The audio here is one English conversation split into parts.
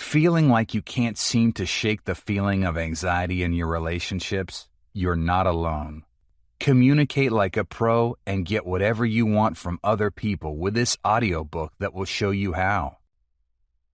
Feeling like you can't seem to shake the feeling of anxiety in your relationships? You're not alone. Communicate like a pro and get whatever you want from other people with this audiobook that will show you how.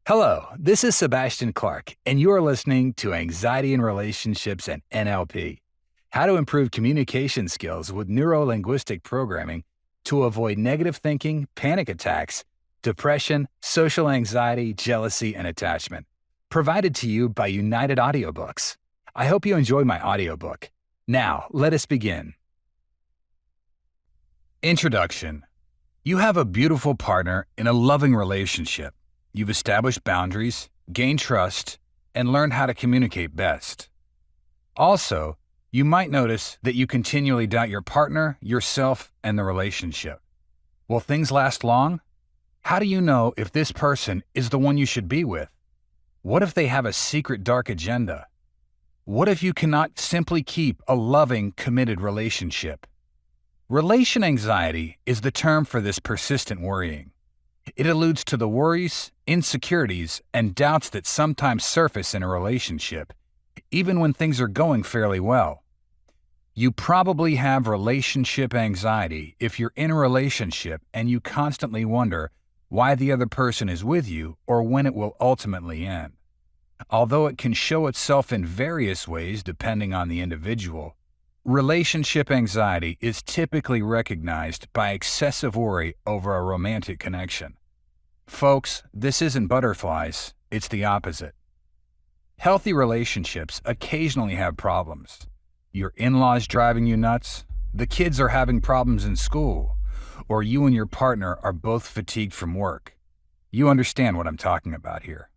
Hello, this is Sebastian Clark, and you are listening to Anxiety in Relationships and NLP, how to improve communication skills with Neuro-Linguistic Programming to avoid negative thinking, panic attacks, depression, social anxiety, jealousy, and attachment. Provided to you by United Audiobooks. I hope you enjoy my audiobook. Now, let us begin. Introduction. You have a beautiful partner in a loving relationship. You've established boundaries, gained trust, and learned how to communicate best. Also, you might notice that you continually doubt your partner, yourself, and the relationship. Will things last long? How do you know if this person is the one you should be with? What if they have a secret dark agenda? What if you cannot simply keep a loving, committed relationship? Relation anxiety is the term for this persistent worrying. It alludes to the worries, insecurities, and doubts that sometimes surface in a relationship, even when things are going fairly well. You probably have relationship anxiety if you're in a relationship and you constantly wonder why the other person is with you or when it will ultimately end. Although it can show itself in various ways depending on the individual, relationship anxiety is typically recognized by excessive worry over a romantic connection. Folks, this isn't butterflies, it's the opposite. Healthy relationships occasionally have problems. Your in-laws driving you nuts, the kids are having problems in school, or you and your partner are both fatigued from work. You understand what I'm talking about here.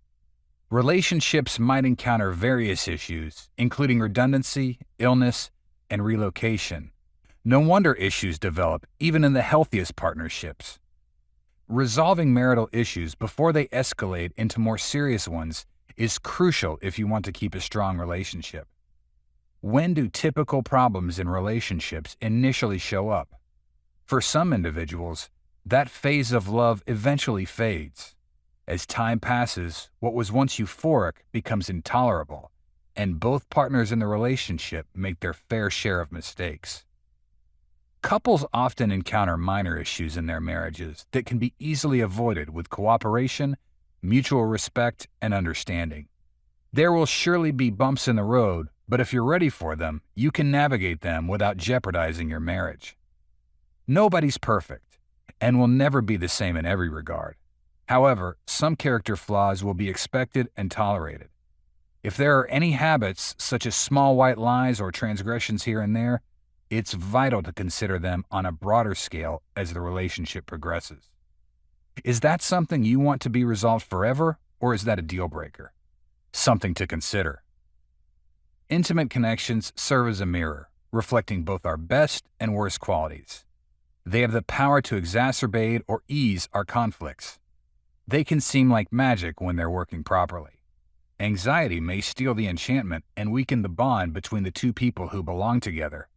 Relationships might encounter various issues, including redundancy, illness, and relocation. No wonder issues develop even in the healthiest partnerships. Resolving marital issues before they escalate into more serious ones is crucial if you want to keep a strong relationship. When do typical problems in relationships initially show up? For some individuals, that phase of love eventually fades. As time passes, what was once euphoric becomes intolerable, and both partners in the relationship make their fair share of mistakes. Couples often encounter minor issues in their marriages that can be easily avoided with cooperation, mutual respect, and understanding. There will surely be bumps in the road, but if you're ready for them, you can navigate them without jeopardizing your marriage. Nobody's perfect, and will never be the same in every regard. However, some character flaws will be expected and tolerated. If there are any habits, such as small white lies or transgressions here and there, it's vital to consider them on a broader scale as the relationship progresses. Is that something you want to be resolved forever, or is that a deal breaker? Something to consider. Intimate connections serve as a mirror, reflecting both our best and worst qualities. They have the power to exacerbate or ease our conflicts. They can seem like magic when they're working properly. Anxiety may steal the enchantment and weaken the bond between the two people who belong together,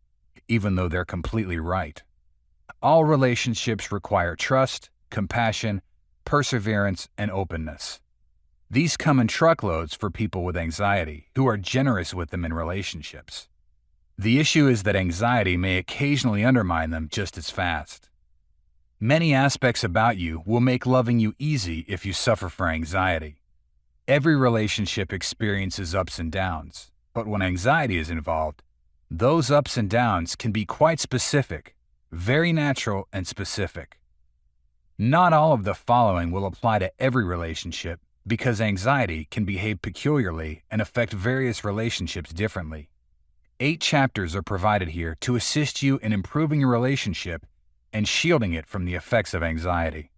even though they're completely right. All relationships require trust, compassion, perseverance, and openness. These come in truckloads for people with anxiety who are generous with them in relationships. The issue is that anxiety may occasionally undermine them just as fast. Many aspects about you will make loving you easy if you suffer from anxiety. Every relationship experiences ups and downs, but when anxiety is involved, those ups and downs can be quite specific, very natural and specific. Not all of the following will apply to every relationship because anxiety can behave peculiarly and affect various relationships differently. 8 chapters are provided here to assist you in improving your relationship and shielding it from the effects of anxiety.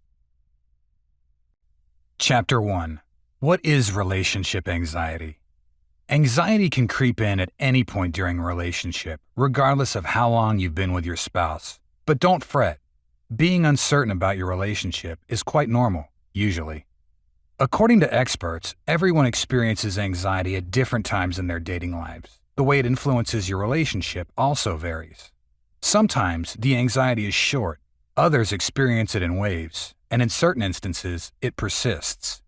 Chapter 1. What is relationship anxiety? Anxiety can creep in at any point during a relationship, regardless of how long you've been with your spouse. But don't fret. Being uncertain about your relationship is quite normal, usually. According to experts, everyone experiences anxiety at different times in their dating lives. The way it influences your relationship also varies. Sometimes the anxiety is short, others experience it in waves, and in certain instances, it persists.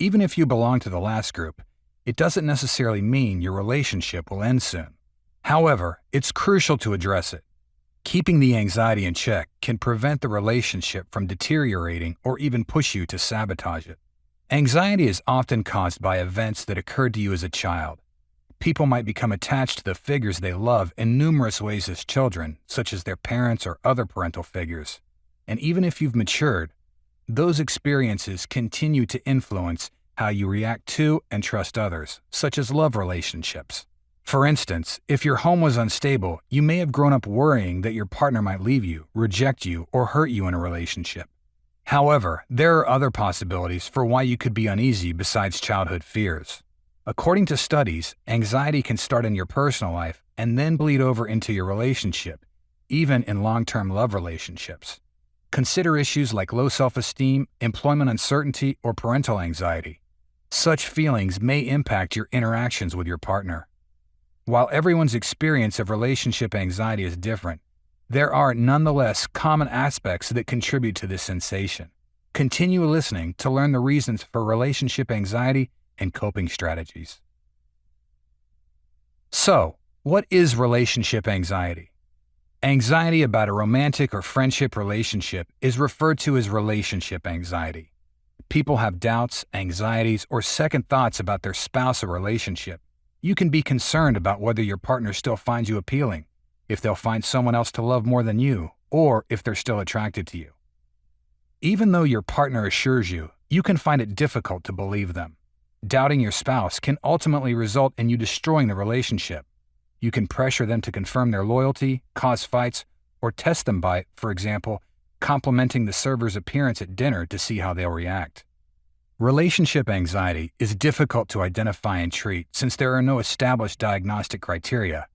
Even if you belong to the last group, it doesn't necessarily mean your relationship will end soon. However, it's crucial to address it. Keeping the anxiety in check can prevent the relationship from deteriorating or even push you to sabotage it. Anxiety is often caused by events that occurred to you as a child. People might become attached to the figures they love in numerous ways as children, such as their parents or other parental figures. And even if you've matured, those experiences continue to influence how you react to and trust others, such as love relationships. For instance, if your home was unstable, you may have grown up worrying that your partner might leave you, reject you, or hurt you in a relationship. However, there are other possibilities for why you could be uneasy besides childhood fears. According to studies, anxiety can start in your personal life and then bleed over into your relationship, even in long-term love relationships. Consider issues like low self-esteem, employment uncertainty, or parental anxiety. Such feelings may impact your interactions with your partner. While everyone's experience of relationship anxiety is different, there are nonetheless common aspects that contribute to this sensation. Continue listening to learn the reasons for relationship anxiety and coping strategies. So, what is relationship anxiety? Anxiety about a romantic or friendship relationship is referred to as relationship anxiety. People have doubts, anxieties, or second thoughts about their spouse or relationship. You can be concerned about whether your partner still finds you appealing, if they'll find someone else to love more than you, or if they're still attracted to you. Even though your partner assures you, you can find it difficult to believe them. Doubting your spouse can ultimately result in you destroying the relationship. You can pressure them to confirm their loyalty, cause fights, or test them by, for example, complimenting the server's appearance at dinner to see how they'll react. Relationship anxiety is difficult to identify and treat since there are no established diagnostic criteria,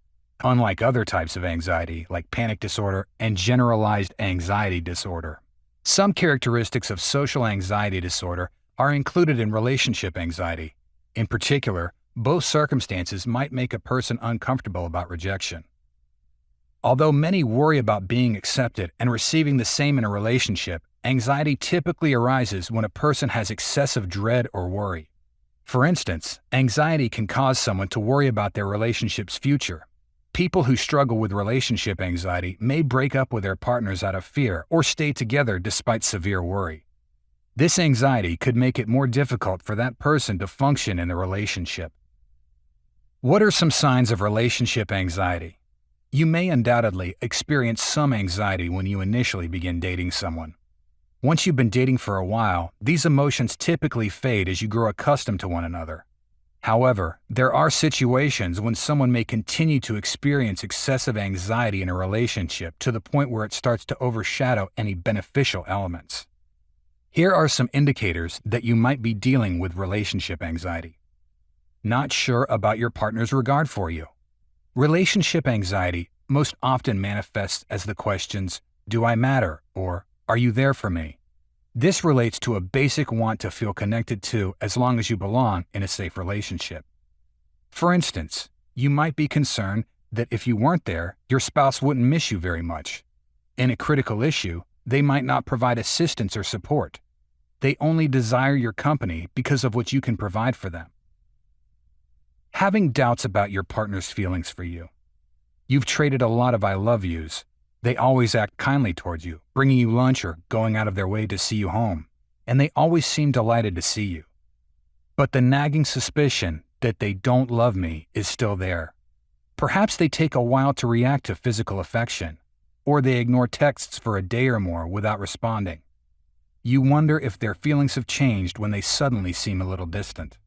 unlike other types of anxiety like panic disorder and generalized anxiety disorder. Some characteristics of social anxiety disorder are included in relationship anxiety. In particular, both circumstances might make a person uncomfortable about rejection. Although many worry about being accepted and receiving the same in a relationship, anxiety typically arises when a person has excessive dread or worry. For instance, anxiety can cause someone to worry about their relationship's future. People who struggle with relationship anxiety may break up with their partners out of fear or stay together despite severe worry. This anxiety could make it more difficult for that person to function in the relationship. What are some signs of relationship anxiety? You may undoubtedly experience some anxiety when you initially begin dating someone. Once you've been dating for a while, these emotions typically fade as you grow accustomed to one another. However, there are situations when someone may continue to experience excessive anxiety in a relationship to the point where it starts to overshadow any beneficial elements. Here are some indicators that you might be dealing with relationship anxiety. Not sure about your partner's regard for you. Relationship anxiety most often manifests as the questions, "Do I matter?" or "Are you there for me?" This relates to a basic want to feel connected to as long as you belong in a safe relationship. For instance, you might be concerned that if you weren't there, your spouse wouldn't miss you very much. In a critical issue, they might not provide assistance or support. They only desire your company because of what you can provide for them. Having doubts about your partner's feelings for you. You've traded a lot of "I love yous." They always act kindly towards you, bringing you lunch or going out of their way to see you home, and they always seem delighted to see you. But the nagging suspicion that they don't love me is still there. Perhaps they take a while to react to physical affection, or they ignore texts for a day or more without responding. You wonder if their feelings have changed when they suddenly seem a little distant.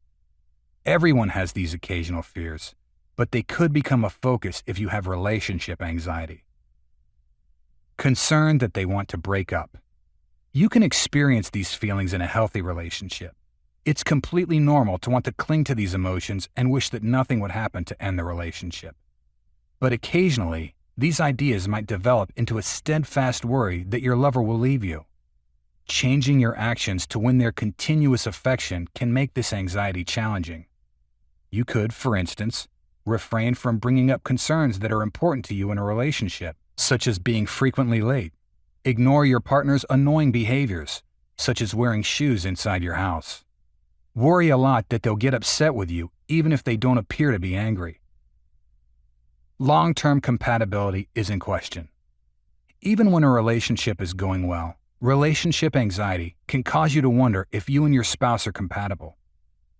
Everyone has these occasional fears, but they could become a focus if you have relationship anxiety. Concern that they want to break up. You can experience these feelings in a healthy relationship. It's completely normal to want to cling to these emotions and wish that nothing would happen to end the relationship. But occasionally, these ideas might develop into a steadfast worry that your lover will leave you. Changing your actions to win their continuous affection can make this anxiety challenging. You could, for instance, refrain from bringing up concerns that are important to you in a relationship, such as being frequently late. Ignore your partner's annoying behaviors, such as wearing shoes inside your house. Worry a lot that they'll get upset with you even if they don't appear to be angry. Long-term compatibility is in question. Even when a relationship is going well, relationship anxiety can cause you to wonder if you and your spouse are compatible.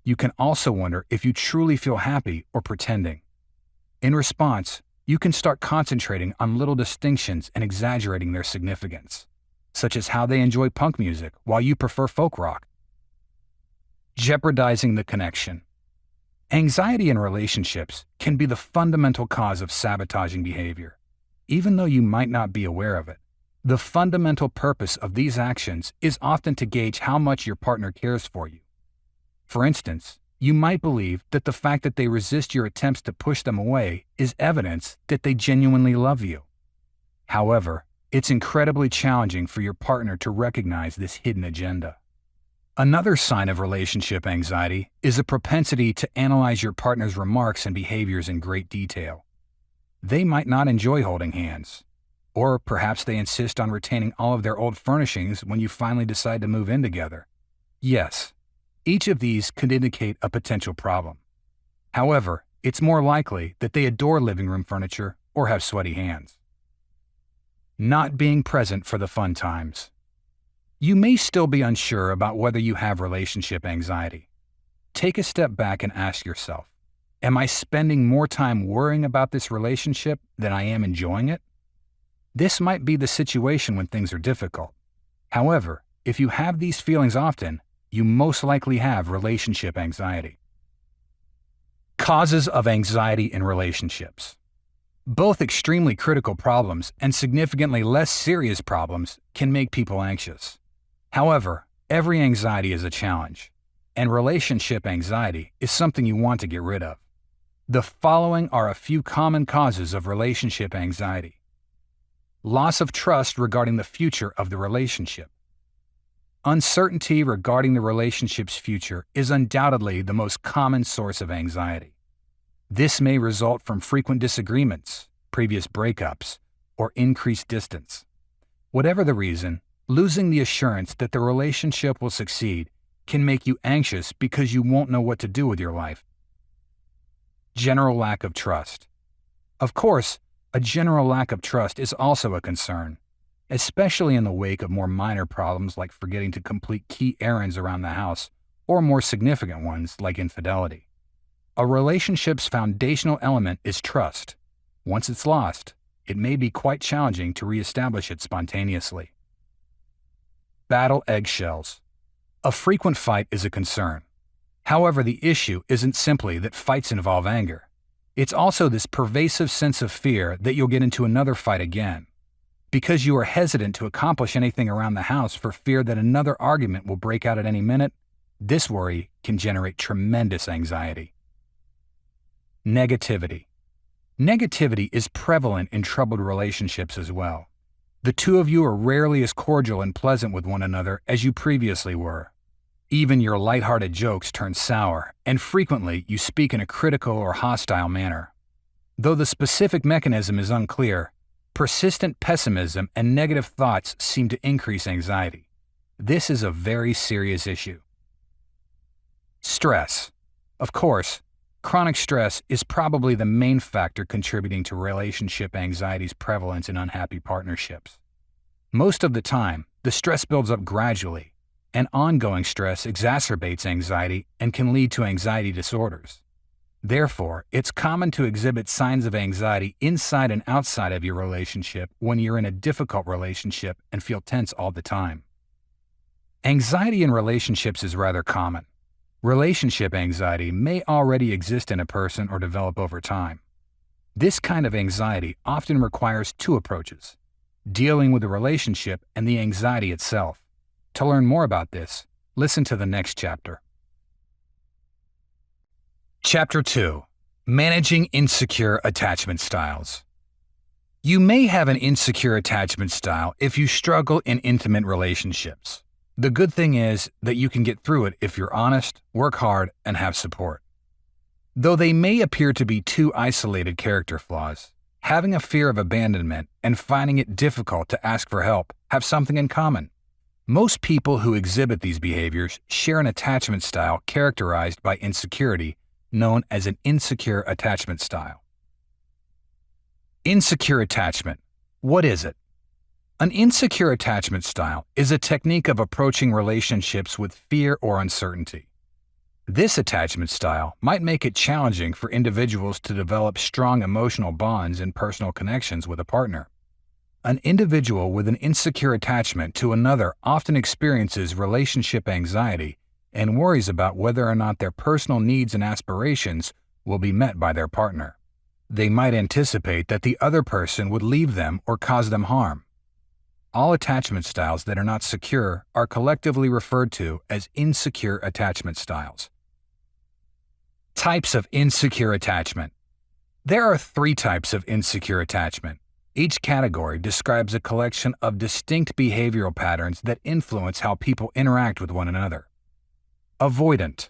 You can also wonder if you truly feel happy or pretending. In response, you can start concentrating on little distinctions and exaggerating their significance, such as how they enjoy punk music while you prefer folk rock. Jeopardizing the connection. Anxiety in relationships can be the fundamental cause of sabotaging behavior. Even though you might not be aware of it, the fundamental purpose of these actions is often to gauge how much your partner cares for you. For instance, you might believe that the fact that they resist your attempts to push them away is evidence that they genuinely love you. However, it's incredibly challenging for your partner to recognize this hidden agenda. Another sign of relationship anxiety is a propensity to analyze your partner's remarks and behaviors in great detail. They might not enjoy holding hands, or perhaps they insist on retaining all of their old furnishings when you finally decide to move in together. Yes, each of these could indicate a potential problem. However, it's more likely that they adore living room furniture or have sweaty hands. Not being present for the fun times. You may still be unsure about whether you have relationship anxiety. Take a step back and ask yourself, am I spending more time worrying about this relationship than I am enjoying it? This might be the situation when things are difficult. However, if you have these feelings often, you most likely have relationship anxiety. Causes of anxiety in relationships. Both extremely critical problems and significantly less serious problems can make people anxious. However, every anxiety is a challenge, and relationship anxiety is something you want to get rid of. The following are a few common causes of relationship anxiety. Loss of trust regarding the future of the relationship. Uncertainty regarding the relationship's future is undoubtedly the most common source of anxiety. This may result from frequent disagreements, previous breakups, or increased distance. Whatever the reason, losing the assurance that the relationship will succeed can make you anxious because you won't know what to do with your life. General lack of trust. Of course, a general lack of trust is also a concern, especially in the wake of more minor problems like forgetting to complete key errands around the house or more significant ones like infidelity. A relationship's foundational element is trust. Once it's lost, it may be quite challenging to reestablish it spontaneously. Battle eggshells. A frequent fight is a concern. However, the issue isn't simply that fights involve anger. It's also this pervasive sense of fear that you'll get into another fight again, because you are hesitant to accomplish anything around the house for fear that another argument will break out at any minute. This worry can generate tremendous anxiety. Negativity. Negativity is prevalent in troubled relationships as well. The two of you are rarely as cordial and pleasant with one another as you previously were. Even your lighthearted jokes turn sour, and frequently you speak in a critical or hostile manner. Though the specific mechanism is unclear, persistent pessimism and negative thoughts seem to increase anxiety. This is a very serious issue. Stress. Of course, chronic stress is probably the main factor contributing to relationship anxiety's prevalence in unhappy partnerships. Most of the time, the stress builds up gradually, and ongoing stress exacerbates anxiety and can lead to anxiety disorders. Therefore, it's common to exhibit signs of anxiety inside and outside of your relationship when you're in a difficult relationship and feel tense all the time. Anxiety in relationships is rather common. Relationship anxiety may already exist in a person or develop over time. This kind of anxiety often requires two approaches: dealing with the relationship and the anxiety itself. To learn more about this, listen to the next chapter. Chapter 2. Managing Insecure Attachment Styles. You may have an insecure attachment style if you struggle in intimate relationships. The good thing is that you can get through it if you're honest, work hard, and have support. Though they may appear to be two isolated character flaws, having a fear of abandonment and finding it difficult to ask for help have something in common. Most people who exhibit these behaviors share an attachment style characterized by insecurity, known as an insecure attachment style. Insecure attachment. What is it? An insecure attachment style is a technique of approaching relationships with fear or uncertainty. This attachment style might make it challenging for individuals to develop strong emotional bonds and personal connections with a partner. An individual with an insecure attachment to another often experiences relationship anxiety and worries about whether or not their personal needs and aspirations will be met by their partner. They might anticipate that the other person would leave them or cause them harm. All attachment styles that are not secure are collectively referred to as insecure attachment styles. Types of insecure attachment. There are 3 types of insecure attachment. Each category describes a collection of distinct behavioral patterns that influence how people interact with one another. Avoidant.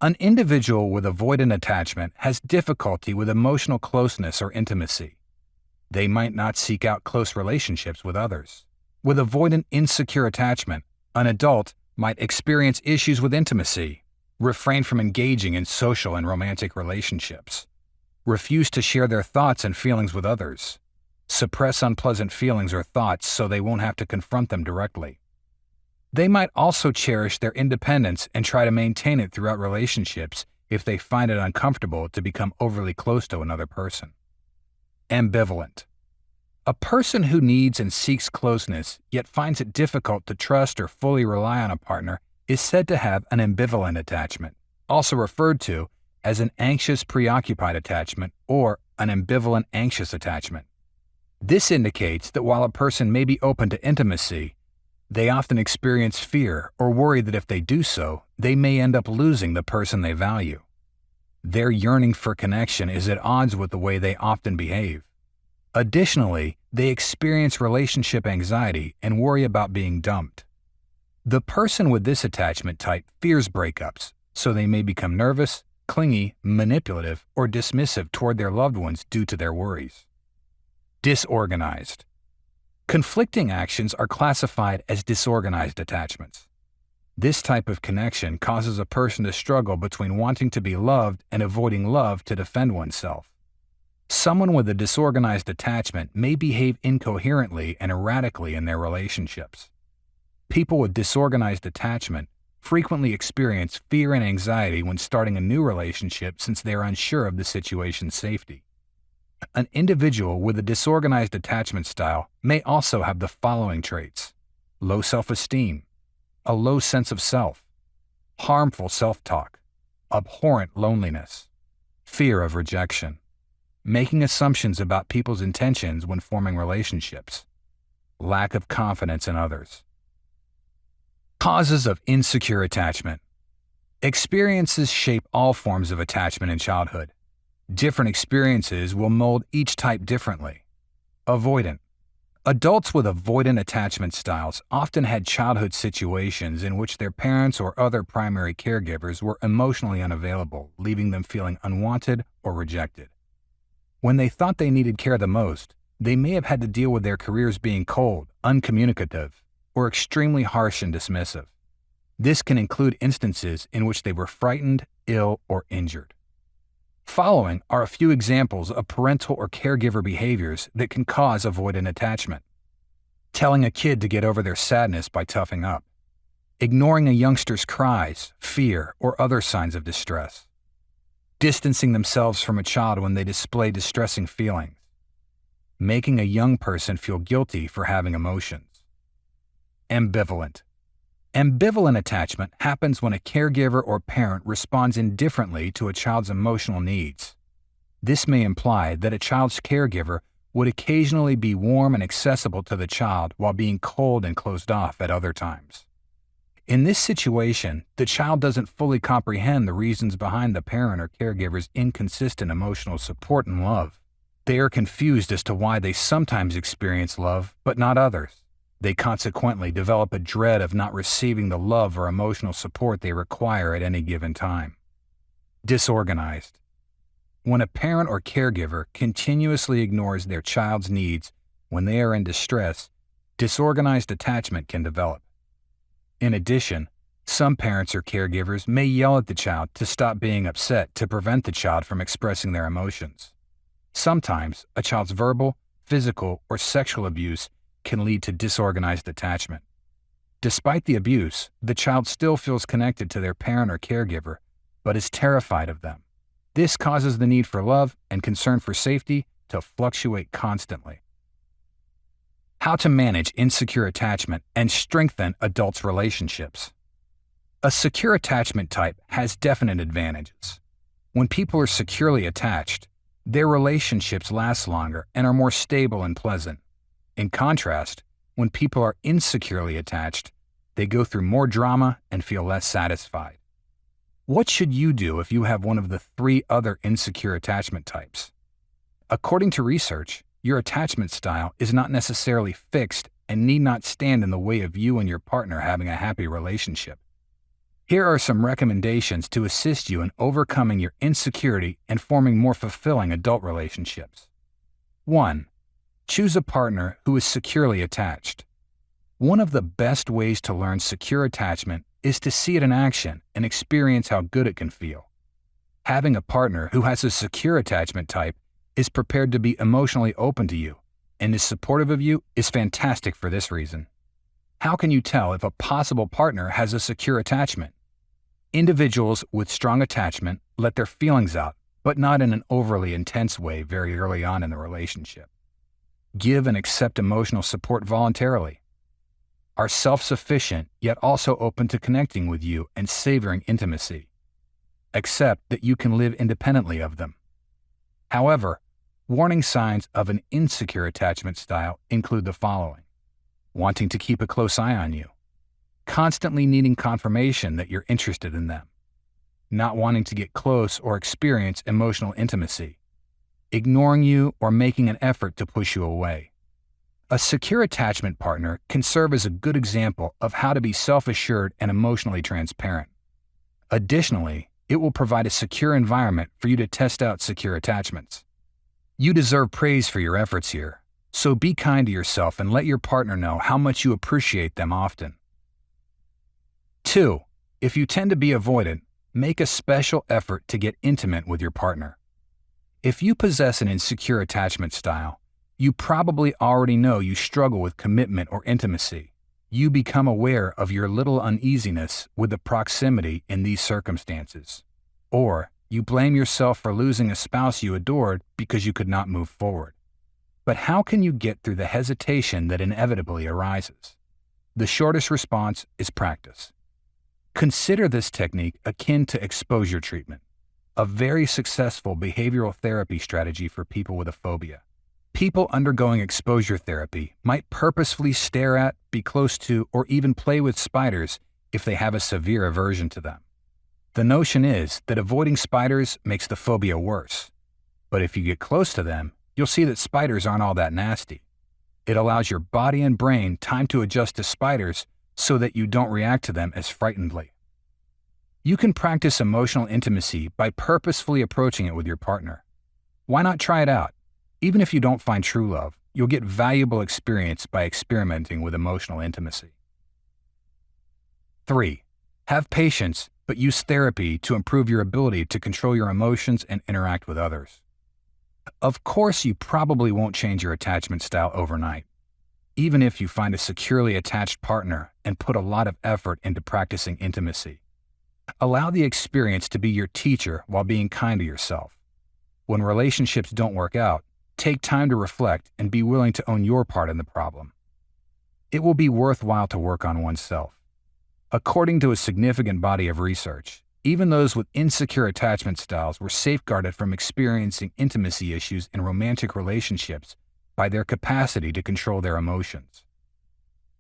An individual with avoidant attachment has difficulty with emotional closeness or intimacy. They might not seek out close relationships with others. With avoidant insecure attachment, an adult might experience issues with intimacy, refrain from engaging in social and romantic relationships, refuse to share their thoughts and feelings with others, suppress unpleasant feelings or thoughts so they won't have to confront them directly. They might also cherish their independence and try to maintain it throughout relationships if they find it uncomfortable to become overly close to another person. Ambivalent. A person who needs and seeks closeness yet finds it difficult to trust or fully rely on a partner is said to have an ambivalent attachment, also referred to as an anxious preoccupied attachment or an ambivalent anxious attachment. This indicates that while a person may be open to intimacy, they often experience fear or worry that if they do so, they may end up losing the person they value. Their yearning for connection is at odds with the way they often behave. Additionally, they experience relationship anxiety and worry about being dumped. The person with this attachment type fears breakups, so they may become nervous, clingy, manipulative, or dismissive toward their loved ones due to their worries. Disorganized. Conflicting actions are classified as disorganized attachments. This type of connection causes a person to struggle between wanting to be loved and avoiding love to defend oneself. Someone with a disorganized attachment may behave incoherently and erratically in their relationships. People with disorganized attachment frequently experience fear and anxiety when starting a new relationship since they are unsure of the situation's safety. An individual with a disorganized attachment style may also have the following traits: low self-esteem, a low sense of self, harmful self-talk, abhorrent loneliness, fear of rejection, making assumptions about people's intentions when forming relationships, lack of confidence in others. Causes of insecure attachment. Experiences shape all forms of attachment in childhood. Different experiences will mold each type differently. Avoidant. Adults with avoidant attachment styles often had childhood situations in which their parents or other primary caregivers were emotionally unavailable, leaving them feeling unwanted or rejected. When they thought they needed care the most, they may have had to deal with their careers being cold, uncommunicative, or extremely harsh and dismissive. This can include instances in which they were frightened, ill, or injured. Following are a few examples of parental or caregiver behaviors that can cause avoidant attachment. Telling a kid to get over their sadness by toughing up. Ignoring a youngster's cries, fear, or other signs of distress. Distancing themselves from a child when they display distressing feelings. Making a young person feel guilty for having emotions. Ambivalent. Ambivalent attachment happens when a caregiver or parent responds indifferently to a child's emotional needs. This may imply that a child's caregiver would occasionally be warm and accessible to the child while being cold and closed off at other times. In this situation, the child doesn't fully comprehend the reasons behind the parent or caregiver's inconsistent emotional support and love. They are confused as to why they sometimes experience love, but not others. They consequently develop a dread of not receiving the love or emotional support they require at any given time. Disorganized. When a parent or caregiver continuously ignores their child's needs when they are in distress, disorganized attachment can develop. In addition, some parents or caregivers may yell at the child to stop being upset to prevent the child from expressing their emotions. Sometimes, a child's verbal, physical, or sexual abuse can lead to disorganized attachment. Despite the abuse, the child still feels connected to their parent or caregiver, but is terrified of them. This causes the need for love and concern for safety to fluctuate constantly. How to manage insecure attachment and strengthen adults' relationships. A secure attachment type has definite advantages. When people are securely attached, their relationships last longer and are more stable and pleasant. In contrast, when people are insecurely attached, they go through more drama and feel less satisfied. What should you do if you have one of the 3 other insecure attachment types? According to research, your attachment style is not necessarily fixed and need not stand in the way of you and your partner having a happy relationship. Here are some recommendations to assist you in overcoming your insecurity and forming more fulfilling adult relationships. 1. Choose a partner who is securely attached. One of the best ways to learn secure attachment is to see it in action and experience how good it can feel. Having a partner who has a secure attachment type is prepared to be emotionally open to you and is supportive of you is fantastic for this reason. How can you tell if a possible partner has a secure attachment? Individuals with strong attachment let their feelings out, but not in an overly intense way very early on in the relationship. Give and accept emotional support voluntarily. Are self-sufficient, yet also open to connecting with you and savoring intimacy. Accept that you can live independently of them. However, warning signs of an insecure attachment style include the following: wanting to keep a close eye on you, constantly needing confirmation that you're interested in them, not wanting to get close or experience emotional intimacy, ignoring you or making an effort to push you away. A secure attachment partner can serve as a good example of how to be self-assured and emotionally transparent. Additionally, it will provide a secure environment for you to test out secure attachments. You deserve praise for your efforts here, so be kind to yourself and let your partner know how much you appreciate them often. 2. If you tend to be avoidant, make a special effort to get intimate with your partner. If you possess an insecure attachment style, you probably already know you struggle with commitment or intimacy. You become aware of your little uneasiness with the proximity in these circumstances. Or you blame yourself for losing a spouse you adored because you could not move forward. But how can you get through the hesitation that inevitably arises? The shortest response is practice. Consider this technique akin to exposure treatment, a very successful behavioral therapy strategy for people with a phobia. People undergoing exposure therapy might purposefully stare at, be close to, or even play with spiders if they have a severe aversion to them. The notion is that avoiding spiders makes the phobia worse. But if you get close to them, you'll see that spiders aren't all that nasty. It allows your body and brain time to adjust to spiders so that you don't react to them as frightenedly. You can practice emotional intimacy by purposefully approaching it with your partner. Why not try it out? Even if you don't find true love, you'll get valuable experience by experimenting with emotional intimacy. 3. Have patience, but use therapy to improve your ability to control your emotions and interact with others. Of course, you probably won't change your attachment style overnight, even if you find a securely attached partner and put a lot of effort into practicing intimacy. Allow the experience to be your teacher while being kind to yourself. When relationships don't work out, take time to reflect and be willing to own your part in the problem. It will be worthwhile to work on oneself. According to a significant body of research, even those with insecure attachment styles were safeguarded from experiencing intimacy issues in romantic relationships by their capacity to control their emotions.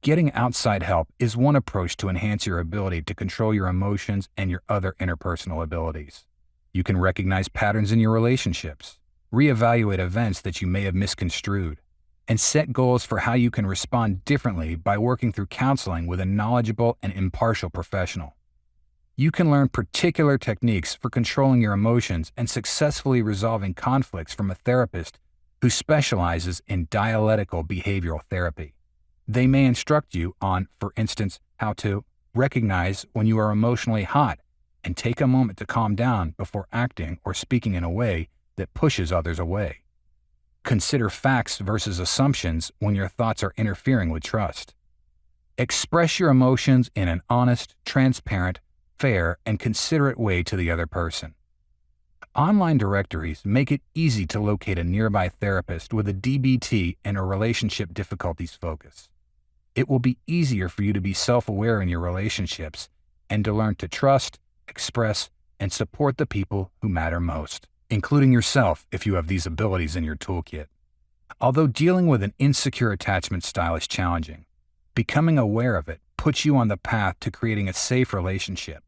Getting outside help is one approach to enhance your ability to control your emotions and your other interpersonal abilities. You can recognize patterns in your relationships, reevaluate events that you may have misconstrued, and set goals for how you can respond differently by working through counseling with a knowledgeable and impartial professional. You can learn particular techniques for controlling your emotions and successfully resolving conflicts from a therapist who specializes in dialectical behavioral therapy. They may instruct you on, for instance, how to Recognize when you are emotionally hot and take a moment to calm down before acting or speaking in a way that pushes others away. Consider facts versus assumptions when your thoughts are interfering with trust. Express your emotions in an honest, transparent, fair, and considerate way to the other person. Online directories make it easy to locate a nearby therapist with a DBT and a relationship difficulties focus. It will be easier for you to be self-aware in your relationships and to learn to trust, express, and support the people who matter most, including yourself if you have these abilities in your toolkit. Although dealing with an insecure attachment style is challenging, becoming aware of it puts you on the path to creating a safe relationship.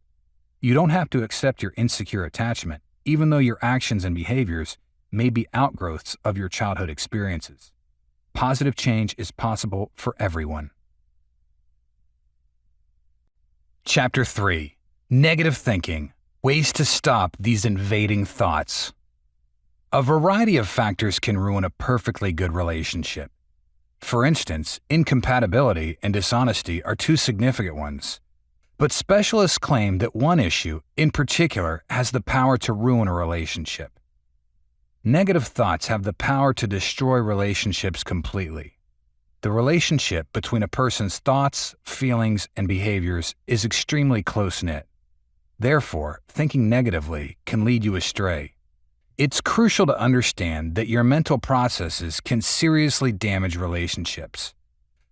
You don't have to accept your insecure attachment, even though your actions and behaviors may be outgrowths of your childhood experiences. Positive change is possible for everyone. Chapter 3: Negative Thinking: Ways to Stop These Invading Thoughts. A variety of factors can ruin a perfectly good relationship. For instance, incompatibility and dishonesty are two significant ones. But specialists claim that one issue, in particular, has the power to ruin a relationship. Negative thoughts have the power to destroy relationships completely. The relationship between a person's thoughts, feelings, and behaviors is extremely close-knit. Therefore, thinking negatively can lead you astray. It's crucial to understand that your mental processes can seriously damage relationships.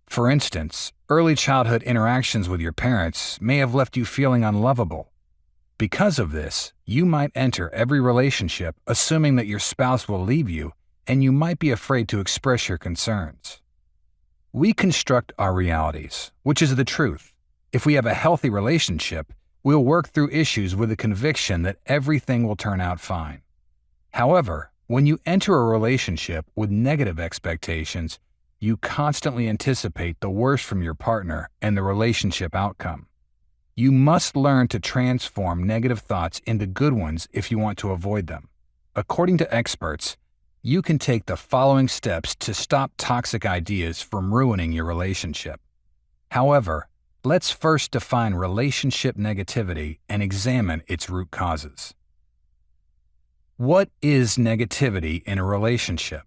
For instance, early childhood interactions with your parents may have left you feeling unlovable. Because of this, you might enter every relationship assuming that your spouse will leave you, and you might be afraid to express your concerns. We construct our realities, which is the truth. If we have a healthy relationship, we'll work through issues with the conviction that everything will turn out fine. However, when you enter a relationship with negative expectations, you constantly anticipate the worst from your partner and the relationship outcome. You must learn to transform negative thoughts into good ones if you want to avoid them. According to experts, you can take the following steps to stop toxic ideas from ruining your relationship. However, let's first define relationship negativity and examine its root causes. What is negativity in a relationship?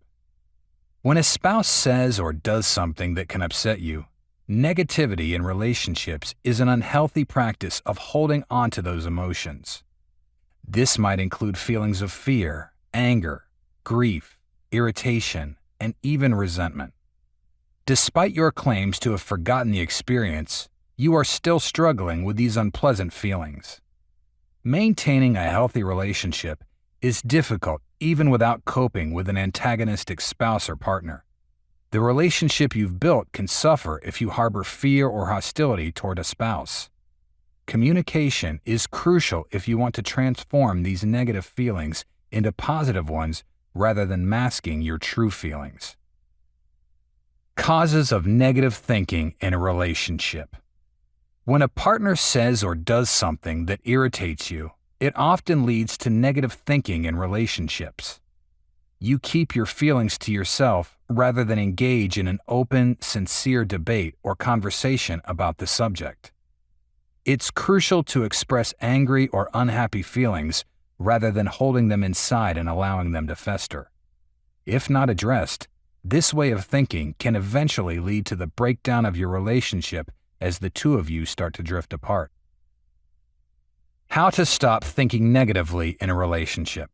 When a spouse says or does something that can upset you, negativity in relationships is an unhealthy practice of holding on to those emotions. This might include feelings of fear, anger, grief, irritation, and even resentment. Despite your claims to have forgotten the experience, you are still struggling with these unpleasant feelings. Maintaining a healthy relationship is difficult even without coping with an antagonistic spouse or partner. The relationship you've built can suffer if you harbor fear or hostility toward a spouse. Communication is crucial if you want to transform these negative feelings into positive ones rather than masking your true feelings. Causes of negative thinking in a relationship. When a partner says or does something that irritates you, it often leads to negative thinking in relationships. You keep your feelings to yourself rather than engage in an open, sincere debate or conversation about the subject. It's crucial to express angry or unhappy feelings rather than holding them inside and allowing them to fester. If not addressed, this way of thinking can eventually lead to the breakdown of your relationship as the two of you start to drift apart. How to stop thinking negatively in a relationship.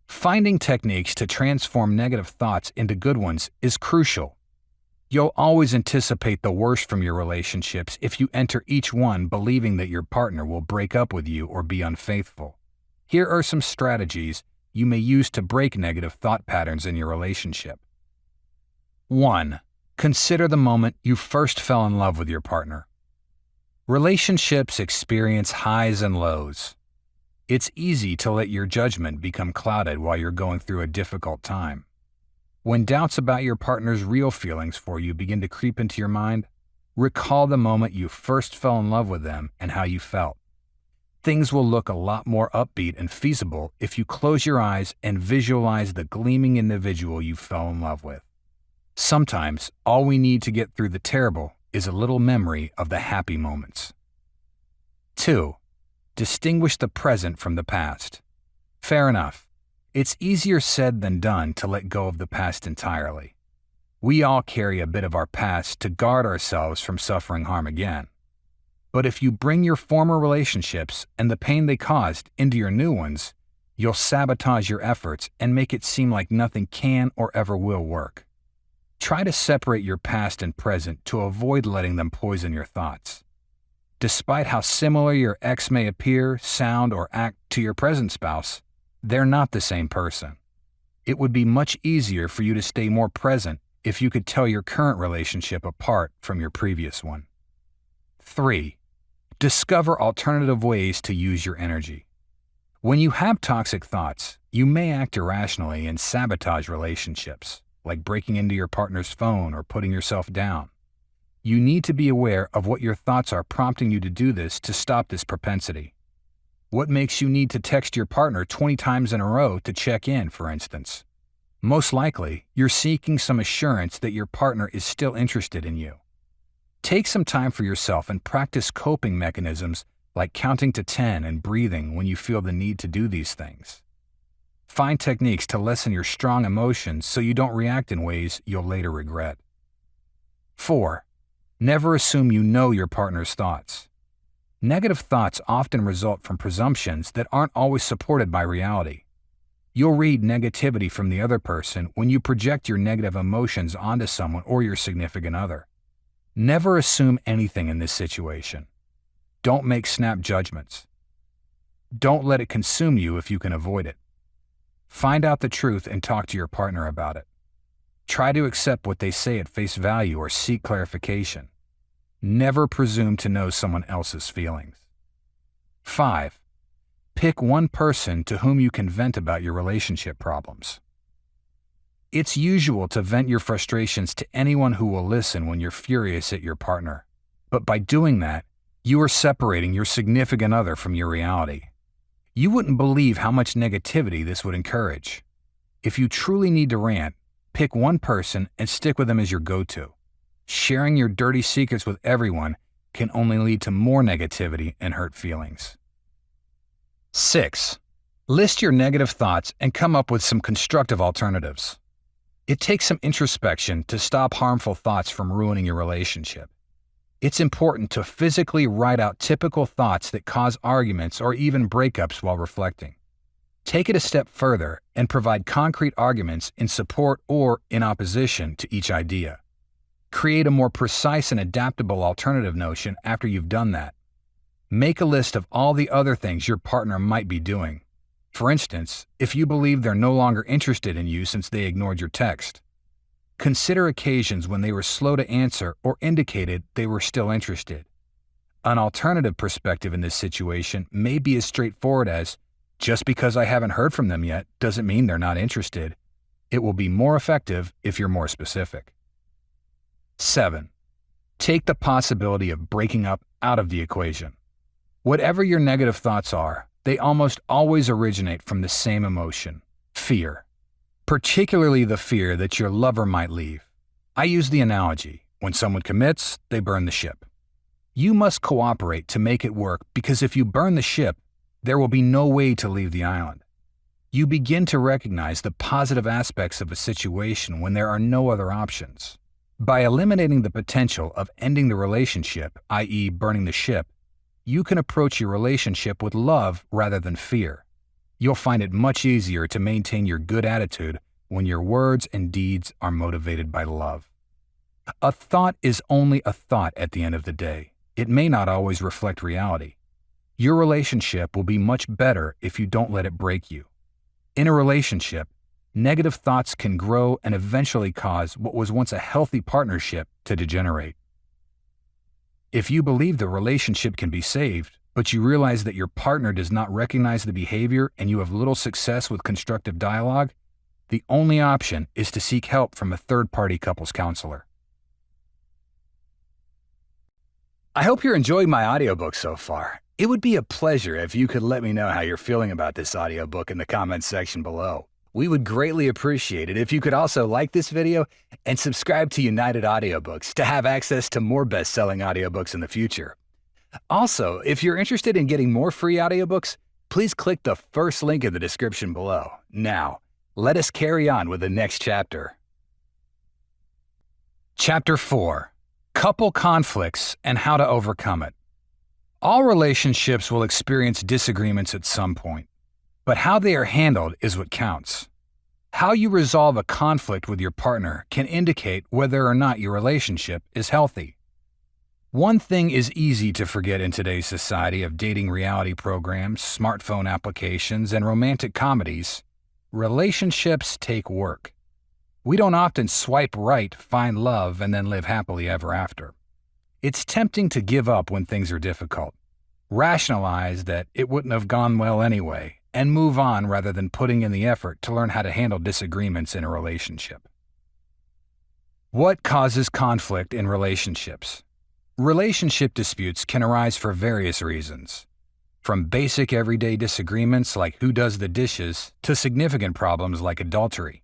Finding techniques to transform negative thoughts into good ones is crucial. You'll always anticipate the worst from your relationships if you enter each one believing that your partner will break up with you or be unfaithful. Here are some strategies you may use to break negative thought patterns in your relationship. 1. Consider the moment you first fell in love with your partner. Relationships experience highs and lows. It's easy to let your judgment become clouded while you're going through a difficult time. When doubts about your partner's real feelings for you begin to creep into your mind, recall the moment you first fell in love with them and how you felt. Things will look a lot more upbeat and feasible if you close your eyes and visualize the gleaming individual you fell in love with. Sometimes, all we need to get through the terrible is a little memory of the happy moments. 2. Distinguish the present from the past. Fair enough. It's easier said than done to let go of the past entirely. We all carry a bit of our past to guard ourselves from suffering harm again. But if you bring your former relationships and the pain they caused into your new ones, you'll sabotage your efforts and make it seem like nothing can or ever will work. Try to separate your past and present to avoid letting them poison your thoughts. Despite how similar your ex may appear, sound, or act to your present spouse, they're not the same person. It would be much easier for you to stay more present if you could tell your current relationship apart from your previous one. 3. Discover alternative ways to use your energy. When you have toxic thoughts, you may act irrationally and sabotage relationships, like breaking into your partner's phone or putting yourself down. You need to be aware of what your thoughts are prompting you to do this to stop this propensity. What makes you need to text your partner 20 times in a row to check in, for instance? Most likely, you're seeking some assurance that your partner is still interested in you. Take some time for yourself and practice coping mechanisms like counting to 10 and breathing when you feel the need to do these things. Find techniques to lessen your strong emotions so you don't react in ways you'll later regret. 4. Never assume you know your partner's thoughts. Negative thoughts often result from presumptions that aren't always supported by reality. You'll read negativity from the other person when you project your negative emotions onto someone or your significant other. Never assume anything in this situation. Don't make snap judgments. Don't let it consume you if you can avoid it. Find out the truth and talk to your partner about it. Try to accept what they say at face value or seek clarification. Never presume to know someone else's feelings. 5. Pick one person to whom you can vent about your relationship problems. It's usual to vent your frustrations to anyone who will listen when you're furious at your partner. But by doing that, you are separating your significant other from your reality. You wouldn't believe how much negativity this would encourage. If you truly need to rant, pick one person and stick with them as your go-to. Sharing your dirty secrets with everyone can only lead to more negativity and hurt feelings. 6. List your negative thoughts and come up with some constructive alternatives. It takes some introspection to stop harmful thoughts from ruining your relationship. It's important to physically write out typical thoughts that cause arguments or even breakups while reflecting. Take it a step further and provide concrete arguments in support or in opposition to each idea. Create a more precise and adaptable alternative notion after you've done that. Make a list of all the other things your partner might be doing. For instance, if you believe they're no longer interested in you since they ignored your text. Consider occasions when they were slow to answer or indicated they were still interested. An alternative perspective in this situation may be as straightforward as, just because I haven't heard from them yet doesn't mean they're not interested. It will be more effective if you're more specific. 7. Take the possibility of breaking up out of the equation. Whatever your negative thoughts are, they almost always originate from the same emotion, fear. Particularly the fear that your lover might leave. I use the analogy, when someone commits, they burn the ship. You must cooperate to make it work because if you burn the ship, there will be no way to leave the island. You begin to recognize the positive aspects of a situation when there are no other options. By eliminating the potential of ending the relationship, i.e. burning the ship, you can approach your relationship with love rather than fear. You'll find it much easier to maintain your good attitude when your words and deeds are motivated by love. A thought is only a thought at the end of the day. It may not always reflect reality. Your relationship will be much better if you don't let it break you. In a relationship, negative thoughts can grow and eventually cause what was once a healthy partnership to degenerate. If you believe the relationship can be saved, but you realize that your partner does not recognize the behavior and you have little success with constructive dialogue, the only option is to seek help from a third-party couples counselor. I hope you're enjoying my audiobook so far. It would be a pleasure if you could let me know how you're feeling about this audiobook in the comments section below. We would greatly appreciate it if you could also like this video and subscribe to United Audiobooks to have access to more best-selling audiobooks in the future. Also, if you're interested in getting more free audiobooks, please click the first link in the description below. Now, let us carry on with the next chapter. Chapter 4: Couple Conflicts and How to Overcome It. All relationships will experience disagreements at some point, but how they are handled is what counts. How you resolve a conflict with your partner can indicate whether or not your relationship is healthy. One thing is easy to forget in today's society of dating reality programs, smartphone applications, and romantic comedies: relationships take work. We don't often swipe right, find love, and then live happily ever after. It's tempting to give up when things are difficult, rationalize that it wouldn't have gone well anyway, and move on rather than putting in the effort to learn how to handle disagreements in a relationship. What causes conflict in relationships? Relationship disputes can arise for various reasons, from basic everyday disagreements like who does the dishes to significant problems like adultery.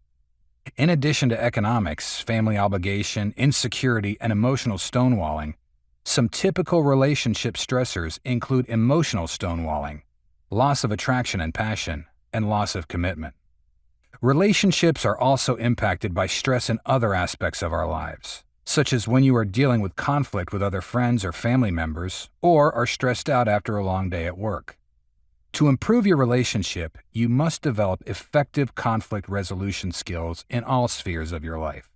In addition to economics, family obligation, insecurity, and emotional stonewalling, some typical relationship stressors include emotional stonewalling, loss of attraction and passion, and loss of commitment. Relationships are also impacted by stress in other aspects of our lives, such as when you are dealing with conflict with other friends or family members, or are stressed out after a long day at work. To improve your relationship, you must develop effective conflict resolution skills in all spheres of your life.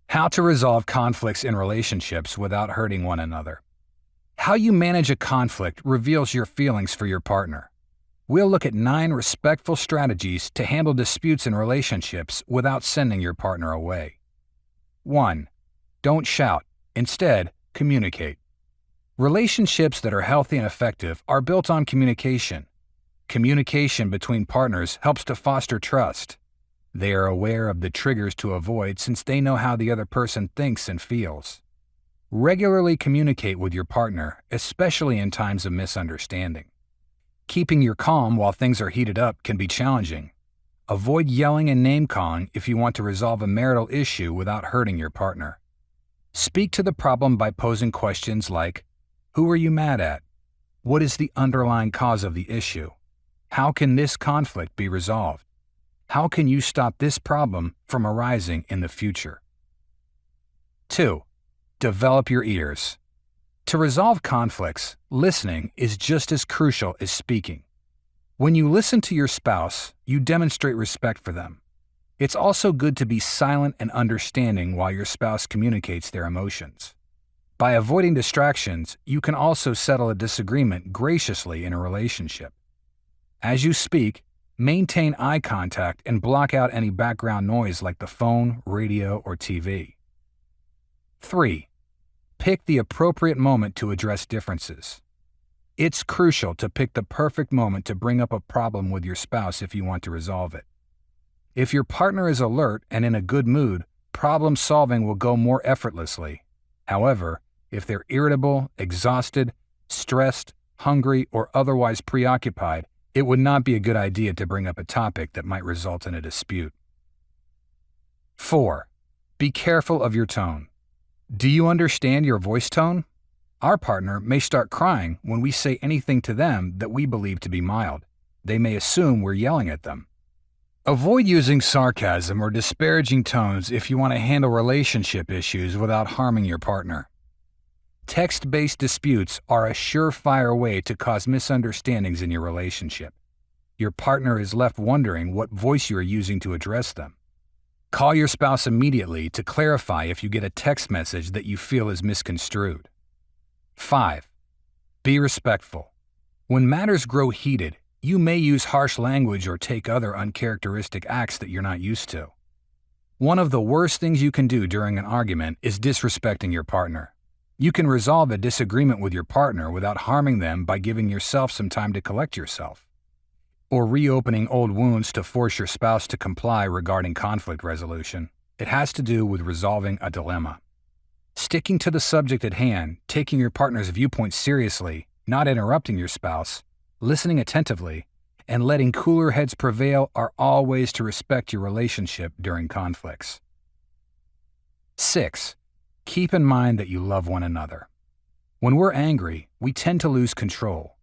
How to resolve conflicts in relationships without hurting one another. How you manage a conflict reveals your feelings for your partner. We'll look at 9 respectful strategies to handle disputes in relationships without sending your partner away. 1. Don't shout. Instead, communicate. Relationships that are healthy and effective are built on communication. Communication between partners helps to foster trust. They are aware of the triggers to avoid since they know how the other person thinks and feels. Regularly communicate with your partner, especially in times of misunderstanding. Keeping your calm while things are heated up can be challenging. Avoid yelling and name-calling if you want to resolve a marital issue without hurting your partner. Speak to the problem by posing questions like, who are you mad at? What is the underlying cause of the issue? How can this conflict be resolved? How can you stop this problem from arising in the future? 2. Develop your ears. To resolve conflicts, listening is just as crucial as speaking. When you listen to your spouse, you demonstrate respect for them. It's also good to be silent and understanding while your spouse communicates their emotions. By avoiding distractions, you can also settle a disagreement graciously in a relationship. As you speak, maintain eye contact and block out any background noise like the phone, radio, or TV. 3. Pick the appropriate moment to address differences. It's crucial to pick the perfect moment to bring up a problem with your spouse if you want to resolve it. If your partner is alert and in a good mood, problem solving will go more effortlessly. However, if they're irritable, exhausted, stressed, hungry, or otherwise preoccupied, it would not be a good idea to bring up a topic that might result in a dispute. 4. Be careful of your tone. Do you understand your voice tone? Our partner may start crying when we say anything to them that we believe to be mild. They may assume we're yelling at them. Avoid using sarcasm or disparaging tones if you want to handle relationship issues without harming your partner. Text-based disputes are a surefire way to cause misunderstandings in your relationship. Your partner is left wondering what voice you are using to address them. Call your spouse immediately to clarify if you get a text message that you feel is misconstrued. 5. Be respectful. When matters grow heated, you may use harsh language or take other uncharacteristic acts that you're not used to. One of the worst things you can do during an argument is disrespecting your partner. You can resolve a disagreement with your partner without harming them by giving yourself some time to collect yourself, or reopening old wounds to force your spouse to comply regarding conflict resolution. It has to do with resolving a dilemma. Sticking to the subject at hand, taking your partner's viewpoint seriously, not interrupting your spouse, listening attentively, and letting cooler heads prevail are all ways to respect your relationship during conflicts. 6. Keep in mind that you love one another. When we're angry, we tend to lose control.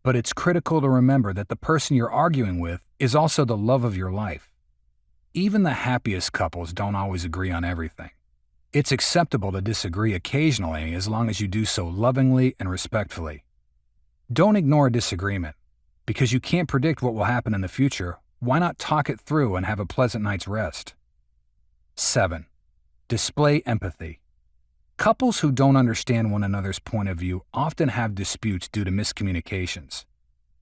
But it's critical to remember that the person you're arguing with is also the love of your life. Even the happiest couples don't always agree on everything. It's acceptable to disagree occasionally as long as you do so lovingly and respectfully. Don't ignore a disagreement. Because you can't predict what will happen in the future, why not talk it through and have a pleasant night's rest? 7. Display empathy. Couples who don't understand one another's point of view often have disputes due to miscommunications.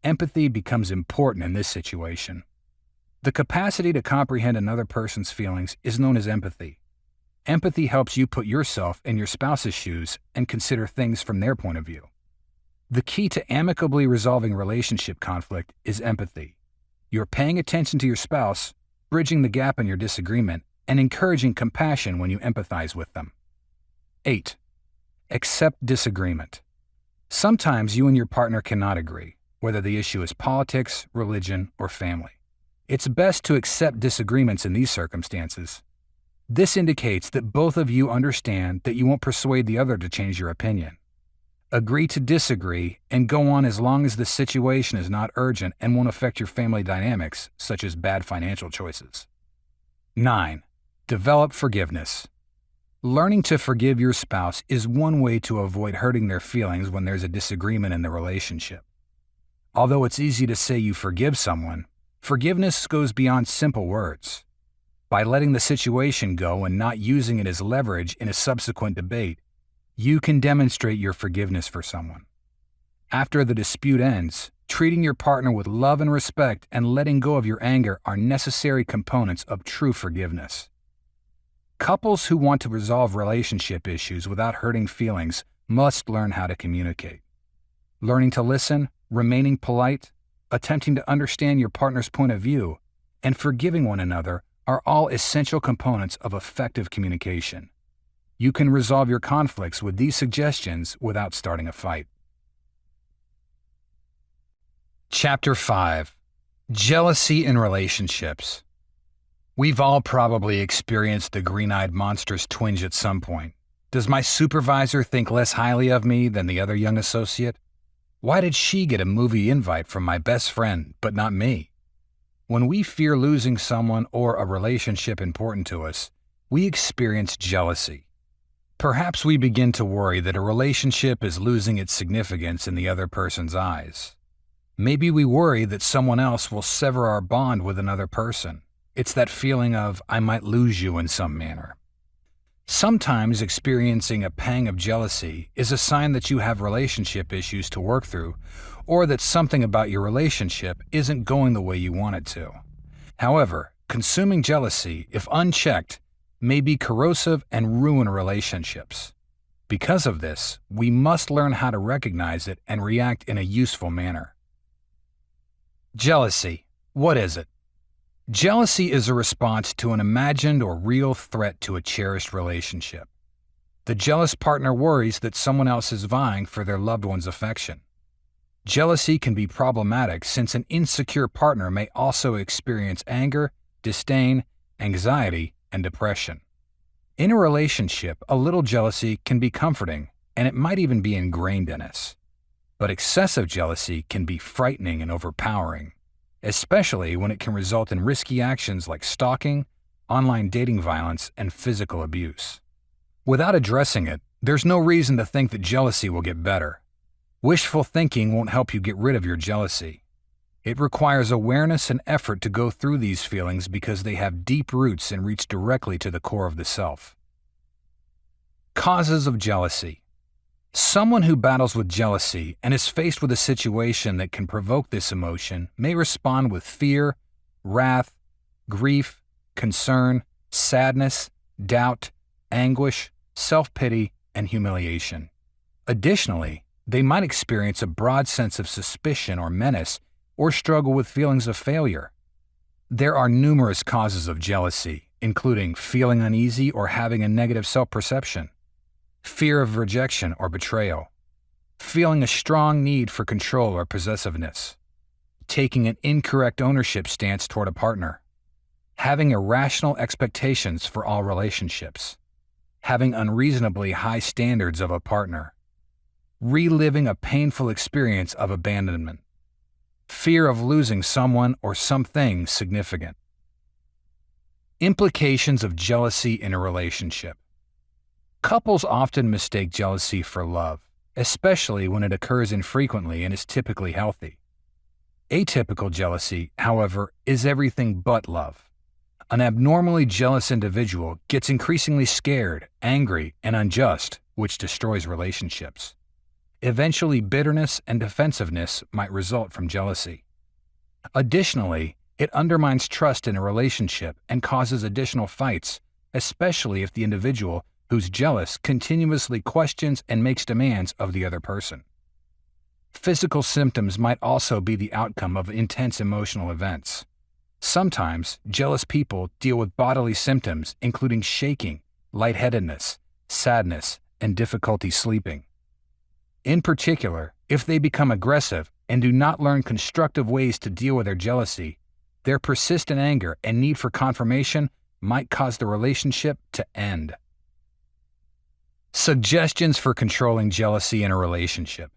Empathy becomes important in this situation. The capacity to comprehend another person's feelings is known as empathy. Empathy helps you put yourself in your spouse's shoes and consider things from their point of view. The key to amicably resolving relationship conflict is empathy. You're paying attention to your spouse, bridging the gap in your disagreement, and encouraging compassion when you empathize with them. 8. Accept disagreement. Sometimes you and your partner cannot agree, whether the issue is politics, religion, or family. It's best to accept disagreements in these circumstances. This indicates that both of you understand that you won't persuade the other to change your opinion. Agree to disagree and go on as long as the situation is not urgent and won't affect your family dynamics, such as bad financial choices. 9. Develop forgiveness. Learning to forgive your spouse is one way to avoid hurting their feelings when there's a disagreement in the relationship. Although it's easy to say you forgive someone, forgiveness goes beyond simple words. By letting the situation go and not using it as leverage in a subsequent debate, you can demonstrate your forgiveness for someone. After the dispute ends, treating your partner with love and respect and letting go of your anger are necessary components of true forgiveness. Couples who want to resolve relationship issues without hurting feelings must learn how to communicate. Learning to listen, remaining polite, attempting to understand your partner's point of view, and forgiving one another are all essential components of effective communication. You can resolve your conflicts with these suggestions without starting a fight. Chapter 5. Jealousy in Relationships. We've all probably experienced the green-eyed monster's twinge at some point. Does my supervisor think less highly of me than the other young associate? Why did she get a movie invite from my best friend, but not me? When we fear losing someone or a relationship important to us, we experience jealousy. Perhaps we begin to worry that a relationship is losing its significance in the other person's eyes. Maybe we worry that someone else will sever our bond with another person. It's that feeling of, I might lose you in some manner. Sometimes experiencing a pang of jealousy is a sign that you have relationship issues to work through, or that something about your relationship isn't going the way you want it to. However, consuming jealousy, if unchecked, may be corrosive and ruin relationships. Because of this, we must learn how to recognize it and react in a useful manner. Jealousy. What is it? Jealousy is a response to an imagined or real threat to a cherished relationship. The jealous partner worries that someone else is vying for their loved one's affection. Jealousy can be problematic since an insecure partner may also experience anger, disdain, anxiety, and depression. In a relationship, a little jealousy can be comforting, and it might even be ingrained in us. But excessive jealousy can be frightening and overpowering, especially when it can result in risky actions like stalking, online dating violence, and physical abuse. Without addressing it, there's no reason to think that jealousy will get better. Wishful thinking won't help you get rid of your jealousy. It requires awareness and effort to go through these feelings because they have deep roots and reach directly to the core of the self. Causes of jealousy. Someone who battles with jealousy and is faced with a situation that can provoke this emotion may respond with fear, wrath, grief, concern, sadness, doubt, anguish, self-pity, and humiliation. Additionally, they might experience a broad sense of suspicion or menace or struggle with feelings of failure. There are numerous causes of jealousy, including feeling uneasy or having a negative self-perception, fear of rejection or betrayal, feeling a strong need for control or possessiveness, taking an incorrect ownership stance toward a partner, having irrational expectations for all relationships, having unreasonably high standards of a partner, reliving a painful experience of abandonment, fear of losing someone or something significant. Implications of jealousy in a relationship. Couples often mistake jealousy for love, especially when it occurs infrequently and is typically healthy. Atypical jealousy, however, is everything but love. An abnormally jealous individual gets increasingly scared, angry, and unjust, which destroys relationships. Eventually, bitterness and defensiveness might result from jealousy. Additionally, it undermines trust in a relationship and causes additional fights, especially if the individual who's jealous continuously questions and makes demands of the other person. Physical symptoms might also be the outcome of intense emotional events. Sometimes, jealous people deal with bodily symptoms including shaking, lightheadedness, sadness, and difficulty sleeping. In particular, if they become aggressive and do not learn constructive ways to deal with their jealousy, their persistent anger and need for confirmation might cause the relationship to end. Suggestions for controlling jealousy in a relationship.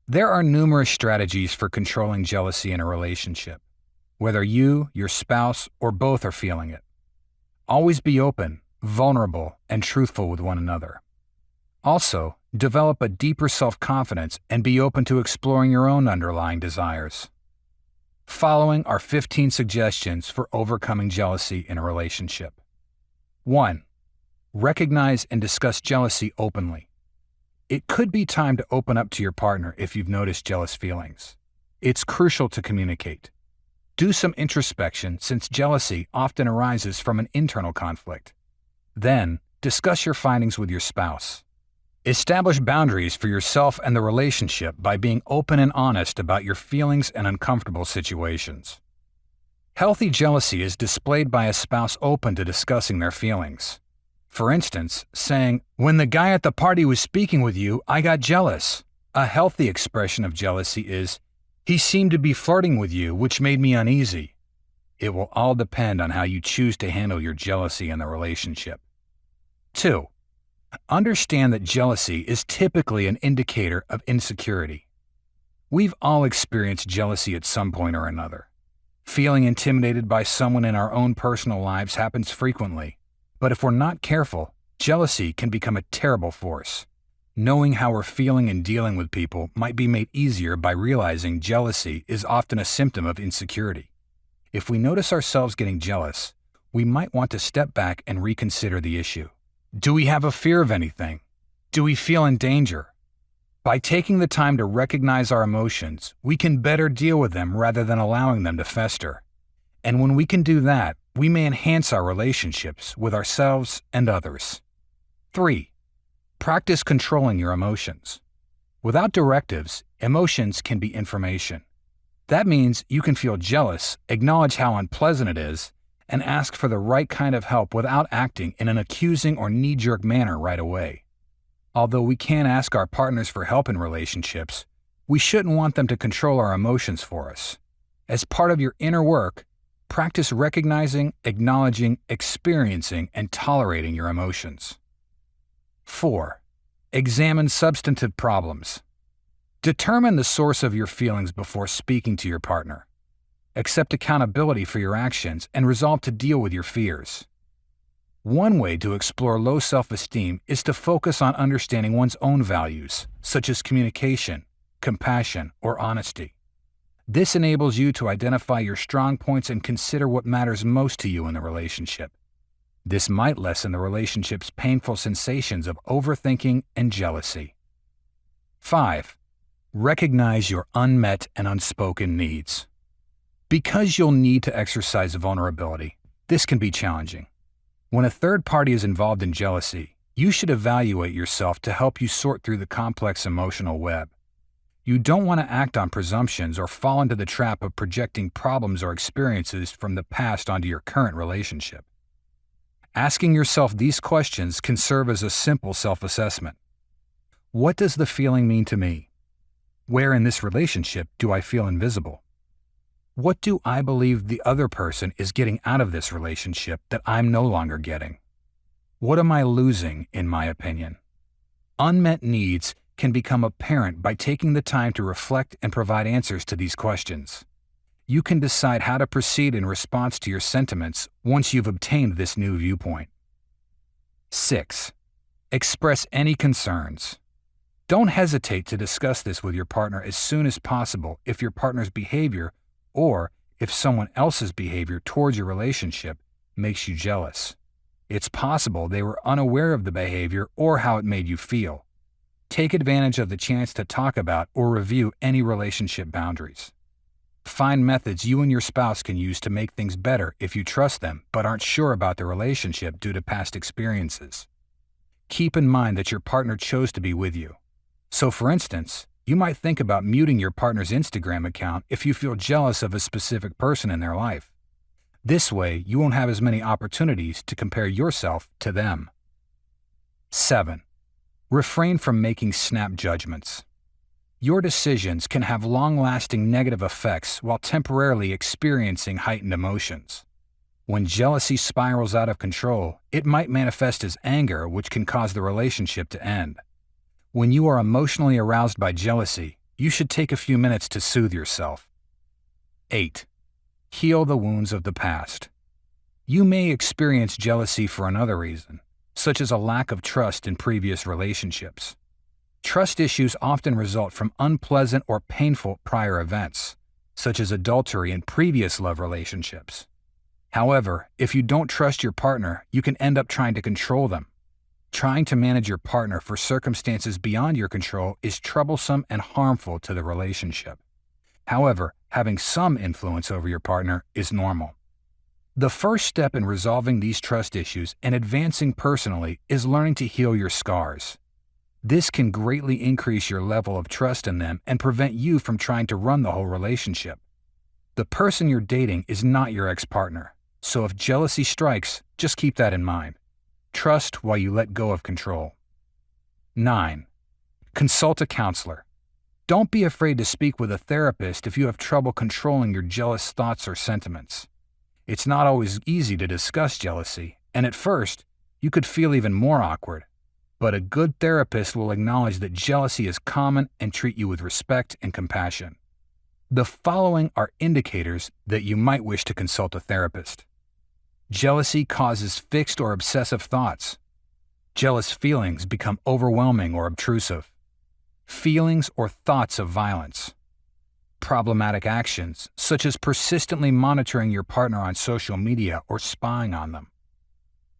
There are numerous strategies for controlling jealousy in a relationship, whether you, your spouse, or both are feeling it. Always be open, vulnerable, and truthful with one another. Also, develop a deeper self-confidence and be open to exploring your own underlying desires. Following are 15 suggestions for overcoming jealousy in a relationship. 1. Recognize and discuss jealousy openly. It could be time to open up to your partner if you've noticed jealous feelings. It's crucial to communicate. Do some introspection since jealousy often arises from an internal conflict. Then, discuss your findings with your spouse. Establish boundaries for yourself and the relationship by being open and honest about your feelings and uncomfortable situations. Healthy jealousy is displayed by a spouse open to discussing their feelings. For instance, saying, "When the guy at the party was speaking with you, I got jealous." A healthy expression of jealousy is, "He seemed to be flirting with you, which made me uneasy." It will all depend on how you choose to handle your jealousy in the relationship. 2. Understand that jealousy is typically an indicator of insecurity. We've all experienced jealousy at some point or another. Feeling intimidated by someone in our own personal lives happens frequently, but if we're not careful, jealousy can become a terrible force. Knowing how we're feeling and dealing with people might be made easier by realizing jealousy is often a symptom of insecurity. If we notice ourselves getting jealous, we might want to step back and reconsider the issue. Do we have a fear of anything? Do we feel in danger? By taking the time to recognize our emotions, we can better deal with them rather than allowing them to fester. And when we can do that, we may enhance our relationships with ourselves and others. 3. Practice controlling your emotions. Without directives, emotions can be information. That means you can feel jealous, acknowledge how unpleasant it is, and ask for the right kind of help without acting in an accusing or knee-jerk manner right away. Although we can ask our partners for help in relationships, we shouldn't want them to control our emotions for us. As part of your inner work, practice recognizing, acknowledging, experiencing, and tolerating your emotions. 4. Examine substantive problems. Determine the source of your feelings before speaking to your partner. Accept accountability for your actions and resolve to deal with your fears. One way to explore low self-esteem is to focus on understanding one's own values, such as communication, compassion, or honesty. This enables you to identify your strong points and consider what matters most to you in the relationship. This might lessen the relationship's painful sensations of overthinking and jealousy. 5. Recognize your unmet and unspoken needs. Because you'll need to exercise vulnerability, this can be challenging. When a third party is involved in jealousy, you should evaluate yourself to help you sort through the complex emotional web. You don't want to act on presumptions or fall into the trap of projecting problems or experiences from the past onto your current relationship. Asking yourself these questions can serve as a simple self-assessment. What does the feeling mean to me? Where in this relationship do I feel invisible? What do I believe the other person is getting out of this relationship that I'm no longer getting? What am I losing, in my opinion? Unmet needs can become apparent by taking the time to reflect and provide answers to these questions. You can decide how to proceed in response to your sentiments once you've obtained this new viewpoint. 6. Express any concerns. Don't hesitate to discuss this with your partner as soon as possible if your partner's behavior or if someone else's behavior towards your relationship makes you jealous. It's possible they were unaware of the behavior or how it made you feel. Take advantage of the chance to talk about or review any relationship boundaries. Find methods you and your spouse can use to make things better if you trust them but aren't sure about the relationship due to past experiences. Keep in mind that your partner chose to be with you. So, for instance, you might think about muting your partner's Instagram account if you feel jealous of a specific person in their life. This way, you won't have as many opportunities to compare yourself to them. 7. Refrain from making snap judgments. Your decisions can have long-lasting negative effects while temporarily experiencing heightened emotions. When jealousy spirals out of control, it might manifest as anger, which can cause the relationship to end. When you are emotionally aroused by jealousy, you should take a few minutes to soothe yourself. 8. Heal the wounds of the past. You may experience jealousy for another reason, such as a lack of trust in previous relationships. Trust issues often result from unpleasant or painful prior events, such as adultery in previous love relationships. However, if you don't trust your partner, you can end up trying to control them. Trying to manage your partner for circumstances beyond your control is troublesome and harmful to the relationship. However, having some influence over your partner is normal. The first step in resolving these trust issues and advancing personally is learning to heal your scars. This can greatly increase your level of trust in them and prevent you from trying to run the whole relationship. The person you're dating is not your ex-partner, so if jealousy strikes, just keep that in mind. Trust while you let go of control. 9. Consult a counselor. Don't be afraid to speak with a therapist if you have trouble controlling your jealous thoughts or sentiments. It's not always easy to discuss jealousy, and at first, you could feel even more awkward. But a good therapist will acknowledge that jealousy is common and treat you with respect and compassion. The following are indicators that you might wish to consult a therapist. Jealousy causes fixed or obsessive thoughts. Jealous feelings become overwhelming or obtrusive. Feelings or thoughts of violence. Problematic actions, such as persistently monitoring your partner on social media or spying on them.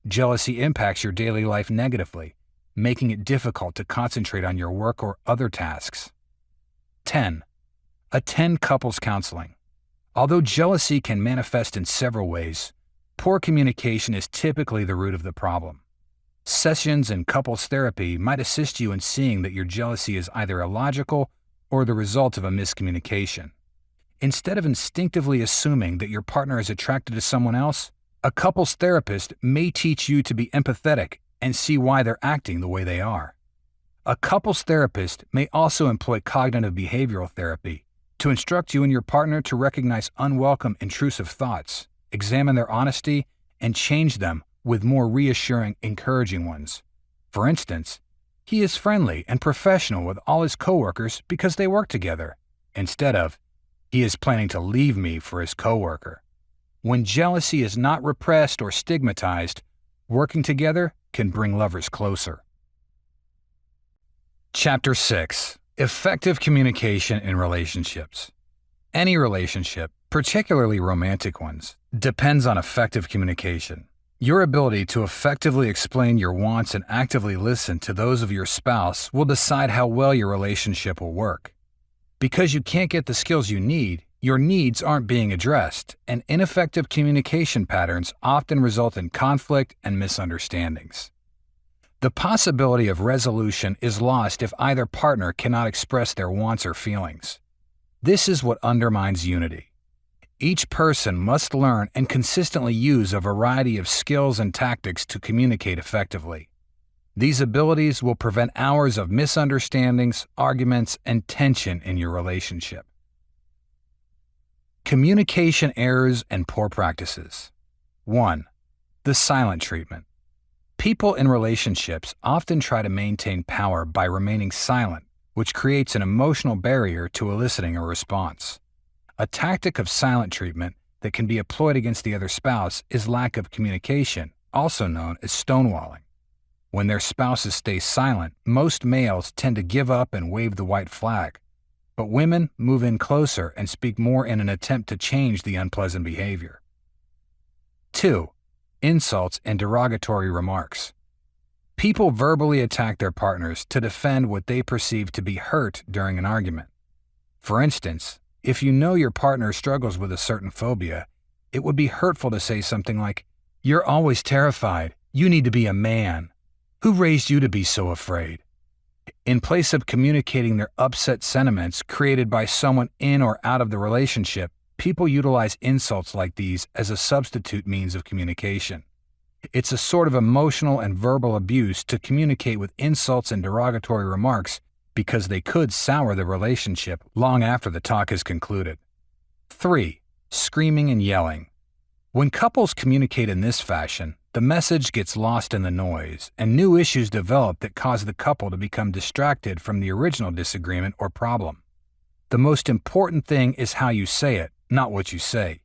Jealousy impacts your daily life negatively, making it difficult to concentrate on your work or other tasks. 10. Attend couples counseling. Although jealousy can manifest in several ways, poor communication is typically the root of the problem. Sessions in couples therapy might assist you in seeing that your jealousy is either illogical or the result of a miscommunication. Instead of instinctively assuming that your partner is attracted to someone else, a couples therapist may teach you to be empathetic and see why they're acting the way they are. A couples therapist may also employ cognitive behavioral therapy to instruct you and your partner to recognize unwelcome, intrusive thoughts, examine their honesty, and change them with more reassuring, encouraging ones. For instance, he is friendly and professional with all his coworkers because they work together, instead of, he is planning to leave me for his coworker. When jealousy is not repressed or stigmatized, working together can bring lovers closer. Chapter 6. Effective communication in relationships. Any relationship, particularly romantic ones, depends on effective communication. Your ability to effectively explain your wants and actively listen to those of your spouse will decide how well your relationship will work. Because you can't get the skills you need, your needs aren't being addressed, and ineffective communication patterns often result in conflict and misunderstandings. The possibility of resolution is lost if either partner cannot express their wants or feelings. This is what undermines unity. Each person must learn and consistently use a variety of skills and tactics to communicate effectively. These abilities will prevent hours of misunderstandings, arguments, and tension in your relationship. Communication errors and poor practices. 1. The silent treatment. People in relationships often try to maintain power by remaining silent, which creates an emotional barrier to eliciting a response. A tactic of silent treatment that can be employed against the other spouse is lack of communication, also known as stonewalling. When their spouses stay silent, most males tend to give up and wave the white flag, but women move in closer and speak more in an attempt to change the unpleasant behavior. 2. Insults and derogatory remarks. People verbally attack their partners to defend what they perceive to be hurt during an argument. For instance, if you know your partner struggles with a certain phobia, it would be hurtful to say something like, "You're always terrified. You need to be a man. Who raised you to be so afraid?" In place of communicating their upset sentiments created by someone in or out of the relationship, people utilize insults like these as a substitute means of communication. It's a sort of emotional and verbal abuse to communicate with insults and derogatory remarks because they could sour the relationship long after the talk is concluded. 3. Screaming and yelling. When couples communicate in this fashion, the message gets lost in the noise, and new issues develop that cause the couple to become distracted from the original disagreement or problem. The most important thing is how you say it, not what you say.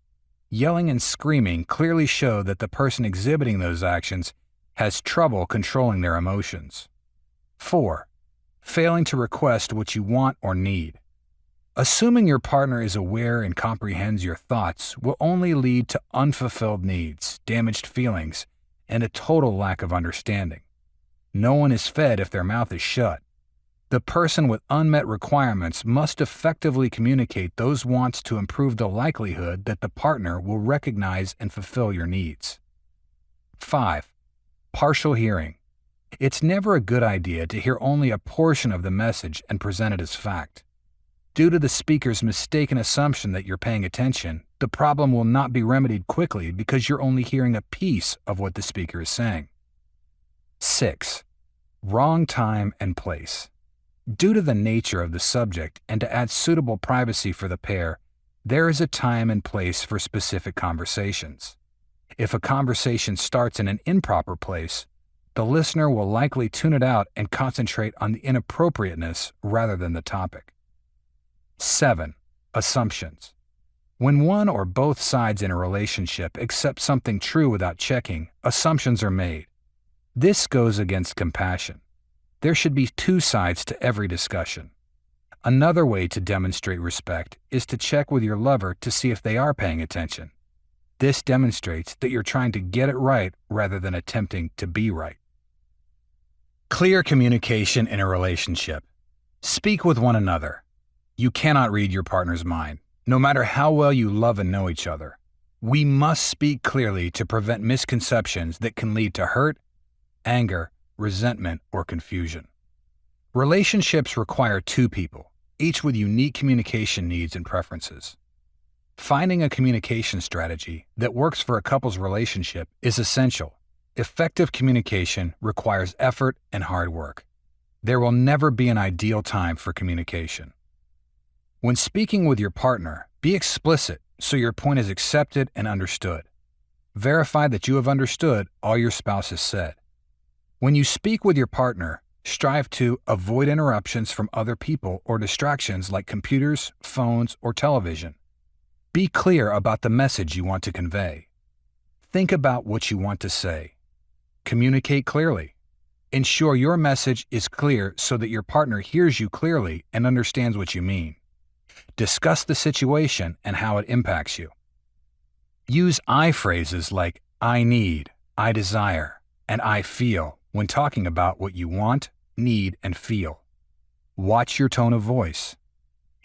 Yelling and screaming clearly show that the person exhibiting those actions has trouble controlling their emotions. 4. Failing to request what you want or need. Assuming your partner is aware and comprehends your thoughts will only lead to unfulfilled needs, damaged feelings, and a total lack of understanding. No one is fed if their mouth is shut. The person with unmet requirements must effectively communicate those wants to improve the likelihood that the partner will recognize and fulfill your needs. 5. Partial hearing. It's never a good idea to hear only a portion of the message and present it as fact. Due to the speaker's mistaken assumption that you're paying attention, the problem will not be remedied quickly because you're only hearing a piece of what the speaker is saying. 6. Wrong time and place. Due to the nature of the subject and to add suitable privacy for the pair, there is a time and place for specific conversations. If a conversation starts in an improper place, the listener will likely tune it out and concentrate on the inappropriateness rather than the topic. 7. Assumptions. When one or both sides in a relationship accept something true without checking, assumptions are made. This goes against compassion. There should be two sides to every discussion. Another way to demonstrate respect is to check with your lover to see if they are paying attention. This demonstrates that you're trying to get it right rather than attempting to be right. Clear communication in a relationship. Speak with one another. You cannot read your partner's mind, no matter how well you love and know each other. We must speak clearly to prevent misconceptions that can lead to hurt, anger, resentment, or confusion. Relationships require two people, each with unique communication needs and preferences. Finding a communication strategy that works for a couple's relationship is essential. Effective communication requires effort and hard work. There will never be an ideal time for communication. When speaking with your partner, be explicit so your point is accepted and understood. Verify that you have understood all your spouse has said. When you speak with your partner, strive to avoid interruptions from other people or distractions like computers, phones, or television. Be clear about the message you want to convey. Think about what you want to say. Communicate clearly. Ensure your message is clear so that your partner hears you clearly and understands what you mean. Discuss the situation and how it impacts you. Use I phrases like I need, I desire, and I feel when talking about what you want, need, and feel. Watch your tone of voice.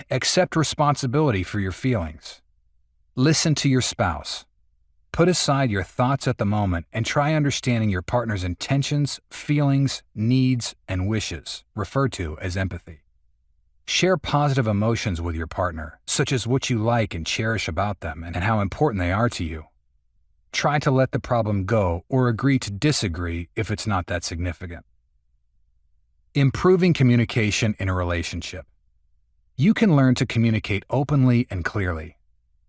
Accept responsibility for your feelings. Listen to your spouse. Put aside your thoughts at the moment and try understanding your partner's intentions, feelings, needs, and wishes, referred to as empathy. Share positive emotions with your partner, such as what you like and cherish about them and how important they are to you. Try to let the problem go or agree to disagree if it's not that significant. Improving communication in a relationship. You can learn to communicate openly and clearly.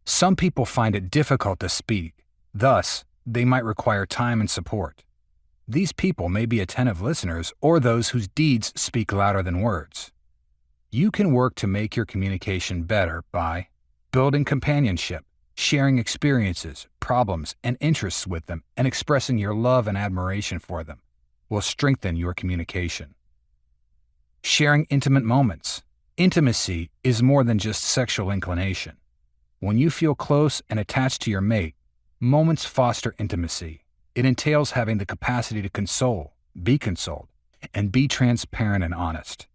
Some people find it difficult to speak, thus, they might require time and support. These people may be attentive listeners or those whose deeds speak louder than words. You can work to make your communication better by building companionship, sharing experiences, problems, and interests with them, and expressing your love and admiration for them will strengthen your communication. Sharing intimate moments. Intimacy is more than just sexual inclination. When you feel close and attached to your mate, moments foster intimacy. It entails having the capacity to console, be consoled, and be transparent and honest.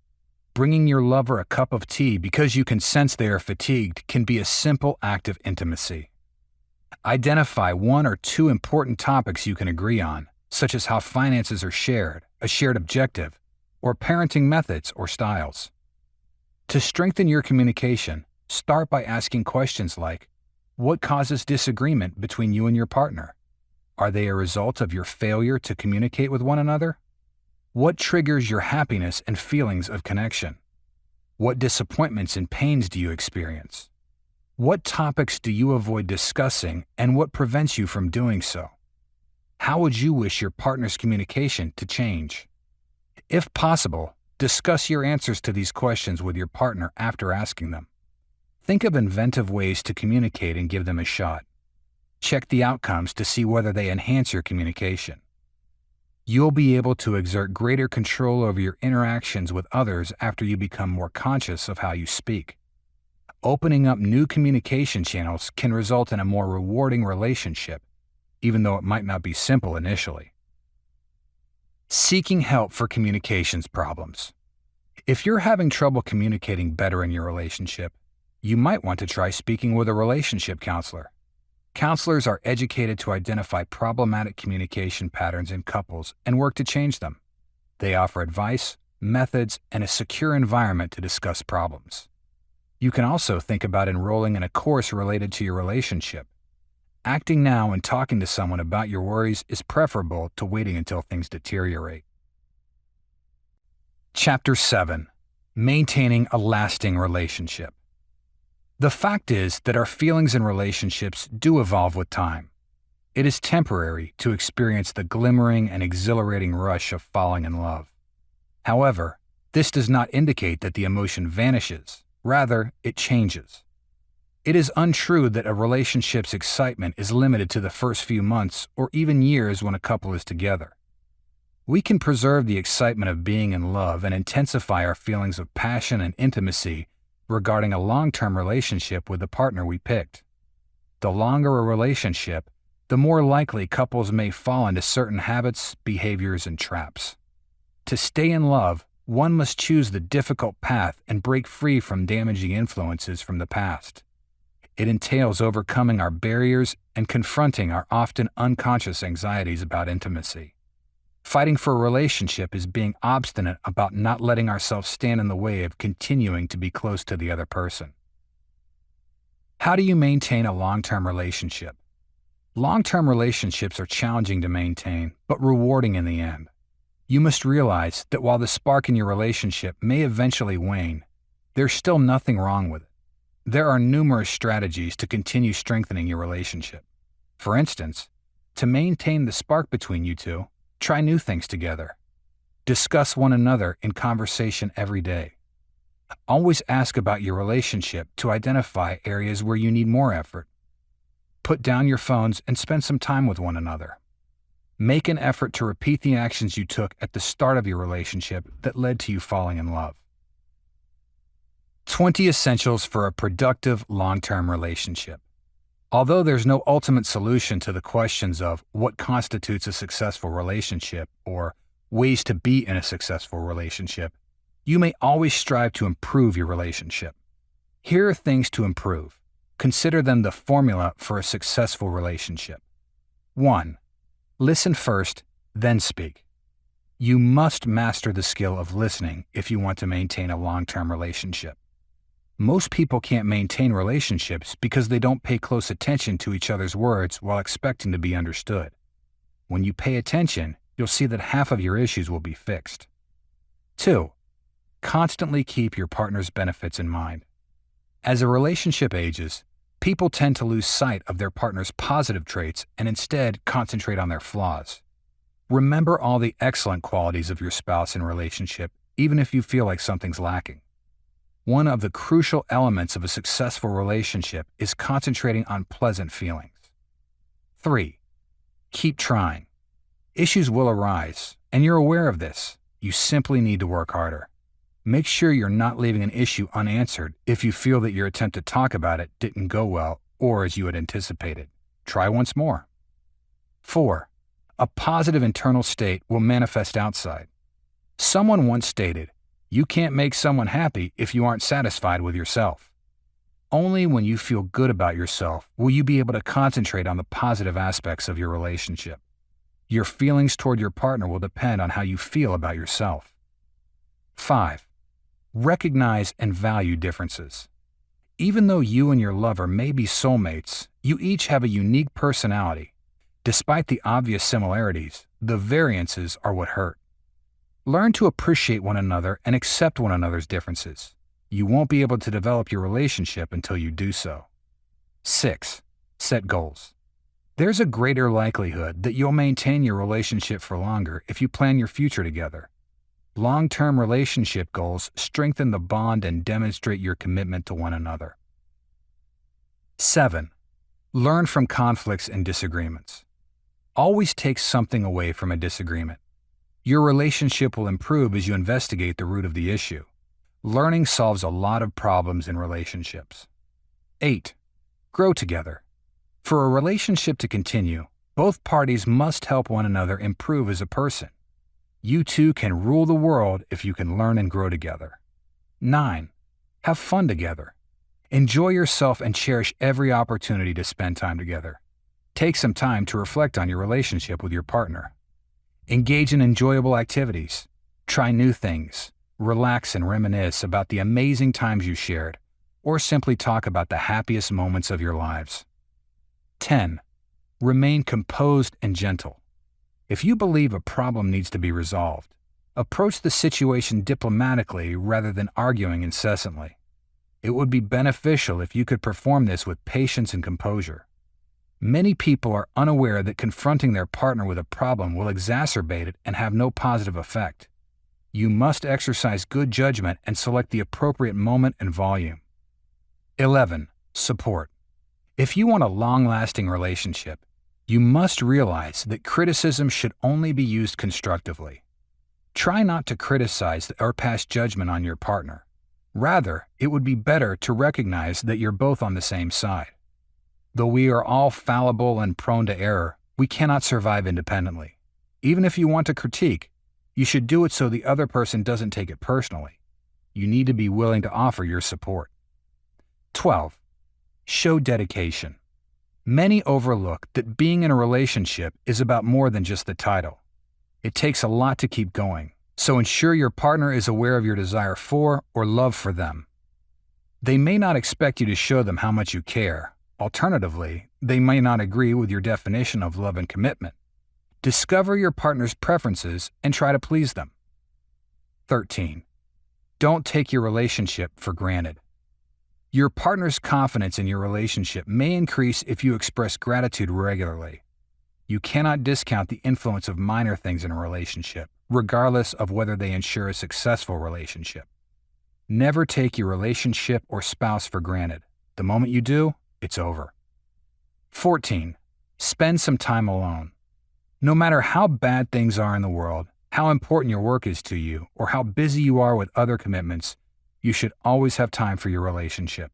Bringing your lover a cup of tea because you can sense they are fatigued can be a simple act of intimacy. Identify one or two important topics you can agree on, such as how finances are shared, a shared objective, or parenting methods or styles. To strengthen your communication, start by asking questions like, what causes disagreement between you and your partner? Are they a result of your failure to communicate with one another? What triggers your happiness and feelings of connection? What disappointments and pains do you experience? What topics do you avoid discussing and what prevents you from doing so? How would you wish your partner's communication to change? If possible, discuss your answers to these questions with your partner after asking them. Think of inventive ways to communicate and give them a shot. Check the outcomes to see whether they enhance your communication. You'll be able to exert greater control over your interactions with others after you become more conscious of how you speak. Opening up new communication channels can result in a more rewarding relationship, even though it might not be simple initially. Seeking help for communications problems. If you're having trouble communicating better in your relationship, you might want to try speaking with a relationship counselor. Counselors are educated to identify problematic communication patterns in couples and work to change them. They offer advice, methods, and a secure environment to discuss problems. You can also think about enrolling in a course related to your relationship. Acting now and talking to someone about your worries is preferable to waiting until things deteriorate. Chapter 7. Maintaining a lasting relationship. The fact is that our feelings and relationships do evolve with time. It is temporary to experience the glimmering and exhilarating rush of falling in love. However, this does not indicate that the emotion vanishes. Rather, it changes. It is untrue that a relationship's excitement is limited to the first few months or even years when a couple is together. We can preserve the excitement of being in love and intensify our feelings of passion and intimacy regarding a long-term relationship with the partner we picked. The longer a relationship, the more likely couples may fall into certain habits, behaviors, and traps. To stay in love, one must choose the difficult path and break free from damaging influences from the past. It entails overcoming our barriers and confronting our often unconscious anxieties about intimacy. Fighting for a relationship is being obstinate about not letting ourselves stand in the way of continuing to be close to the other person. How do you maintain a long-term relationship? Long-term relationships are challenging to maintain, but rewarding in the end. You must realize that while the spark in your relationship may eventually wane, there's still nothing wrong with it. There are numerous strategies to continue strengthening your relationship. For instance, to maintain the spark between you two, try new things together. Discuss one another in conversation every day. Always ask about your relationship to identify areas where you need more effort. Put down your phones and spend some time with one another. Make an effort to repeat the actions you took at the start of your relationship that led to you falling in love. 20 Essentials for a Productive Long-Term Relationship. Although there's no ultimate solution to the questions of what constitutes a successful relationship or ways to be in a successful relationship, you may always strive to improve your relationship. Here are things to improve. Consider them the formula for a successful relationship. 1. Listen first, then speak. You must master the skill of listening if you want to maintain a long-term relationship. Most people can't maintain relationships because they don't pay close attention to each other's words while expecting to be understood. When you pay attention, you'll see that half of your issues will be fixed. 2. Constantly keep your partner's benefits in mind. As a relationship ages, people tend to lose sight of their partner's positive traits and instead concentrate on their flaws. Remember all the excellent qualities of your spouse and relationship, even if you feel like something's lacking. One of the crucial elements of a successful relationship is concentrating on pleasant feelings. 3. Keep trying. Issues will arise, and you're aware of this. You simply need to work harder. Make sure you're not leaving an issue unanswered if you feel that your attempt to talk about it didn't go well or as you had anticipated. Try once more. 4. A positive internal state will manifest outside. Someone once stated, "You can't make someone happy if you aren't satisfied with yourself." Only when you feel good about yourself will you be able to concentrate on the positive aspects of your relationship. Your feelings toward your partner will depend on how you feel about yourself. 5. Recognize and value differences. Even though you and your lover may be soulmates, you each have a unique personality. Despite the obvious similarities, the variances are what hurt. Learn to appreciate one another and accept one another's differences. You won't be able to develop your relationship until you do so. 6. Set goals. There's a greater likelihood that you'll maintain your relationship for longer if you plan your future together. Long-term relationship goals strengthen the bond and demonstrate your commitment to one another. 7. Learn from conflicts and disagreements. Always take something away from a disagreement. Your relationship will improve as you investigate the root of the issue. Learning solves a lot of problems in relationships. 8. Grow together. For a relationship to continue, both parties must help one another improve as a person. You two can rule the world if you can learn and grow together. 9. Have fun together. Enjoy yourself and cherish every opportunity to spend time together. Take some time to reflect on your relationship with your partner. Engage in enjoyable activities. Try new things. Relax and reminisce about the amazing times you shared, or simply talk about the happiest moments of your lives. 10. Remain composed and gentle. If you believe a problem needs to be resolved, approach the situation diplomatically rather than arguing incessantly. It would be beneficial if you could perform this with patience and composure. Many people are unaware that confronting their partner with a problem will exacerbate it and have no positive effect. You must exercise good judgment and select the appropriate moment and volume. 11. Support. If you want a long-lasting relationship, you must realize that criticism should only be used constructively. Try not to criticize or pass judgment on your partner. Rather, it would be better to recognize that you're both on the same side. Though we are all fallible and prone to error, we cannot survive independently. Even if you want to critique, you should do it so the other person doesn't take it personally. You need to be willing to offer your support. 12. Show dedication. Many overlook that being in a relationship is about more than just the title. It takes a lot to keep going, so ensure your partner is aware of your desire for or love for them. They may not expect you to show them how much you care. Alternatively, they may not agree with your definition of love and commitment. Discover your partner's preferences and try to please them. 13. Don't take your relationship for granted. Your partner's confidence in your relationship may increase if you express gratitude regularly. You cannot discount the influence of minor things in a relationship, regardless of whether they ensure a successful relationship. Never take your relationship or spouse for granted. The moment you do, it's over. 14. Spend some time alone. No matter how bad things are in the world, how important your work is to you, or how busy you are with other commitments, you should always have time for your relationship.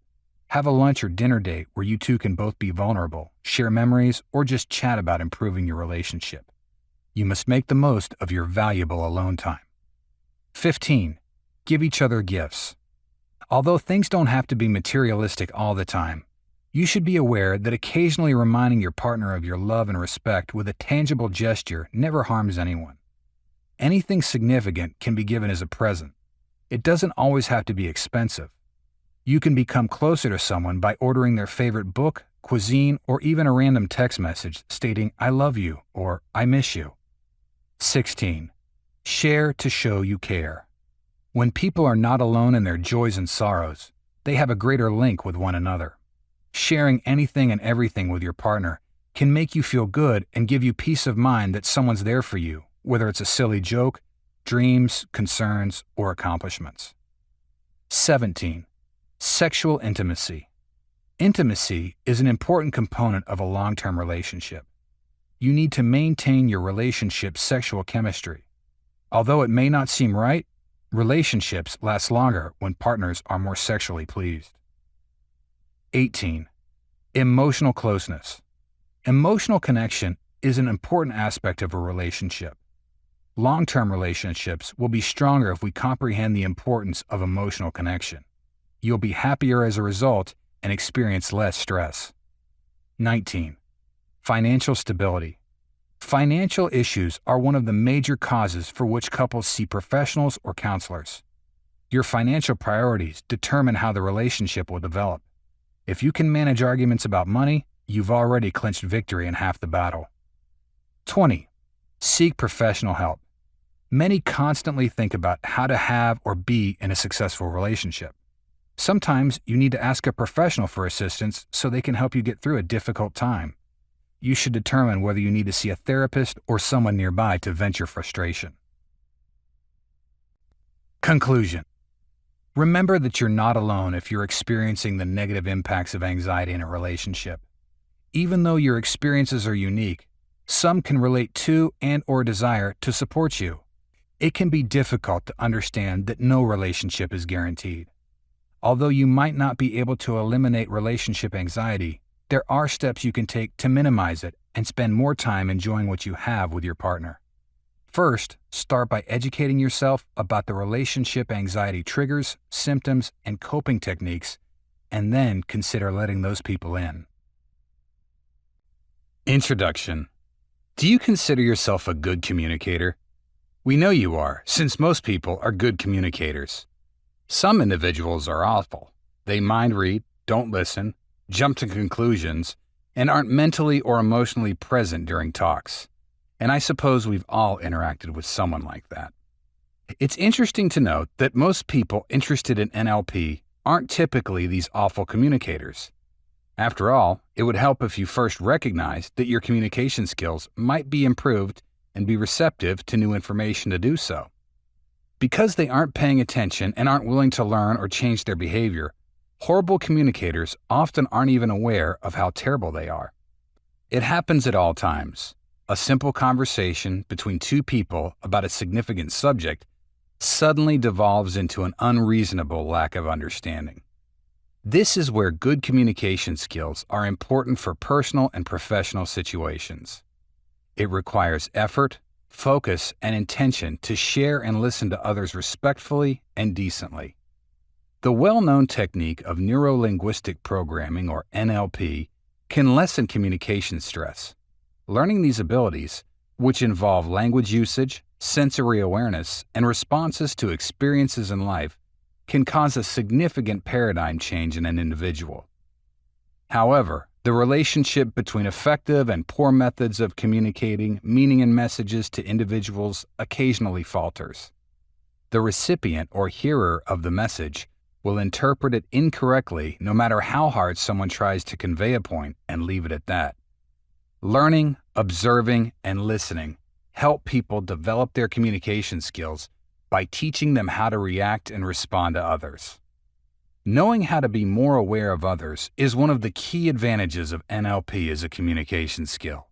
Have a lunch or dinner date where you two can both be vulnerable, share memories, or just chat about improving your relationship. You must make the most of your valuable alone time. 15. Give each other gifts. Although things don't have to be materialistic all the time, you should be aware that occasionally reminding your partner of your love and respect with a tangible gesture never harms anyone. Anything significant can be given as a present. It doesn't always have to be expensive. You can become closer to someone by ordering their favorite book, cuisine, or even a random text message stating, "I love you," or "I miss you." 16. Share to show you care. When people are not alone in their joys and sorrows, they have a greater link with one another. Sharing anything and everything with your partner can make you feel good and give you peace of mind that someone's there for you, whether it's a silly joke, dreams, concerns, or accomplishments. 17. Sexual intimacy. Intimacy is an important component of a long-term relationship. You need to maintain your relationship's sexual chemistry. Although it may not seem right, relationships last longer when partners are more sexually pleased. 18. Emotional closeness. Emotional connection is an important aspect of a relationship. Long-term relationships will be stronger if we comprehend the importance of emotional connection. You'll be happier as a result and experience less stress. 19. Financial stability. Financial issues are one of the major causes for which couples see professionals or counselors. Your financial priorities determine how the relationship will develop. If you can manage arguments about money, you've already clinched victory in half the battle. 20. Seek professional help. Many constantly think about how to have or be in a successful relationship. Sometimes you need to ask a professional for assistance so they can help you get through a difficult time. You should determine whether you need to see a therapist or someone nearby to vent your frustration. Conclusion. Remember that you're not alone if you're experiencing the negative impacts of anxiety in a relationship. Even though your experiences are unique, some can relate to and/or desire to support you. It can be difficult to understand that no relationship is guaranteed. Although you might not be able to eliminate relationship anxiety, there are steps you can take to minimize it and spend more time enjoying what you have with your partner. First, start by educating yourself about the relationship anxiety triggers, symptoms, and coping techniques, and then consider letting those people in. Introduction. Do you consider yourself a good communicator? We know you are, since most people are good communicators. Some individuals are awful. They mind read, don't listen, jump to conclusions, and aren't mentally or emotionally present during talks. And I suppose we've all interacted with someone like that. It's interesting to note that most people interested in NLP aren't typically these awful communicators. After all, it would help if you first recognized that your communication skills might be improved and be receptive to new information to do so. Because they aren't paying attention and aren't willing to learn or change their behavior, horrible communicators often aren't even aware of how terrible they are. It happens at all times. A simple conversation between two people about a significant subject suddenly devolves into an unreasonable lack of understanding. This is where good communication skills are important for personal and professional situations. It requires effort, focus, and intention to share and listen to others respectfully and decently. The well-known technique of Neuro-Linguistic Programming, or NLP, can lessen communication stress. Learning these abilities, which involve language usage, sensory awareness, and responses to experiences in life, can cause a significant paradigm change in an individual. However, the relationship between effective and poor methods of communicating meaning and messages to individuals occasionally falters. The recipient or hearer of the message will interpret it incorrectly no matter how hard someone tries to convey a point and leave it at that. Learning, observing, and listening help people develop their communication skills by teaching them how to react and respond to others. Knowing how to be more aware of others is one of the key advantages of NLP as a communication skill.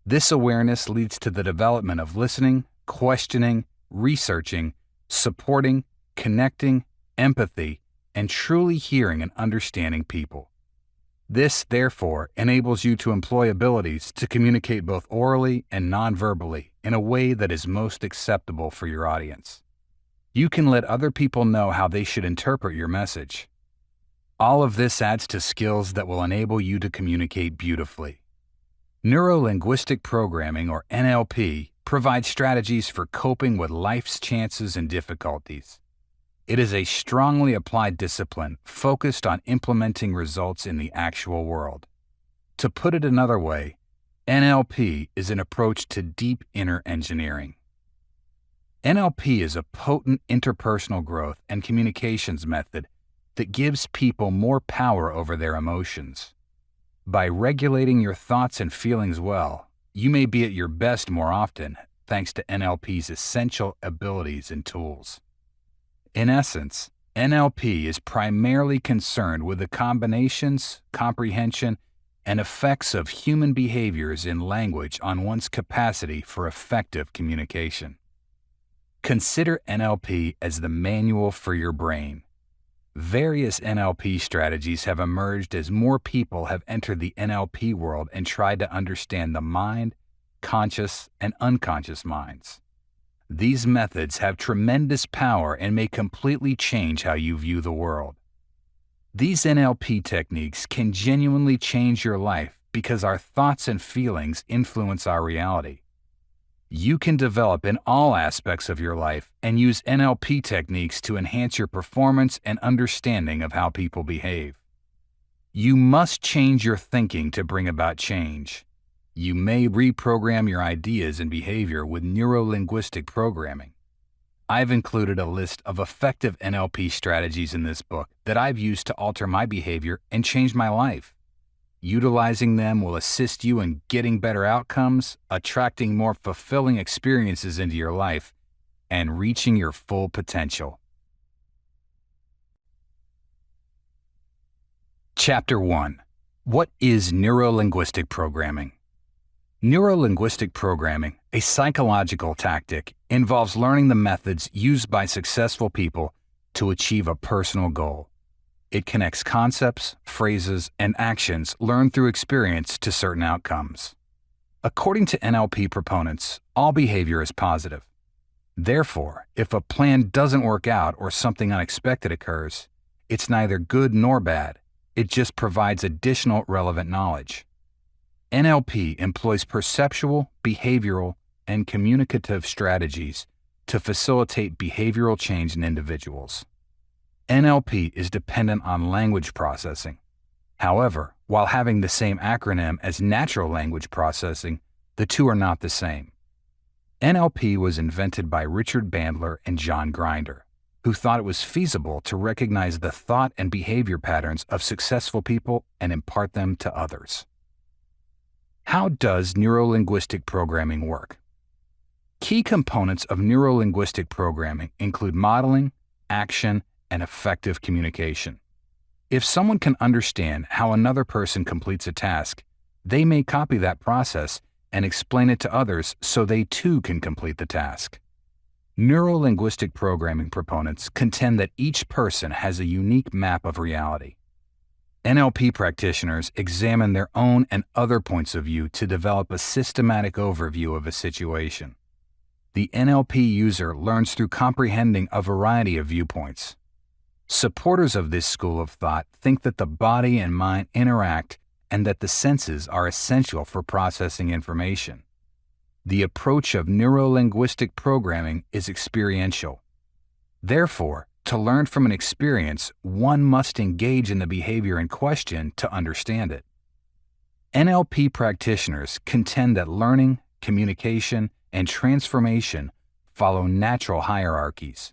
This awareness leads to the development of listening, questioning, researching, supporting, connecting, empathy, and truly hearing and understanding people. This, therefore, enables you to employ abilities to communicate both orally and non-verbally in a way that is most acceptable for your audience. You can let other people know how they should interpret your message. All of this adds to skills that will enable you to communicate beautifully. Neuro-Linguistic Programming, or NLP, provides strategies for coping with life's chances and difficulties. It is a strongly applied discipline focused on implementing results in the actual world. To put it another way, NLP is an approach to deep inner engineering. NLP is a potent interpersonal growth and communications method that gives people more power over their emotions. By regulating your thoughts and feelings well, you may be at your best more often thanks to NLP's essential abilities and tools. In essence, NLP is primarily concerned with the combinations, comprehension, and effects of human behaviors in language on one's capacity for effective communication. Consider NLP as the manual for your brain. Various NLP strategies have emerged as more people have entered the NLP world and tried to understand the mind, conscious, and unconscious minds. These methods have tremendous power and may completely change how you view the world. These NLP techniques can genuinely change your life because our thoughts and feelings influence our reality. You can develop in all aspects of your life and use NLP techniques to enhance your performance and understanding of how people behave. You must change your thinking to bring about change. You may reprogram your ideas and behavior with Neuro-Linguistic Programming. I've included a list of effective NLP strategies in this book that I've used to alter my behavior and change my life. Utilizing them will assist you in getting better outcomes, attracting more fulfilling experiences into your life, and reaching your full potential. Chapter 1. What is Neuro-Linguistic Programming? Neuro-Linguistic Programming, a psychological tactic, involves learning the methods used by successful people to achieve a personal goal. It connects concepts, phrases, and actions learned through experience to certain outcomes. According to NLP proponents, all behavior is positive. Therefore, if a plan doesn't work out or something unexpected occurs, it's neither good nor bad. It just provides additional relevant knowledge. NLP employs perceptual, behavioral, and communicative strategies to facilitate behavioral change in individuals. NLP is dependent on language processing. However, while having the same acronym as natural language processing, the two are not the same. NLP was invented by Richard Bandler and John Grinder, who thought it was feasible to recognize the thought and behavior patterns of successful people and impart them to others. How does neuro-linguistic programming work? Key components of neuro-linguistic programming include modeling, action, and effective communication. If someone can understand how another person completes a task, they may copy that process and explain it to others so they too can complete the task. Neuro-linguistic programming proponents contend that each person has a unique map of reality. NLP practitioners examine their own and other points of view to develop a systematic overview of a situation. The NLP user learns through comprehending a variety of viewpoints. Supporters of this school of thought think that the body and mind interact and that the senses are essential for processing information. The approach of neuro-linguistic programming is experiential. Therefore, to learn from an experience, one must engage in the behavior in question to understand it. NLP practitioners contend that learning, communication, and transformation follow natural hierarchies.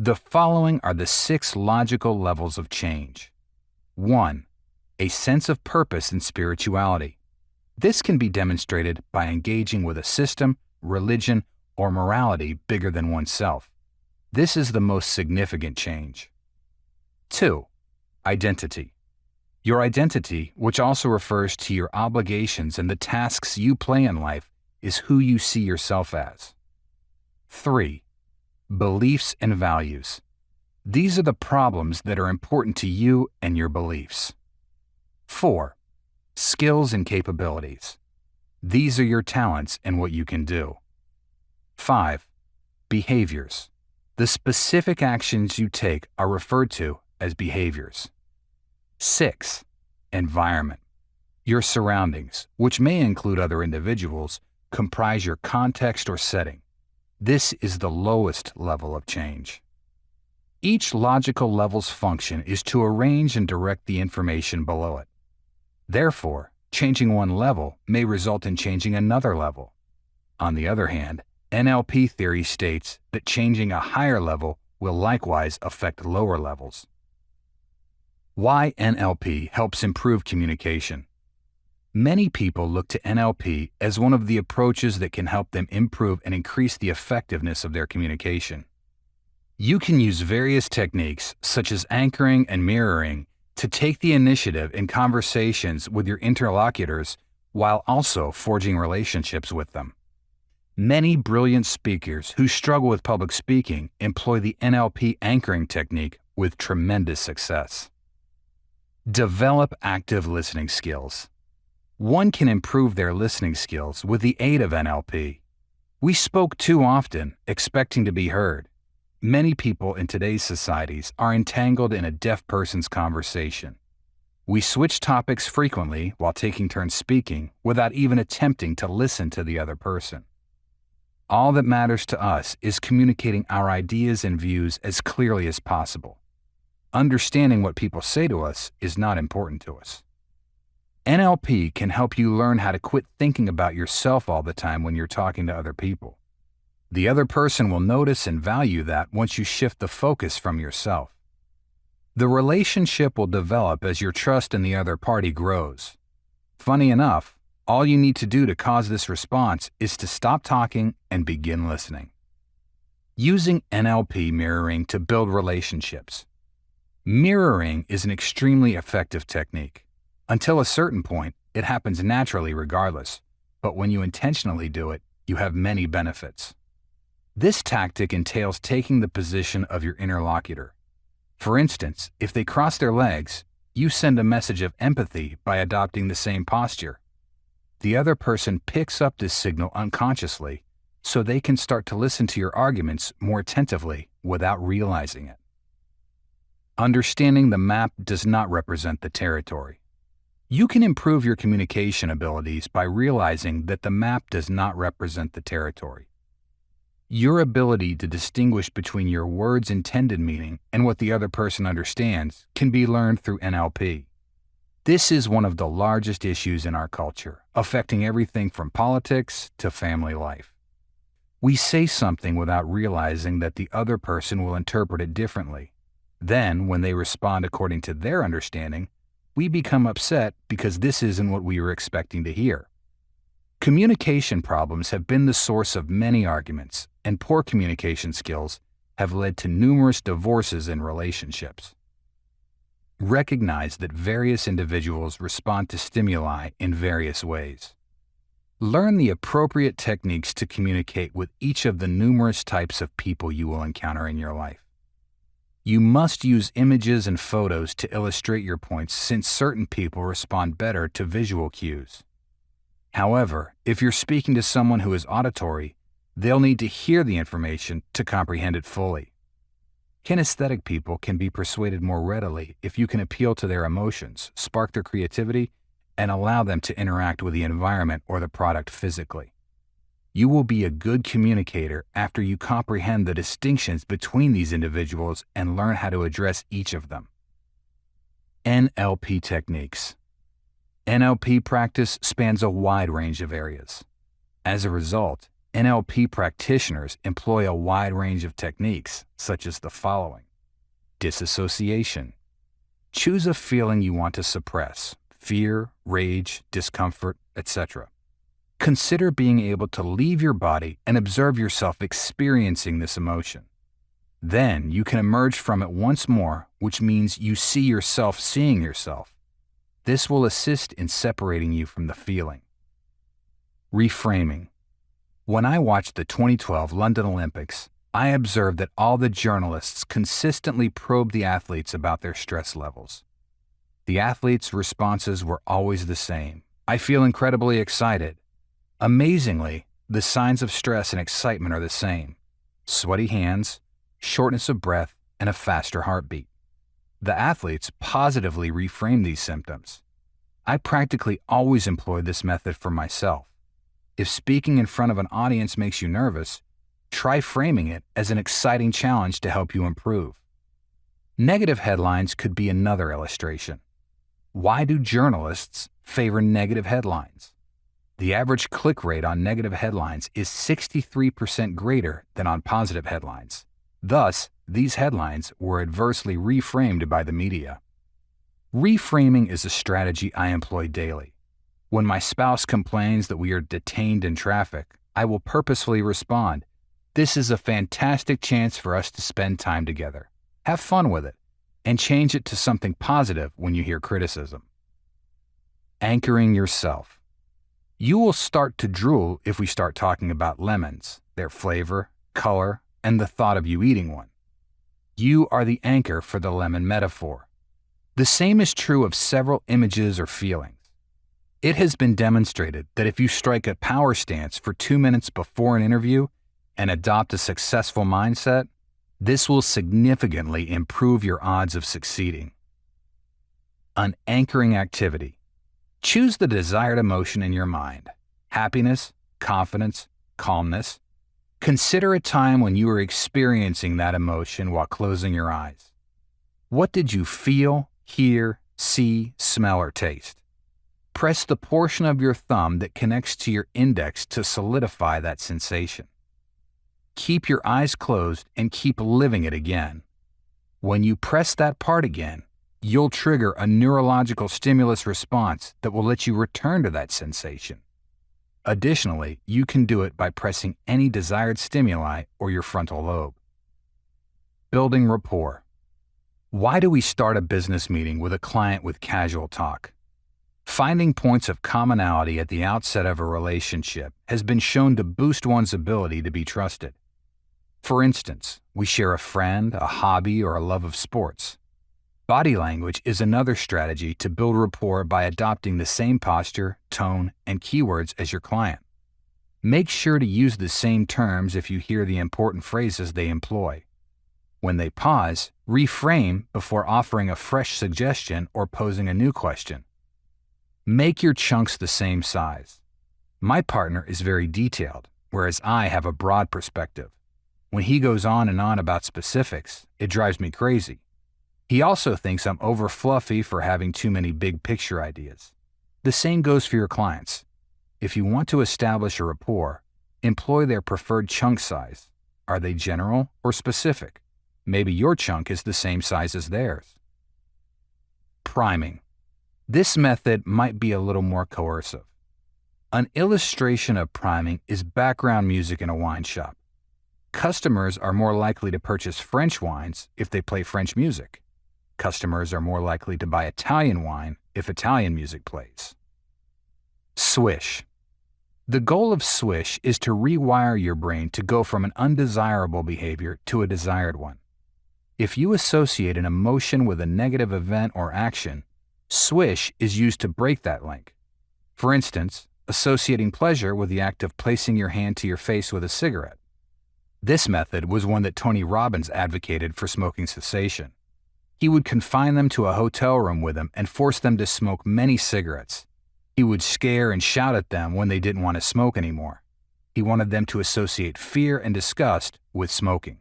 The following are the 6 logical levels of change. 1. A sense of purpose and spirituality. This can be demonstrated by engaging with a system, religion, or morality bigger than oneself. This is the most significant change. 2. Identity. Your identity, which also refers to your obligations and the tasks you play in life, is who you see yourself as. 3. Beliefs and values. These are the problems that are important to you and your beliefs. 4. Skills and capabilities. These are your talents and what you can do. 5. Behaviors. The specific actions you take are referred to as behaviors. 6. Environment. Your surroundings, which may include other individuals, comprise your context or setting. This is the lowest level of change. Each logical level's function is to arrange and direct the information below it. Therefore, changing one level may result in changing another level. On the other hand, NLP theory states that changing a higher level will likewise affect lower levels. Why NLP helps improve communication. Many people look to NLP as one of the approaches that can help them improve and increase the effectiveness of their communication. You can use various techniques, such as anchoring and mirroring, to take the initiative in conversations with your interlocutors while also forging relationships with them. Many brilliant speakers who struggle with public speaking employ the NLP anchoring technique with tremendous success. Develop active listening skills. One can improve their listening skills with the aid of NLP. We spoke too often, expecting to be heard. Many people in today's societies are entangled in a deaf person's conversation. We switch topics frequently while taking turns speaking without even attempting to listen to the other person. All that matters to us is communicating our ideas and views as clearly as possible. Understanding what people say to us is not important to us. NLP can help you learn how to quit thinking about yourself all the time when you're talking to other people. The other person will notice and value that once you shift the focus from yourself. The relationship will develop as your trust in the other party grows. Funny enough, all you need to do to cause this response is to stop talking and begin listening. Using NLP mirroring to build relationships. Mirroring is an extremely effective technique. Until a certain point, it happens naturally regardless, but when you intentionally do it, you have many benefits. This tactic entails taking the position of your interlocutor. For instance, if they cross their legs, you send a message of empathy by adopting the same posture. The other person picks up this signal unconsciously, so they can start to listen to your arguments more attentively without realizing it. Understanding the map does not represent the territory. You can improve your communication abilities by realizing that the map does not represent the territory. Your ability to distinguish between your words' intended meaning and what the other person understands can be learned through NLP. This is one of the largest issues in our culture, affecting everything from politics to family life. We say something without realizing that the other person will interpret it differently. Then, when they respond according to their understanding, we become upset because this isn't what we were expecting to hear. Communication problems have been the source of many arguments, and poor communication skills have led to numerous divorces in relationships. Recognize that various individuals respond to stimuli in various ways. Learn the appropriate techniques to communicate with each of the numerous types of people you will encounter in your life. You must use images and photos to illustrate your points since certain people respond better to visual cues. However, if you're speaking to someone who is auditory, they'll need to hear the information to comprehend it fully. Kinesthetic people can be persuaded more readily if you can appeal to their emotions, spark their creativity, and allow them to interact with the environment or the product physically. You will be a good communicator after you comprehend the distinctions between these individuals and learn how to address each of them. NLP techniques. NLP practice spans a wide range of areas. As a result, NLP practitioners employ a wide range of techniques, such as the following. Disassociation. Choose a feeling you want to suppress: fear, rage, discomfort, etc. Consider being able to leave your body and observe yourself experiencing this emotion. Then you can emerge from it once more, which means you see yourself seeing yourself. This will assist in separating you from the feeling. Reframing. When I watched the 2012 London Olympics, I observed that all the journalists consistently probed the athletes about their stress levels. The athletes' responses were always the same. I feel incredibly excited. Amazingly, the signs of stress and excitement are the same: sweaty hands, shortness of breath, and a faster heartbeat. The athletes positively reframed these symptoms. I practically always employ this method for myself. If speaking in front of an audience makes you nervous, try framing it as an exciting challenge to help you improve. Negative headlines could be another illustration. Why do journalists favor negative headlines? The average click rate on negative headlines is 63% greater than on positive headlines. Thus, these headlines were adversely reframed by the media. Reframing is a strategy I employ daily. When my spouse complains that we are detained in traffic, I will purposefully respond, "This is a fantastic chance for us to spend time together. Have fun with it," and change it to something positive when you hear criticism. Anchoring yourself. You will start to drool if we start talking about lemons, their flavor, color, and the thought of you eating one. You are the anchor for the lemon metaphor. The same is true of several images or feelings. It has been demonstrated that if you strike a power stance for 2 minutes before an interview and adopt a successful mindset, this will significantly improve your odds of succeeding. An anchoring activity. Choose the desired emotion in your mind: happiness, confidence, calmness. Consider a time when you were experiencing that emotion while closing your eyes. What did you feel, hear, see, smell, or taste? Press the portion of your thumb that connects to your index to solidify that sensation. Keep your eyes closed and keep living it again. When you press that part again, you'll trigger a neurological stimulus response that will let you return to that sensation. Additionally, you can do it by pressing any desired stimuli or your frontal lobe. Building rapport. Why do we start a business meeting with a client with casual talk? Finding points of commonality at the outset of a relationship has been shown to boost one's ability to be trusted. For instance, we share a friend, a hobby, or a love of sports. Body language is another strategy to build rapport by adopting the same posture, tone, and keywords as your client. Make sure to use the same terms if you hear the important phrases they employ. When they pause, reframe before offering a fresh suggestion or posing a new question. Make your chunks the same size. My partner is very detailed, whereas I have a broad perspective. When he goes on and on about specifics, it drives me crazy. He also thinks I'm over fluffy for having too many big picture ideas. The same goes for your clients. If you want to establish a rapport, employ their preferred chunk size. Are they general or specific? Maybe your chunk is the same size as theirs. Priming. This method might be a little more coercive. An illustration of priming is background music in a wine shop. Customers are more likely to purchase French wines if they play French music. Customers are more likely to buy Italian wine if Italian music plays. Swish. The goal of Swish is to rewire your brain to go from an undesirable behavior to a desired one. If you associate an emotion with a negative event or action, Swish is used to break that link. For instance, associating pleasure with the act of placing your hand to your face with a cigarette. This method was one that Tony Robbins advocated for smoking cessation. He would confine them to a hotel room with him and force them to smoke many cigarettes. He would scare and shout at them when they didn't want to smoke anymore. He wanted them to associate fear and disgust with smoking.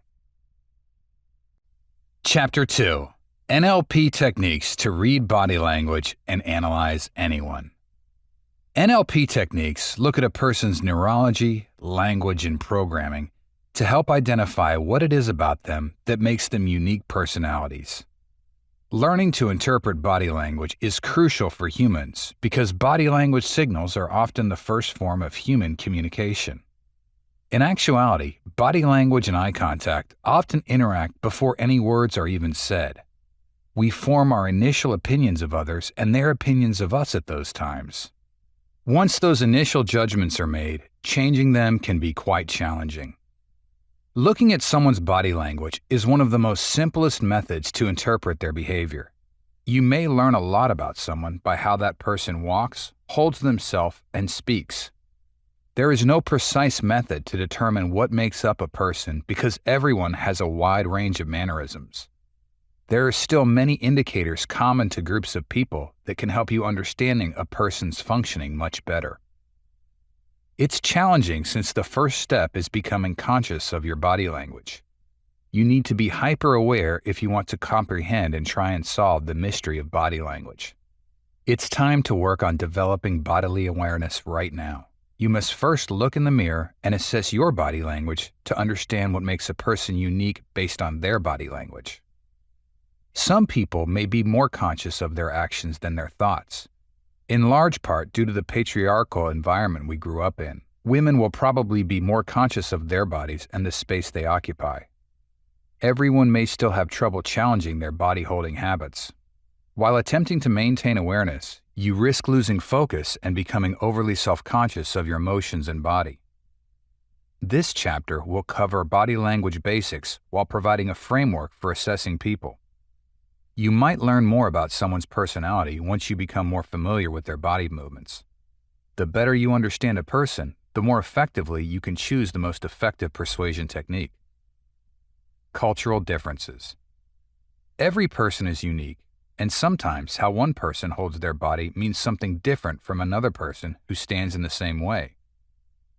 Chapter 2. NLP Techniques to Read Body Language and Analyze Anyone. NLP techniques look at a person's neurology, language, and programming to help identify what it is about them that makes them unique personalities. Learning to interpret body language is crucial for humans because body language signals are often the first form of human communication. In actuality, body language and eye contact often interact before any words are even said. We form our initial opinions of others and their opinions of us at those times. Once those initial judgments are made, changing them can be quite challenging. Looking at someone's body language is one of the most simplest methods to interpret their behavior. You may learn a lot about someone by how that person walks, holds themselves, and speaks. There is no precise method to determine what makes up a person because everyone has a wide range of mannerisms. There are still many indicators common to groups of people that can help you understanding a person's functioning much better. It's challenging since the first step is becoming conscious of your body language. You need to be hyper-aware if you want to comprehend and try and solve the mystery of body language. It's time to work on developing bodily awareness right now. You must first look in the mirror and assess your body language to understand what makes a person unique based on their body language. Some people may be more conscious of their actions than their thoughts. In large part due to the patriarchal environment we grew up in, women will probably be more conscious of their bodies and the space they occupy. Everyone may still have trouble challenging their body-holding habits. While attempting to maintain awareness, you risk losing focus and becoming overly self-conscious of your emotions and body. This chapter will cover body language basics while providing a framework for assessing people. You might learn more about someone's personality once you become more familiar with their body movements. The better you understand a person, the more effectively you can choose the most effective persuasion technique. Cultural differences. Every person is unique, and sometimes how one person holds their body means something different from another person who stands in the same way.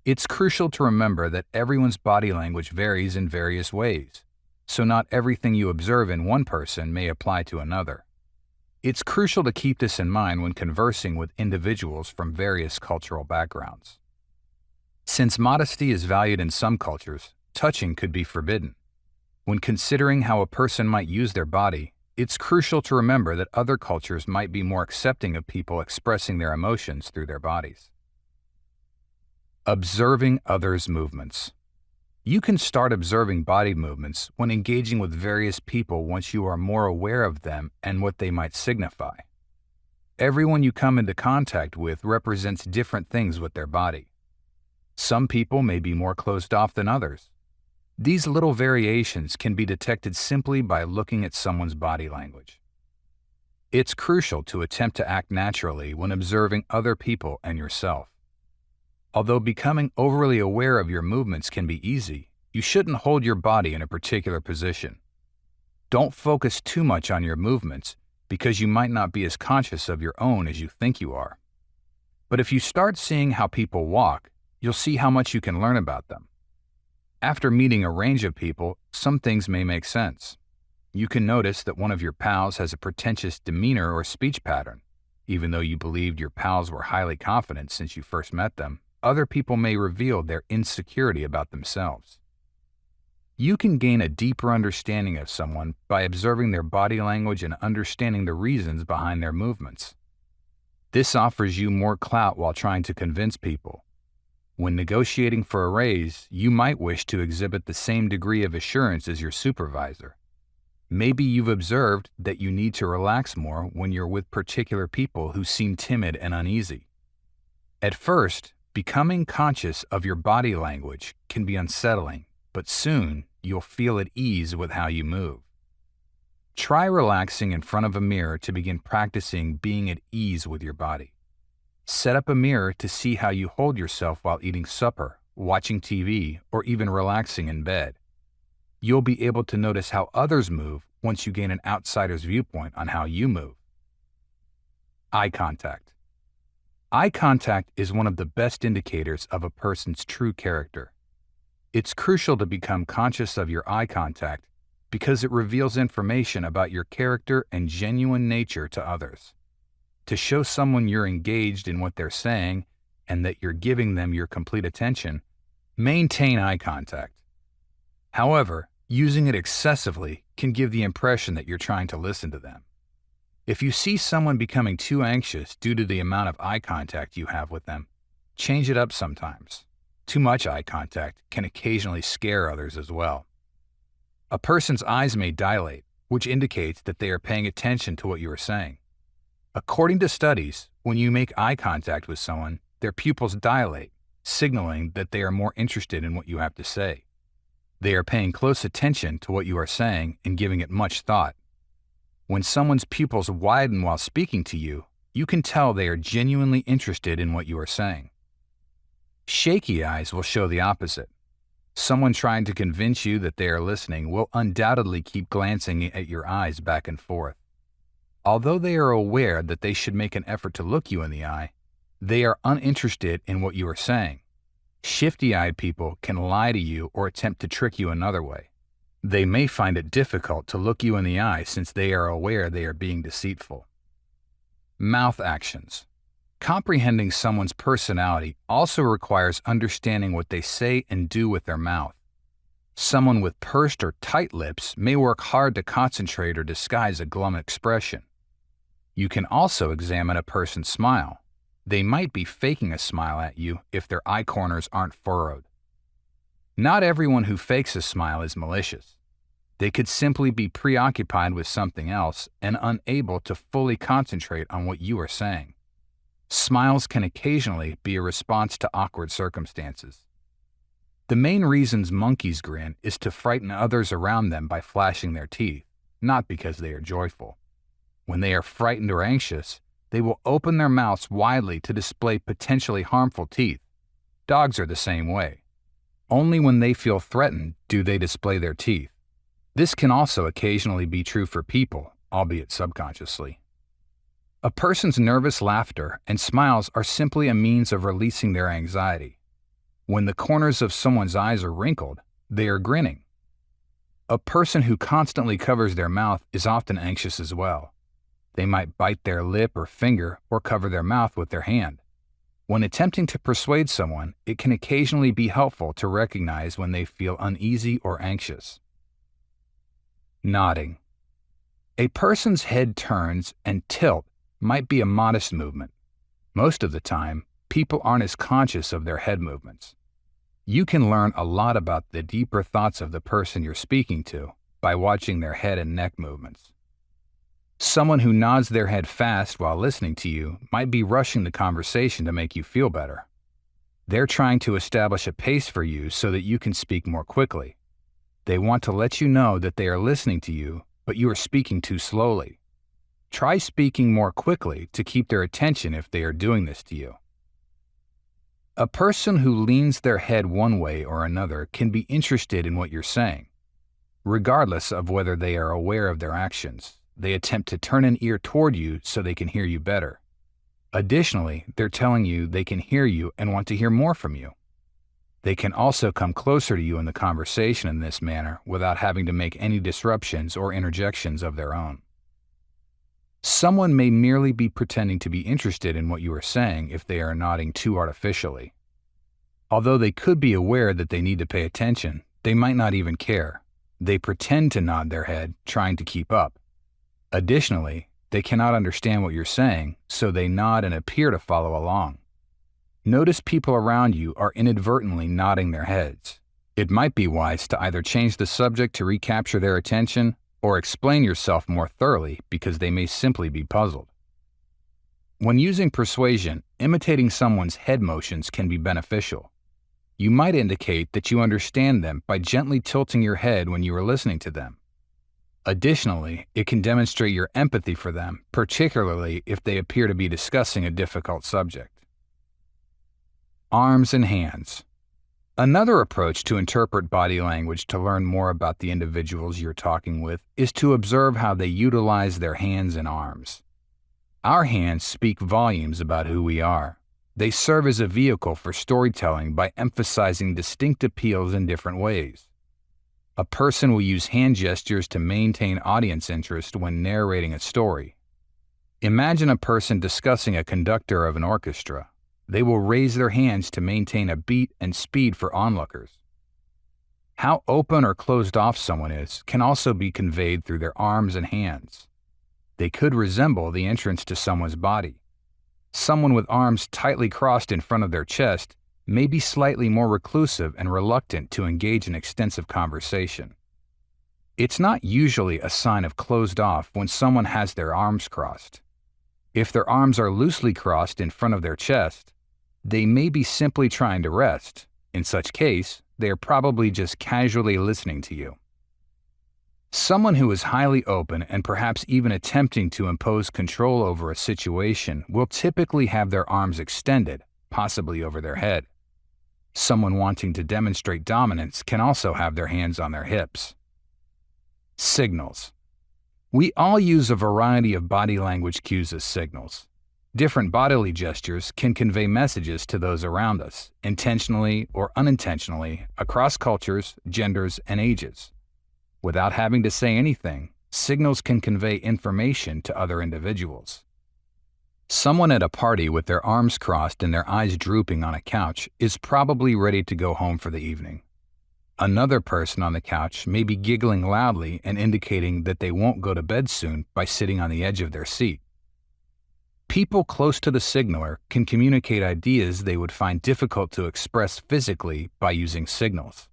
It's crucial to remember that everyone's body language varies in various ways, so not everything you observe in one person may apply to another. It's crucial to keep this in mind when conversing with individuals from various cultural backgrounds. Since modesty is valued in some cultures, touching could be forbidden. When considering how a person might use their body, it's crucial to remember that other cultures might be more accepting of people expressing their emotions through their bodies. Observing others' movements. You can start observing body movements when engaging with various people once you are more aware of them and what they might signify. Everyone you come into contact with represents different things with their body. Some people may be more closed off than others. These little variations can be detected simply by looking at someone's body language. It's crucial to attempt to act naturally when observing other people and yourself. Although becoming overly aware of your movements can be easy, you shouldn't hold your body in a particular position. Don't focus too much on your movements because you might not be as conscious of your own as you think you are. But if you start seeing how people walk, you'll see how much you can learn about them. After meeting a range of people, some things may make sense. You can notice that one of your pals has a pretentious demeanor or speech pattern. Even though you believed your pals were highly confident since you first met them, other people may reveal their insecurity about themselves. You can gain a deeper understanding of someone by observing their body language and understanding the reasons behind their movements. This offers you more clout while trying to convince people. When negotiating for a raise, you might wish to exhibit the same degree of assurance as your supervisor. Maybe you've observed that you need to relax more when you're with particular people who seem timid and uneasy. At first, becoming conscious of your body language can be unsettling, but soon you'll feel at ease with how you move. Try relaxing in front of a mirror to begin practicing being at ease with your body. Set up a mirror to see how you hold yourself while eating supper, watching TV, or even relaxing in bed. You'll be able to notice how others move once you gain an outsider's viewpoint on how you move. Eye contact. Eye contact is one of the best indicators of a person's true character. It's crucial to become conscious of your eye contact because it reveals information about your character and genuine nature to others. To show someone you're engaged in what they're saying and that you're giving them your complete attention, maintain eye contact. However, using it excessively can give the impression that you're trying to listen to them. If you see someone becoming too anxious due to the amount of eye contact you have with them, change it up sometimes. Too much eye contact can occasionally scare others as well. A person's eyes may dilate, which indicates that they are paying attention to what you are saying. According to studies, when you make eye contact with someone, their pupils dilate, signaling that they are more interested in what you have to say. They are paying close attention to what you are saying and giving it much thought. When someone's pupils widen while speaking to you, you can tell they are genuinely interested in what you are saying. Shaky eyes will show the opposite. Someone trying to convince you that they are listening will undoubtedly keep glancing at your eyes back and forth. Although they are aware that they should make an effort to look you in the eye, they are uninterested in what you are saying. Shifty-eyed people can lie to you or attempt to trick you another way. They may find it difficult to look you in the eye since they are aware they are being deceitful. Mouth actions. Comprehending someone's personality also requires understanding what they say and do with their mouth. Someone with pursed or tight lips may work hard to concentrate or disguise a glum expression. You can also examine a person's smile. They might be faking a smile at you if their eye corners aren't furrowed. Not everyone who fakes a smile is malicious. They could simply be preoccupied with something else and unable to fully concentrate on what you are saying. Smiles can occasionally be a response to awkward circumstances. The main reasons monkeys grin is to frighten others around them by flashing their teeth, not because they are joyful. When they are frightened or anxious, they will open their mouths widely to display potentially harmful teeth. Dogs are the same way. Only when they feel threatened do they display their teeth. This can also occasionally be true for people, albeit subconsciously. A person's nervous laughter and smiles are simply a means of releasing their anxiety. When the corners of someone's eyes are wrinkled, they are grinning. A person who constantly covers their mouth is often anxious as well. They might bite their lip or finger or cover their mouth with their hand. When attempting to persuade someone, it can occasionally be helpful to recognize when they feel uneasy or anxious. Nodding. A person's head turns and tilt might be a modest movement. Most of the time, people aren't as conscious of their head movements. You can learn a lot about the deeper thoughts of the person you're speaking to by watching their head and neck movements. Someone who nods their head fast while listening to you might be rushing the conversation to make you feel better. They're trying to establish a pace for you so that you can speak more quickly. They want to let you know that they are listening to you, but you are speaking too slowly. Try speaking more quickly to keep their attention if they are doing this to you. A person who leans their head one way or another can be interested in what you're saying. Regardless of whether they are aware of their actions, they attempt to turn an ear toward you so they can hear you better. Additionally, they're telling you they can hear you and want to hear more from you. They can also come closer to you in the conversation in this manner without having to make any disruptions or interjections of their own. Someone may merely be pretending to be interested in what you are saying if they are nodding too artificially. Although they could be aware that they need to pay attention, they might not even care. They pretend to nod their head, trying to keep up. Additionally, they cannot understand what you're saying, so they nod and appear to follow along. Notice people around you are inadvertently nodding their heads. It might be wise to either change the subject to recapture their attention or explain yourself more thoroughly because they may simply be puzzled. When using persuasion, imitating someone's head motions can be beneficial. You might indicate that you understand them by gently tilting your head when you are listening to them. Additionally, it can demonstrate your empathy for them, particularly if they appear to be discussing a difficult subject. Arms and hands. Another approach to interpret body language to learn more about the individuals you're talking with is to observe how they utilize their hands and arms. Our hands speak volumes about who we are. They serve as a vehicle for storytelling by emphasizing distinct appeals in different ways. A person will use hand gestures to maintain audience interest when narrating a story. Imagine a person discussing a conductor of an orchestra. They will raise their hands to maintain a beat and speed for onlookers. How open or closed off someone is can also be conveyed through their arms and hands. They could resemble the entrance to someone's body. Someone with arms tightly crossed in front of their chest may be slightly more reclusive and reluctant to engage in extensive conversation. It's not usually a sign of closed off when someone has their arms crossed. If their arms are loosely crossed in front of their chest, they may be simply trying to rest. In such case, they are probably just casually listening to you. Someone who is highly open and perhaps even attempting to impose control over a situation will typically have their arms extended, possibly over their head. Someone wanting to demonstrate dominance can also have their hands on their hips. Signals. We all use a variety of body language cues as signals. Different bodily gestures can convey messages to those around us, intentionally or unintentionally, across cultures, genders, and ages. Without having to say anything, signals can convey information to other individuals. Someone at a party with their arms crossed and their eyes drooping on a couch is probably ready to go home for the evening. Another person on the couch may be giggling loudly and indicating that they won't go to bed soon by sitting on the edge of their seat. People close to the signaler can communicate ideas they would find difficult to express physically by using signals.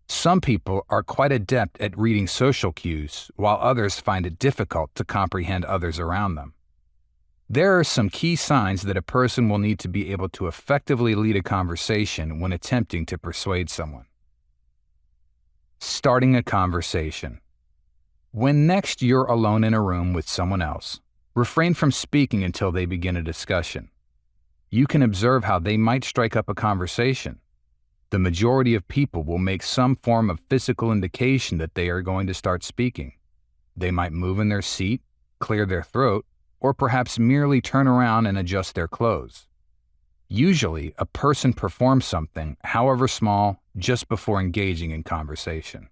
Some people are quite adept at reading social cues, while others find it difficult to comprehend others around them. There are some key signs that a person will need to be able to effectively lead a conversation when attempting to persuade someone. Starting a conversation. When next you're alone in a room with someone else, refrain from speaking until they begin a discussion. You can observe how they might strike up a conversation. The majority of people will make some form of physical indication that they are going to start speaking. They might move in their seat, clear their throat, or perhaps merely turn around and adjust their clothes. Usually, a person performs something, however small, just before engaging in conversation.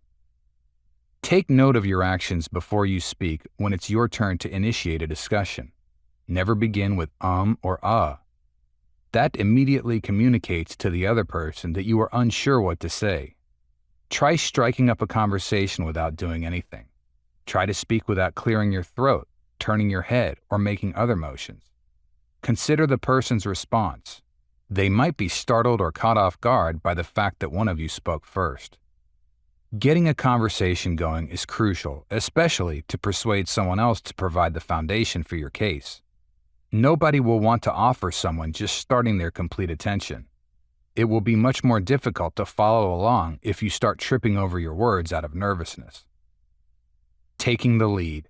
Take note of your actions before you speak when it's your turn to initiate a discussion. Never begin with or That immediately communicates to the other person that you are unsure what to say. Try striking up a conversation without doing anything. Try to speak without clearing your throat, turning your head, or making other motions. Consider the person's response. They might be startled or caught off guard by the fact that one of you spoke first. Getting a conversation going is crucial, especially to persuade someone else to provide the foundation for your case. Nobody will want to offer someone just starting their complete attention. It will be much more difficult to follow along if you start tripping over your words out of nervousness. Taking the lead.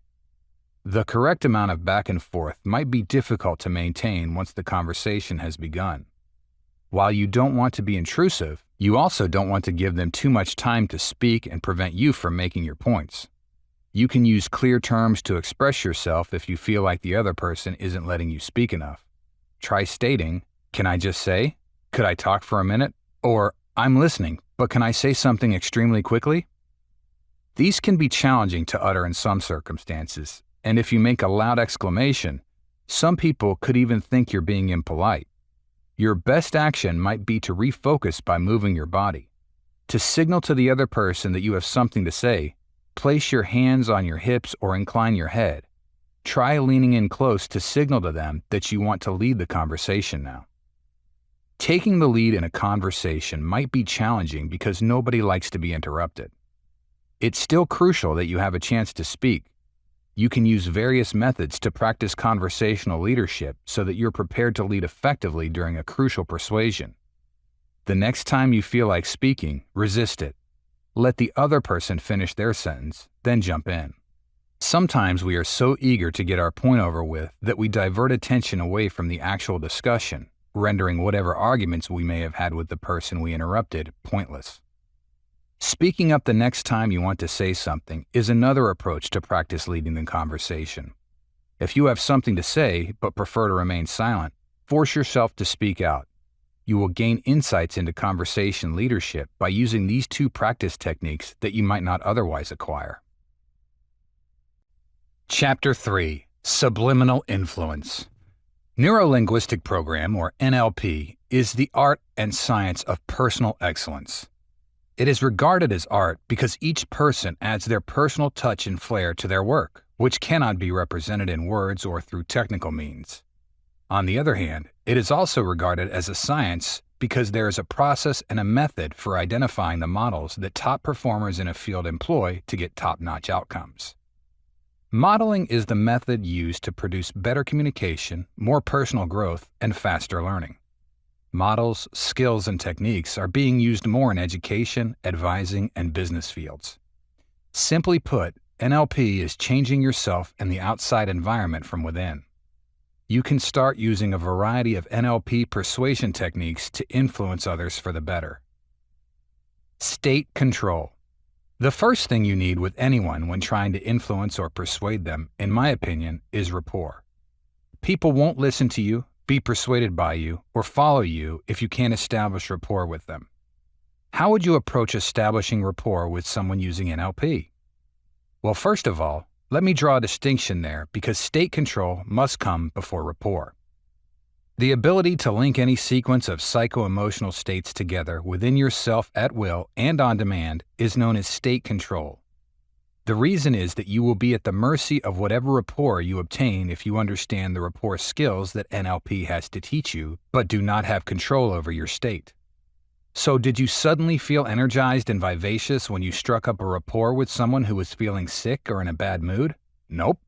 The correct amount of back and forth might be difficult to maintain once the conversation has begun. While you don't want to be intrusive, you also don't want to give them too much time to speak and prevent you from making your points. You can use clear terms to express yourself if you feel like the other person isn't letting you speak enough. Try stating, "Can I just say? Could I talk for a minute?" Or, "I'm listening, but can I say something extremely quickly?" These can be challenging to utter in some circumstances, and if you make a loud exclamation, some people could even think you're being impolite. Your best action might be to refocus by moving your body. To signal to the other person that you have something to say, place your hands on your hips or incline your head. Try leaning in close to signal to them that you want to lead the conversation now. Taking the lead in a conversation might be challenging because nobody likes to be interrupted. It's still crucial that you have a chance to speak. You can use various methods to practice conversational leadership so that you're prepared to lead effectively during a crucial persuasion. The next time you feel like speaking, resist it. Let the other person finish their sentence, then jump in. Sometimes we are so eager to get our point over with that we divert attention away from the actual discussion, rendering whatever arguments we may have had with the person we interrupted pointless. Speaking up the next time you want to say something is another approach to practice leading the conversation. If you have something to say but prefer to remain silent, force yourself to speak out. You will gain insights into conversation leadership by using these two practice techniques that you might not otherwise acquire. Chapter 3: Subliminal Influence. Neuro-Linguistic Programming, or NLP, is the art and science of personal excellence. It is regarded as art because each person adds their personal touch and flair to their work, which cannot be represented in words or through technical means. On the other hand, it is also regarded as a science because there is a process and a method for identifying the models that top performers in a field employ to get top-notch outcomes. Modeling is the method used to produce better communication, more personal growth, and faster learning. Models, skills, and techniques are being used more in education, advising, and business fields. Simply put, NLP is changing yourself and the outside environment from within. You can start using a variety of NLP persuasion techniques to influence others for the better. State control. The first thing you need with anyone when trying to influence or persuade them, in my opinion, is rapport. People won't listen to you, be persuaded by you, or follow you if you can't establish rapport with them. How would you approach establishing rapport with someone using NLP? Well, first of all, let me draw a distinction there because state control must come before rapport. The ability to link any sequence of psycho-emotional states together within yourself at will and on demand is known as state control. The reason is that you will be at the mercy of whatever rapport you obtain if you understand the rapport skills that NLP has to teach you, but do not have control over your state. So did you suddenly feel energized and vivacious when you struck up a rapport with someone who was feeling sick or in a bad mood? Nope.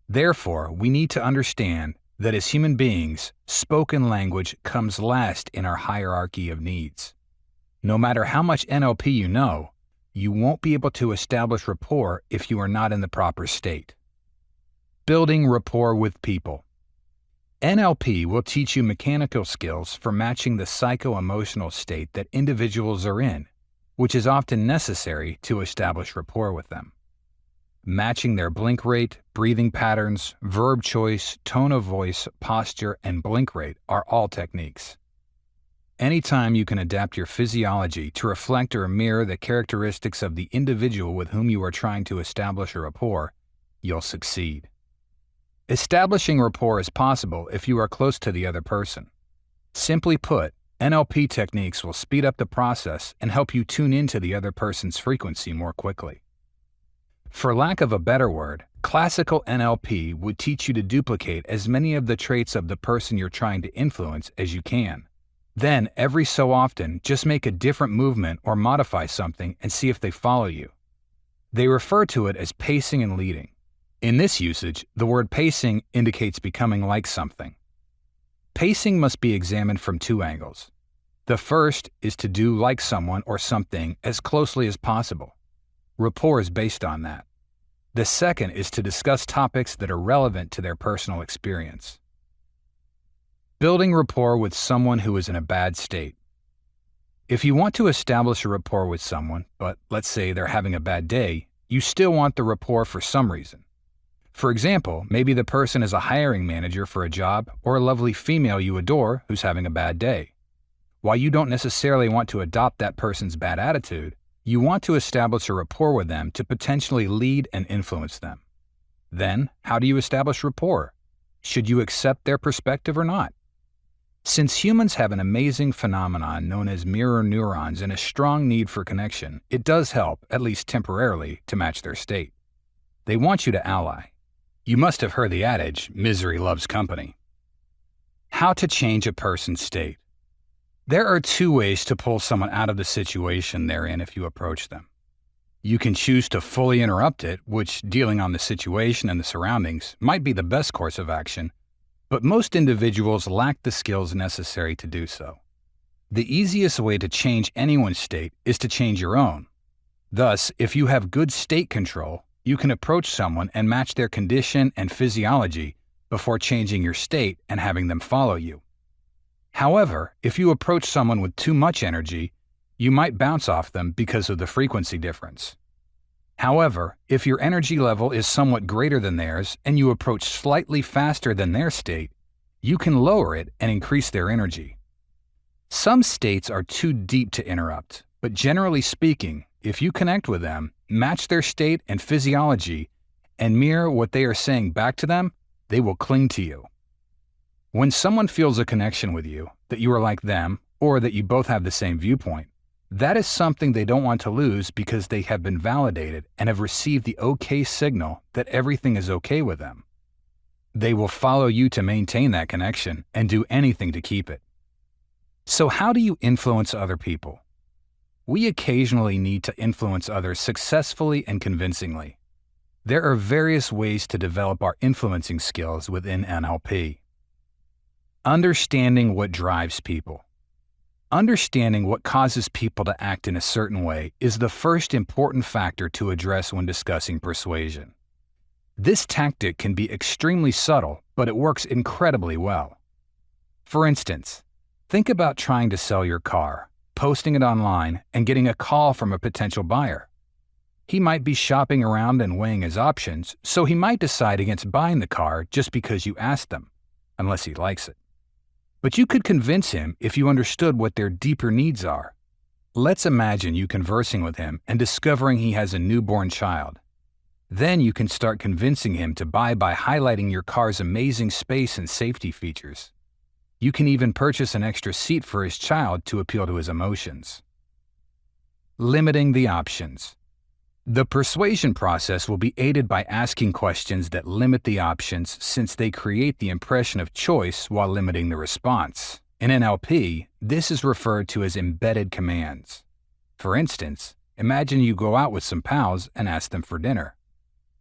Therefore, we need to understand that as human beings, spoken language comes last in our hierarchy of needs. No matter how much NLP you know, you won't be able to establish rapport if you are not in the proper state. Building rapport with people. NLP will teach you mechanical skills for matching the psycho-emotional state that individuals are in, which is often necessary to establish rapport with them. Matching their blink rate, breathing patterns, verb choice, tone of voice, posture, and blink rate are all techniques. Anytime you can adapt your physiology to reflect or mirror the characteristics of the individual with whom you are trying to establish a rapport, you'll succeed. Establishing rapport is possible if you are close to the other person. Simply put, NLP techniques will speed up the process and help you tune into the other person's frequency more quickly. For lack of a better word, classical NLP would teach you to duplicate as many of the traits of the person you're trying to influence as you can. Then, every so often, just make a different movement or modify something and see if they follow you. They refer to it as pacing and leading. In this usage, the word pacing indicates becoming like something. Pacing must be examined from two angles. The first is to do like someone or something as closely as possible. Rapport is based on that. The second is to discuss topics that are relevant to their personal experience. Building rapport with someone who is in a bad state. If you want to establish a rapport with someone, but let's say they're having a bad day, you still want the rapport for some reason. For example, maybe the person is a hiring manager for a job or a lovely female you adore who's having a bad day. While you don't necessarily want to adopt that person's bad attitude, you want to establish a rapport with them to potentially lead and influence them. Then, how do you establish rapport? Should you accept their perspective or not? Since humans have an amazing phenomenon known as mirror neurons and a strong need for connection, it does help, at least temporarily, to match their state. They want you to ally. You must have heard the adage, misery loves company. How to change a person's state. There are two ways to pull someone out of the situation they're in if you approach them. You can choose to fully interrupt it, which, dealing on the situation and the surroundings, might be the best course of action, but most individuals lack the skills necessary to do so. The easiest way to change anyone's state is to change your own. Thus, if you have good state control, you can approach someone and match their condition and physiology before changing your state and having them follow you. However, if you approach someone with too much energy, you might bounce off them because of the frequency difference. However, if your energy level is somewhat greater than theirs and you approach slightly faster than their state, you can lower it and increase their energy. Some states are too deep to interrupt, but generally speaking, if you connect with them, match their state and physiology, and mirror what they are saying back to them, they will cling to you. When someone feels a connection with you, that you are like them, or that you both have the same viewpoint, that is something they don't want to lose because they have been validated and have received the okay signal that everything is okay with them. They will follow you to maintain that connection and do anything to keep it. So how do you influence other people? We occasionally need to influence others successfully and convincingly. There are various ways to develop our influencing skills within NLP. Understanding what drives people. Understanding what causes people to act in a certain way is the first important factor to address when discussing persuasion. This tactic can be extremely subtle, but it works incredibly well. For instance, think about trying to sell your car, posting it online, and getting a call from a potential buyer. He might be shopping around and weighing his options, so he might decide against buying the car just because you asked them, unless he likes it. But you could convince him if you understood what their deeper needs are. Let's imagine you conversing with him and discovering he has a newborn child. Then you can start convincing him to buy by highlighting your car's amazing space and safety features. You can even purchase an extra seat for his child to appeal to his emotions. Limiting the options. The persuasion process will be aided by asking questions that limit the options since they create the impression of choice while limiting the response. In NLP, this is referred to as embedded commands. For instance, imagine you go out with some pals and ask them for dinner.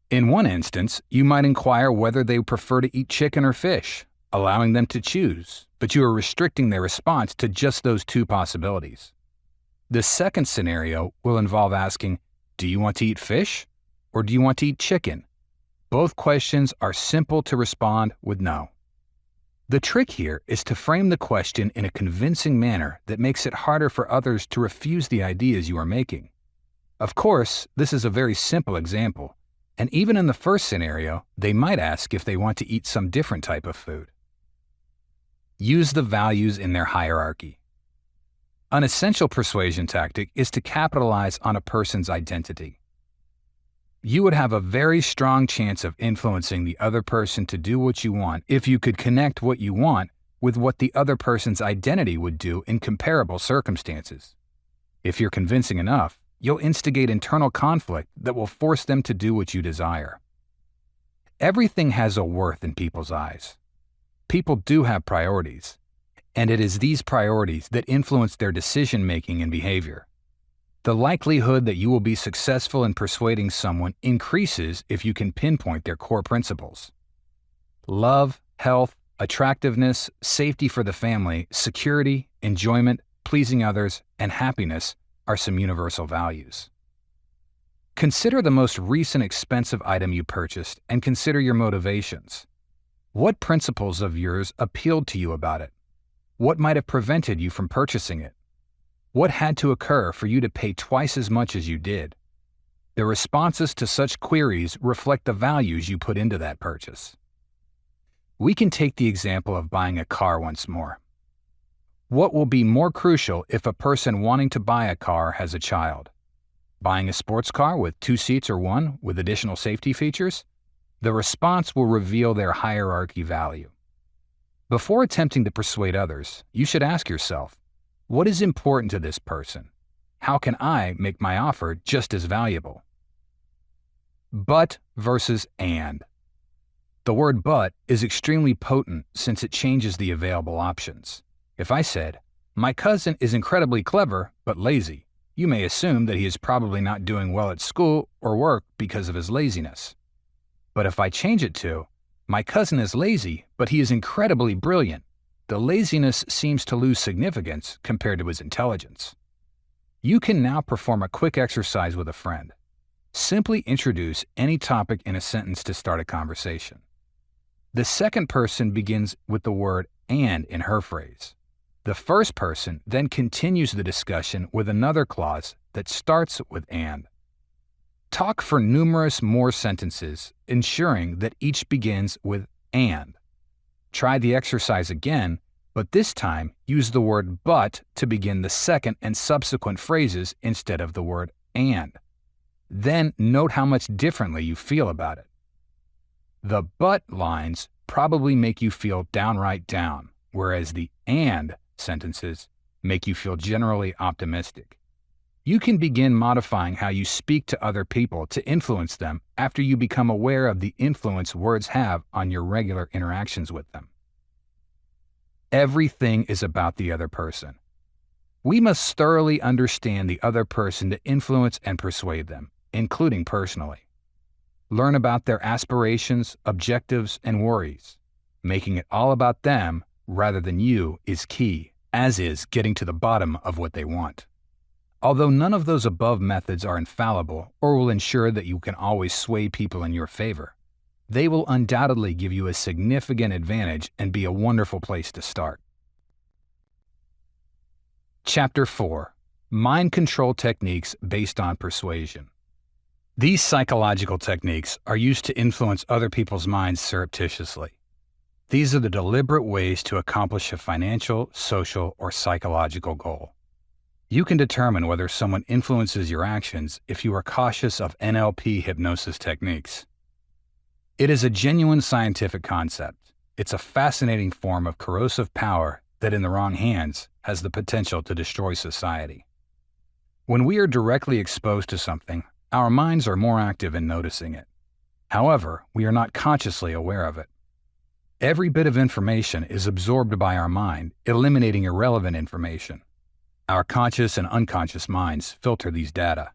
In one instance, you might inquire whether they prefer to eat chicken or fish, allowing them to choose, but you are restricting their response to just those two possibilities. The second scenario will involve asking, do you want to eat fish or do you want to eat chicken? Both questions are simple to respond with no. The trick here is to frame the question in a convincing manner that makes it harder for others to refuse the ideas you are making. Of course, this is a very simple example, and even in the first scenario, they might ask if they want to eat some different type of food. Use the values in their hierarchy. An essential persuasion tactic is to capitalize on a person's identity. You would have a very strong chance of influencing the other person to do what you want if you could connect what you want with what the other person's identity would do in comparable circumstances. If you're convincing enough, you'll instigate internal conflict that will force them to do what you desire. Everything has a worth in people's eyes. People do have priorities, and it is these priorities that influence their decision-making and behavior. The likelihood that you will be successful in persuading someone increases if you can pinpoint their core principles. Love, health, attractiveness, safety for the family, security, enjoyment, pleasing others, and happiness are some universal values. Consider the most recent expensive item you purchased and consider your motivations. What principles of yours appealed to you about it? What might have prevented you from purchasing it? What had to occur for you to pay twice as much as you did? The responses to such queries reflect the values you put into that purchase. We can take the example of buying a car once more. What will be more crucial if a person wanting to buy a car has a child? Buying a sports car with 2 seats or one with additional safety features? The response will reveal their hierarchy value. Before attempting to persuade others, you should ask yourself, what is important to this person? How can I make my offer just as valuable? But versus and. The word but is extremely potent since it changes the available options. If I said, my cousin is incredibly clever but lazy, you may assume that he is probably not doing well at school or work because of his laziness. But if I change it to, my cousin is lazy, but he is incredibly brilliant, the laziness seems to lose significance compared to his intelligence. You can now perform a quick exercise with a friend. Simply introduce any topic in a sentence to start a conversation. The second person begins with the word and in her phrase. The first person then continues the discussion with another clause that starts with and. Talk for numerous more sentences, ensuring that each begins with and. Try the exercise again, but this time use the word but to begin the second and subsequent phrases instead of the word and. Then note how much differently you feel about it. The but lines probably make you feel downright down, whereas the and sentences make you feel generally optimistic. You can begin modifying how you speak to other people to influence them after you become aware of the influence words have on your regular interactions with them. Everything is about the other person. We must thoroughly understand the other person to influence and persuade them, including personally. Learn about their aspirations, objectives, and worries. Making it all about them rather than you is key, as is getting to the bottom of what they want. Although none of those above methods are infallible or will ensure that you can always sway people in your favor, they will undoubtedly give you a significant advantage and be a wonderful place to start. Chapter 4. Mind Control Techniques Based on Persuasion. These psychological techniques are used to influence other people's minds surreptitiously. These are the deliberate ways to accomplish a financial, social, or psychological goal. You can determine whether someone influences your actions if you are cautious of NLP hypnosis techniques. It is a genuine scientific concept. It's a fascinating form of corrosive power that, in the wrong hands, has the potential to destroy society. When we are directly exposed to something, our minds are more active in noticing it. However, we are not consciously aware of it. Every bit of information is absorbed by our mind, eliminating irrelevant information. Our conscious and unconscious minds filter these data.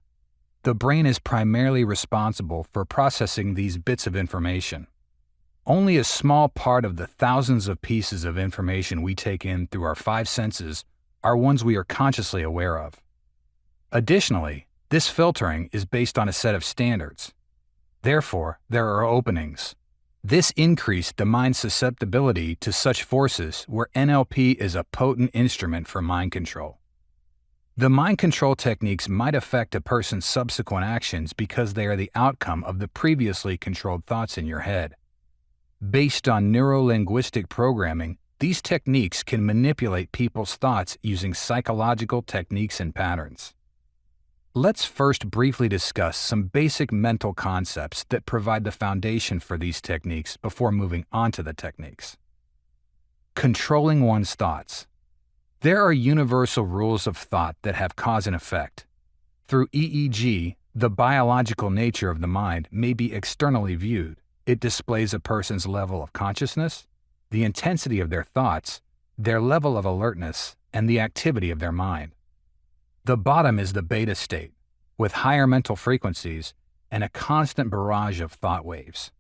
The brain is primarily responsible for processing these bits of information. Only a small part of the thousands of pieces of information we take in through our five senses are ones we are consciously aware of. Additionally, this filtering is based on a set of standards. Therefore, there are openings. This increased the mind's susceptibility to such forces where NLP is a potent instrument for mind control. The mind control techniques might affect a person's subsequent actions because they are the outcome of the previously controlled thoughts in your head. Based on neuro-linguistic programming, these techniques can manipulate people's thoughts using psychological techniques and patterns. Let's first briefly discuss some basic mental concepts that provide the foundation for these techniques before moving on to the techniques. Controlling one's thoughts. There are universal rules of thought that have cause and effect. Through EEG, the biological nature of the mind may be externally viewed. It displays a person's level of consciousness, the intensity of their thoughts, their level of alertness, and the activity of their mind. The bottom is the beta state, with higher mental frequencies and a constant barrage of thought waves.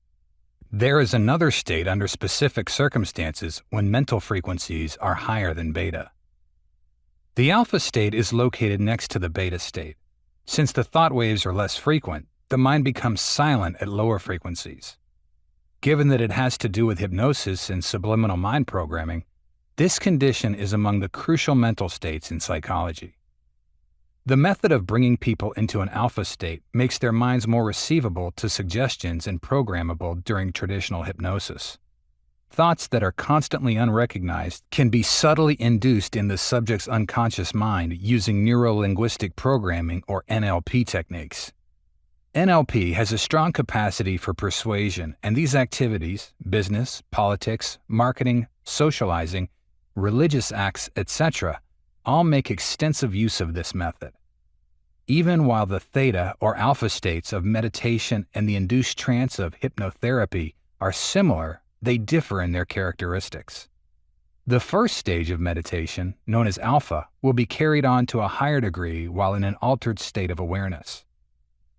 There is another state under specific circumstances when mental frequencies are higher than beta. The alpha state is located next to the beta state. Since the thought waves are less frequent, the mind becomes silent at lower frequencies. Given that it has to do with hypnosis and subliminal mind programming, this condition is among the crucial mental states in psychology. The method of bringing people into an alpha state makes their minds more receivable to suggestions and programmable during traditional hypnosis. Thoughts that are constantly unrecognized can be subtly induced in the subject's unconscious mind using Neuro-Linguistic Programming or NLP techniques. NLP has a strong capacity for persuasion, and these activities, business, politics, marketing, socializing, religious acts, etc., all make extensive use of this method. Even while the theta or alpha states of meditation and the induced trance of hypnotherapy are similar, they differ in their characteristics. The first stage of meditation, known as alpha, will be carried on to a higher degree while in an altered state of awareness.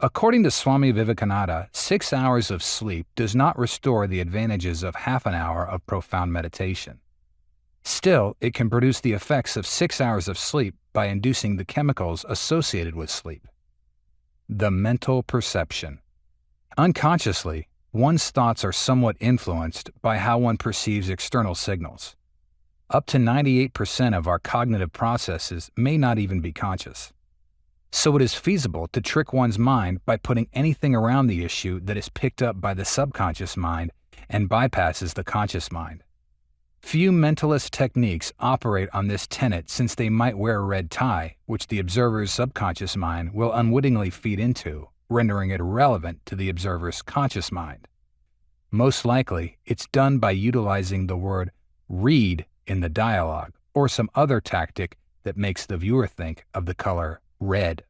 According to Swami Vivekananda, 6 hours of sleep does not restore the advantages of half an hour of profound meditation. Still, it can produce the effects of 6 hours of sleep by inducing the chemicals associated with sleep. The mental perception. Unconsciously, one's thoughts are somewhat influenced by how one perceives external signals. Up to 98% of our cognitive processes may not even be conscious. So it is feasible to trick one's mind by putting anything around the issue that is picked up by the subconscious mind and bypasses the conscious mind. Few mentalist techniques operate on this tenet since they might wear a red tie, which the observer's subconscious mind will unwittingly feed into, rendering it irrelevant to the observer's conscious mind. Most likely, it's done by utilizing the word read in the dialogue or some other tactic that makes the viewer think of the color red.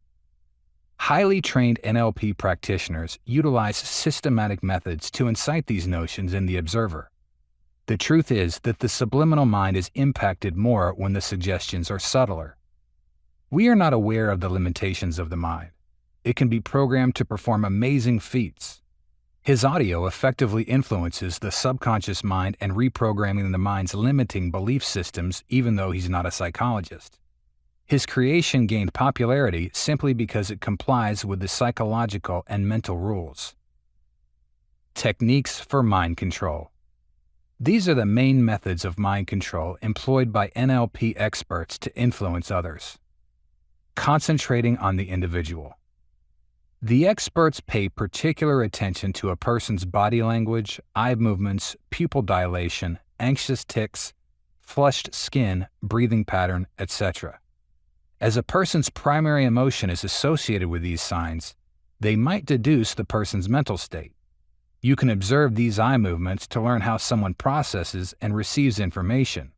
Highly trained NLP practitioners utilize systematic methods to incite these notions in the observer. The truth is that the subliminal mind is impacted more when the suggestions are subtler. We are not aware of the limitations of the mind. It can be programmed to perform amazing feats. His audio effectively influences the subconscious mind and reprogramming the mind's limiting belief systems even though he's not a psychologist. His creation gained popularity simply because it complies with the psychological and mental rules. Techniques for mind control. These are the main methods of mind control employed by NLP experts to influence others. Concentrating on the individual. The experts pay particular attention to a person's body language, eye movements, pupil dilation, anxious tics, flushed skin, breathing pattern, etc. As a person's primary emotion is associated with these signs, they might deduce the person's mental state. You can observe these eye movements to learn how someone processes and receives information.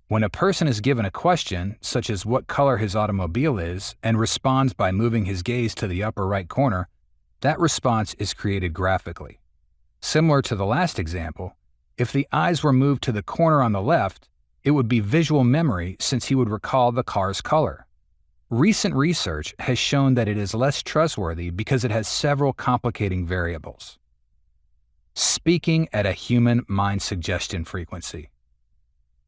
When a person is given a question, such as what color his automobile is, and responds by moving his gaze to the upper right corner, that response is created graphically. Similar to the last example, if the eyes were moved to the corner on the left, it would be visual memory since he would recall the car's color. Recent research has shown that it is less trustworthy because it has several complicating variables. Speaking at a human mind suggestion frequency.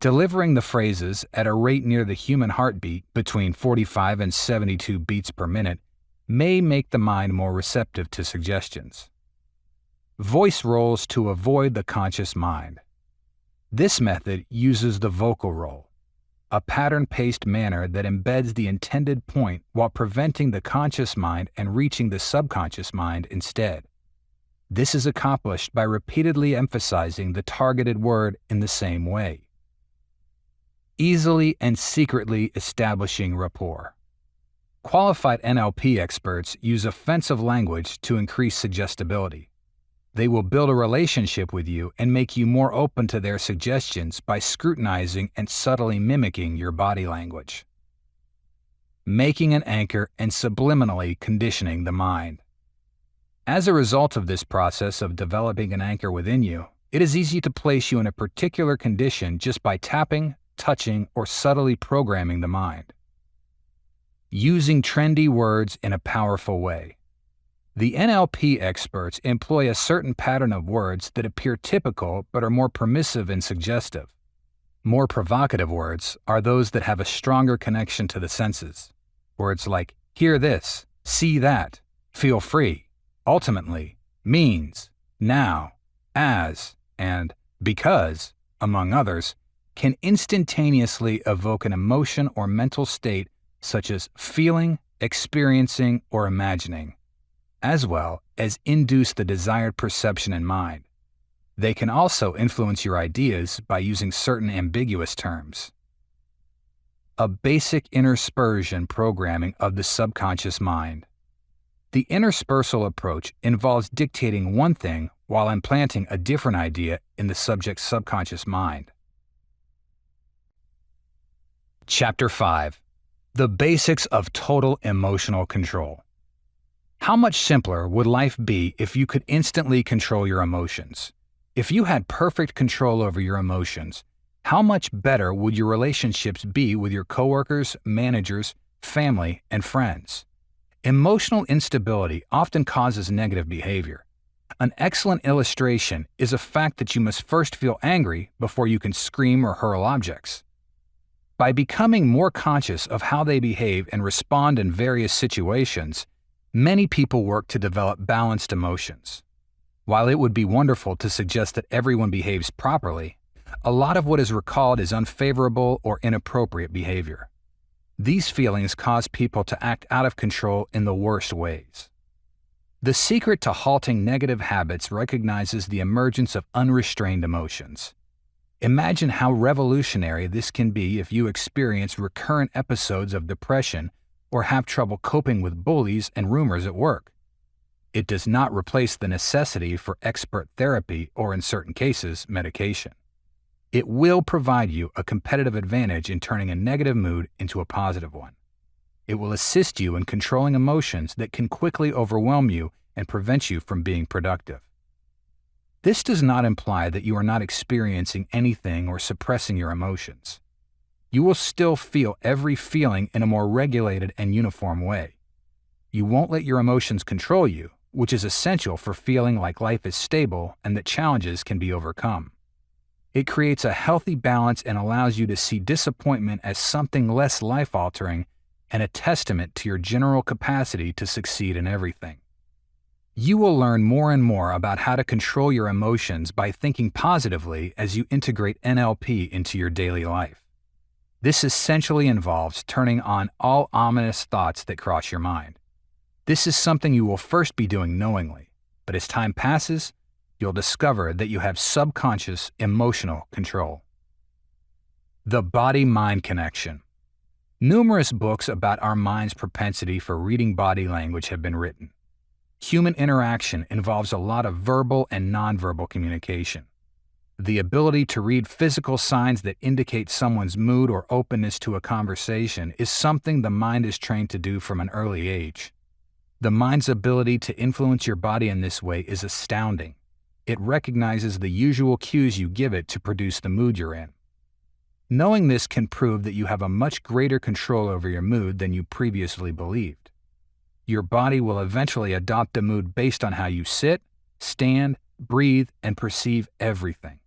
Delivering the phrases at a rate near the human heartbeat between 45 and 72 beats per minute may make the mind more receptive to suggestions. Voice roles to avoid the conscious mind. This method uses the vocal role, a pattern-paced manner that embeds the intended point while preventing the conscious mind and reaching the subconscious mind instead. This is accomplished by repeatedly emphasizing the targeted word in the same way. Easily and secretly establishing rapport. Qualified NLP experts use offensive language to increase suggestibility. They will build a relationship with you and make you more open to their suggestions by scrutinizing and subtly mimicking your body language. Making an anchor and subliminally conditioning the mind. As a result of this process of developing an anchor within you, it is easy to place you in a particular condition just by tapping, touching, or subtly programming the mind. Using trendy words in a powerful way. The NLP experts employ a certain pattern of words that appear typical but are more permissive and suggestive. More provocative words are those that have a stronger connection to the senses. Words like hear this, see that, feel free, ultimately, means, now, as, and because, among others, can instantaneously evoke an emotion or mental state such as feeling, experiencing, or imagining, as well as induce the desired perception in mind. They can also influence your ideas by using certain ambiguous terms. A basic interspersion programming of the subconscious mind. The interspersal approach involves dictating one thing while implanting a different idea in the subject's subconscious mind. Chapter 5. The Basics of Total Emotional Control. How much simpler would life be if you could instantly control your emotions? If you had perfect control over your emotions, how much better would your relationships be with your coworkers, managers, family, and friends? Emotional instability often causes negative behavior. An excellent illustration is a fact that you must first feel angry before you can scream or hurl objects. By becoming more conscious of how they behave and respond in various situations, many people work to develop balanced emotions. While it would be wonderful to suggest that everyone behaves properly, a lot of what is recalled is unfavorable or inappropriate behavior. These feelings cause people to act out of control in the worst ways. The secret to halting negative habits recognizes the emergence of unrestrained emotions. Imagine how revolutionary this can be if you experience recurrent episodes of depression or have trouble coping with bullies and rumors at work. It does not replace the necessity for expert therapy or, in certain cases, medication. It will provide you a competitive advantage in turning a negative mood into a positive one. It will assist you in controlling emotions that can quickly overwhelm you and prevent you from being productive. This does not imply that you are not experiencing anything or suppressing your emotions. You will still feel every feeling in a more regulated and uniform way. You won't let your emotions control you, which is essential for feeling like life is stable and that challenges can be overcome. It creates a healthy balance and allows you to see disappointment as something less life-altering and a testament to your general capacity to succeed in everything. You will learn more and more about how to control your emotions by thinking positively as you integrate NLP into your daily life. This essentially involves turning on all ominous thoughts that cross your mind. This is something you will first be doing knowingly, but as time passes, you'll discover that you have subconscious emotional control. The body-mind connection. Numerous books about our mind's propensity for reading body language have been written. Human interaction involves a lot of verbal and nonverbal communication. The ability to read physical signs that indicate someone's mood or openness to a conversation is something the mind is trained to do from an early age. The mind's ability to influence your body in this way is astounding. It recognizes the usual cues you give it to produce the mood you're in. Knowing this can prove that you have a much greater control over your mood than you previously believed. Your body will eventually adopt the mood based on how you sit, stand, breathe, and perceive everything.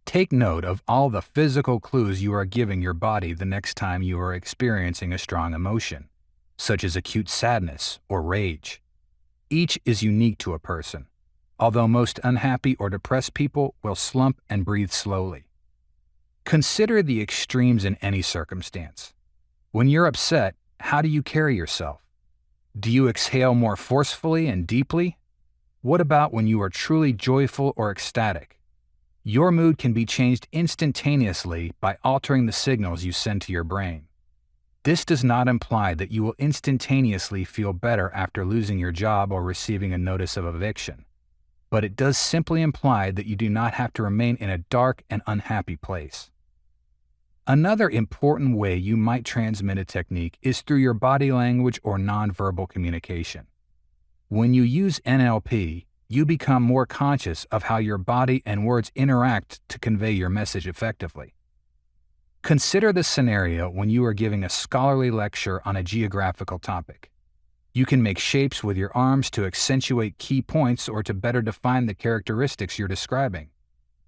Take note of all the physical clues you are giving your body the next time you are experiencing a strong emotion, such as acute sadness or rage. Each is unique to a person, although most unhappy or depressed people will slump and breathe slowly. Consider the extremes in any circumstance. When you're upset, how do you carry yourself? Do you exhale more forcefully and deeply? What about when you are truly joyful or ecstatic? Your mood can be changed instantaneously by altering the signals you send to your brain. This does not imply that you will instantaneously feel better after losing your job or receiving a notice of eviction, but it does simply imply that you do not have to remain in a dark and unhappy place. Another important way you might transmit a technique is through your body language or nonverbal communication. When you use NLP, you become more conscious of how your body and words interact to convey your message effectively. Consider the scenario when you are giving a scholarly lecture on a geographical topic. You can make shapes with your arms to accentuate key points or to better define the characteristics you're describing.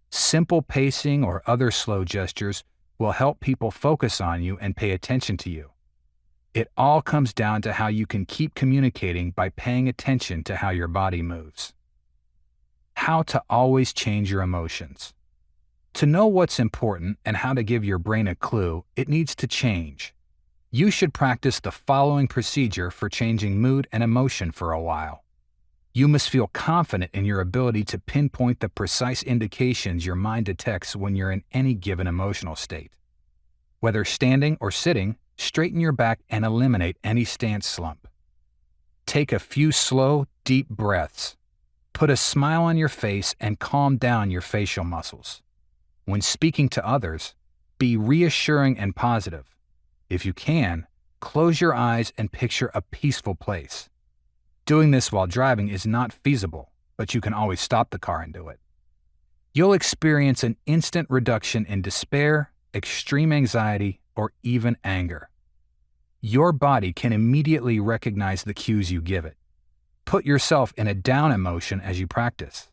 Simple pacing or other slow gestures will help people focus on you and pay attention to you. It all comes down to how you can keep communicating by paying attention to how your body moves. How to always change your emotions. To know what's important and how to give your brain a clue, it needs to change. You should practice the following procedure for changing mood and emotion for a while. You must feel confident in your ability to pinpoint the precise indications your mind detects when you're in any given emotional state. Whether standing or sitting, straighten your back and eliminate any stance slump. Take a few slow, deep breaths. Put a smile on your face and calm down your facial muscles. When speaking to others, be reassuring and positive. If you can, close your eyes and picture a peaceful place. Doing this while driving is not feasible, but you can always stop the car and do it. You'll experience an instant reduction in despair, extreme anxiety, or even anger. Your body can immediately recognize the cues you give it. Put yourself in a down emotion as you practice.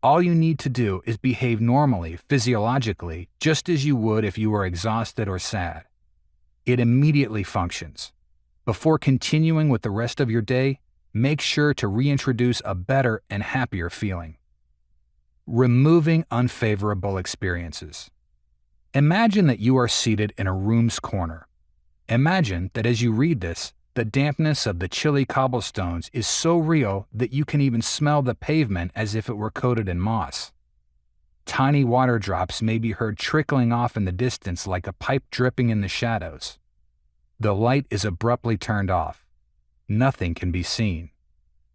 All you need to do is behave normally, physiologically, just as you would if you were exhausted or sad. It immediately functions. Before continuing with the rest of your day, make sure to reintroduce a better and happier feeling. Removing unfavorable experiences. Imagine that you are seated in a room's corner. Imagine that as you read this, the dampness of the chilly cobblestones is so real that you can even smell the pavement as if it were coated in moss. Tiny water drops may be heard trickling off in the distance like a pipe dripping in the shadows. The light is abruptly turned off. Nothing can be seen.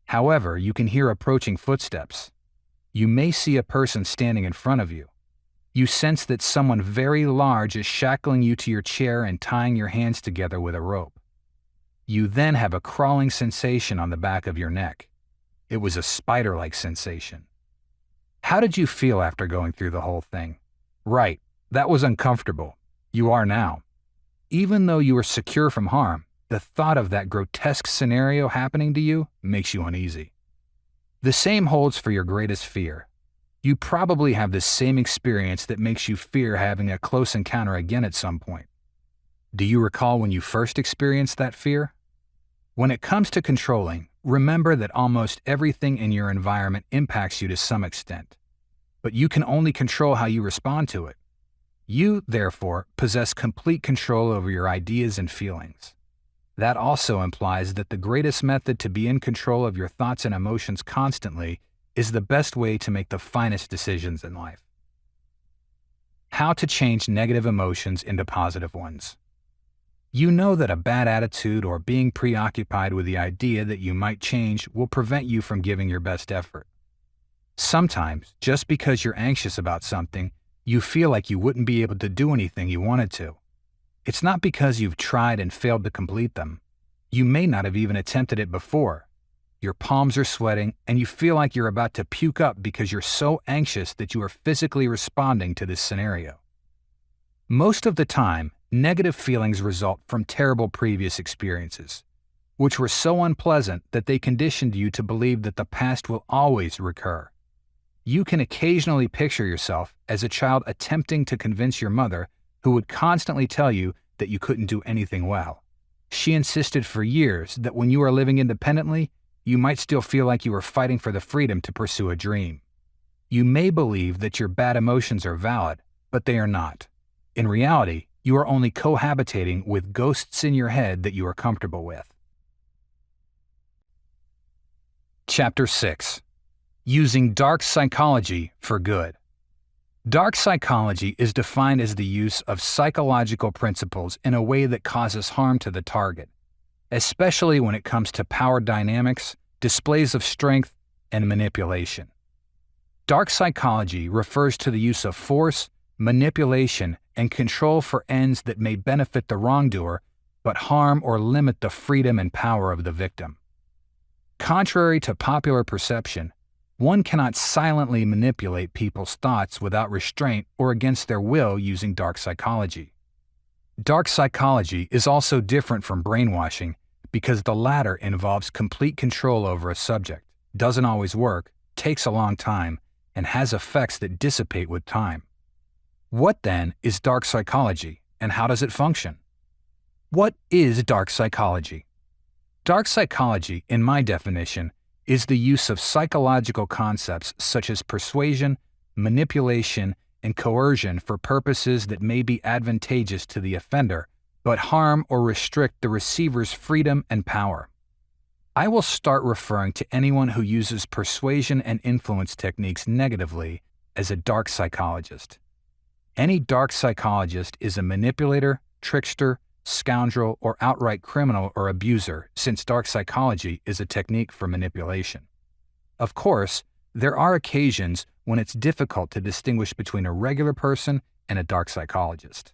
However, you can hear approaching footsteps. You may see a person standing in front of you. You sense that someone very large is shackling you to your chair and tying your hands together with a rope. You then have a crawling sensation on the back of your neck. It was a spider-like sensation. How did you feel after going through the whole thing? Right, that was uncomfortable. You are now. Even though you are secure from harm, the thought of that grotesque scenario happening to you makes you uneasy. The same holds for your greatest fear. You probably have the same experience that makes you fear having a close encounter again at some point. Do you recall when you first experienced that fear? When it comes to controlling, remember that almost everything in your environment impacts you to some extent, but you can only control how you respond to it. You, therefore, possess complete control over your ideas and feelings. That also implies that the greatest method to be in control of your thoughts and emotions constantly is the best way to make the finest decisions in life. How to change negative emotions into positive ones. You know that a bad attitude or being preoccupied with the idea that you might change will prevent you from giving your best effort. Sometimes, just because you're anxious about something, you feel like you wouldn't be able to do anything you wanted to. It's not because you've tried and failed to complete them. You may not have even attempted it before. your palms are sweating, and you feel like you're about to puke up because you're so anxious that you are physically responding to this scenario. Most of the time, negative feelings result from terrible previous experiences, which were so unpleasant that they conditioned you to believe that the past will always recur. You can occasionally picture yourself as a child attempting to convince your mother, who would constantly tell you that you couldn't do anything well. She insisted for years that when you are living independently, you might still feel like you are fighting for the freedom to pursue a dream. You may believe that your bad emotions are valid, but they are not. In reality, you are only cohabitating with ghosts in your head that you are comfortable with. Chapter 6. Using Dark Psychology for Good. Dark psychology is defined as the use of psychological principles in a way that causes harm to the target, especially when it comes to power dynamics, displays of strength, and manipulation. Dark psychology refers to the use of force, manipulation, and control for ends that may benefit the wrongdoer but harm or limit the freedom and power of the victim. Contrary to popular perception, one cannot silently manipulate people's thoughts without restraint or against their will using dark psychology. Dark psychology is also different from brainwashing because the latter involves complete control over a subject, doesn't always work, takes a long time, and has effects that dissipate with time. What then is dark psychology, and how does it function? What is dark psychology? Dark psychology, in my definition, is the use of psychological concepts such as persuasion, manipulation, and coercion for purposes that may be advantageous to the offender, but harm or restrict the receiver's freedom and power. I will start referring to anyone who uses persuasion and influence techniques negatively as a dark psychologist. Any dark psychologist is a manipulator, trickster, scoundrel, or outright criminal or abuser, since dark psychology is a technique for manipulation. Of course, there are occasions when it's difficult to distinguish between a regular person and a dark psychologist.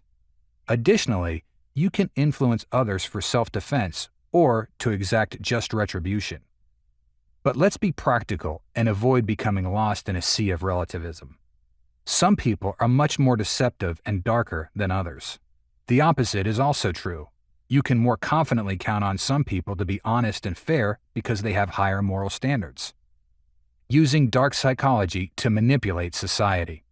Additionally, you can influence others for self-defense or to exact just retribution. But let's be practical and avoid becoming lost in a sea of relativism. Some people are much more deceptive and darker than others. The opposite is also true. You can more confidently count on some people to be honest and fair because they have higher moral standards. Using dark psychology to manipulate society.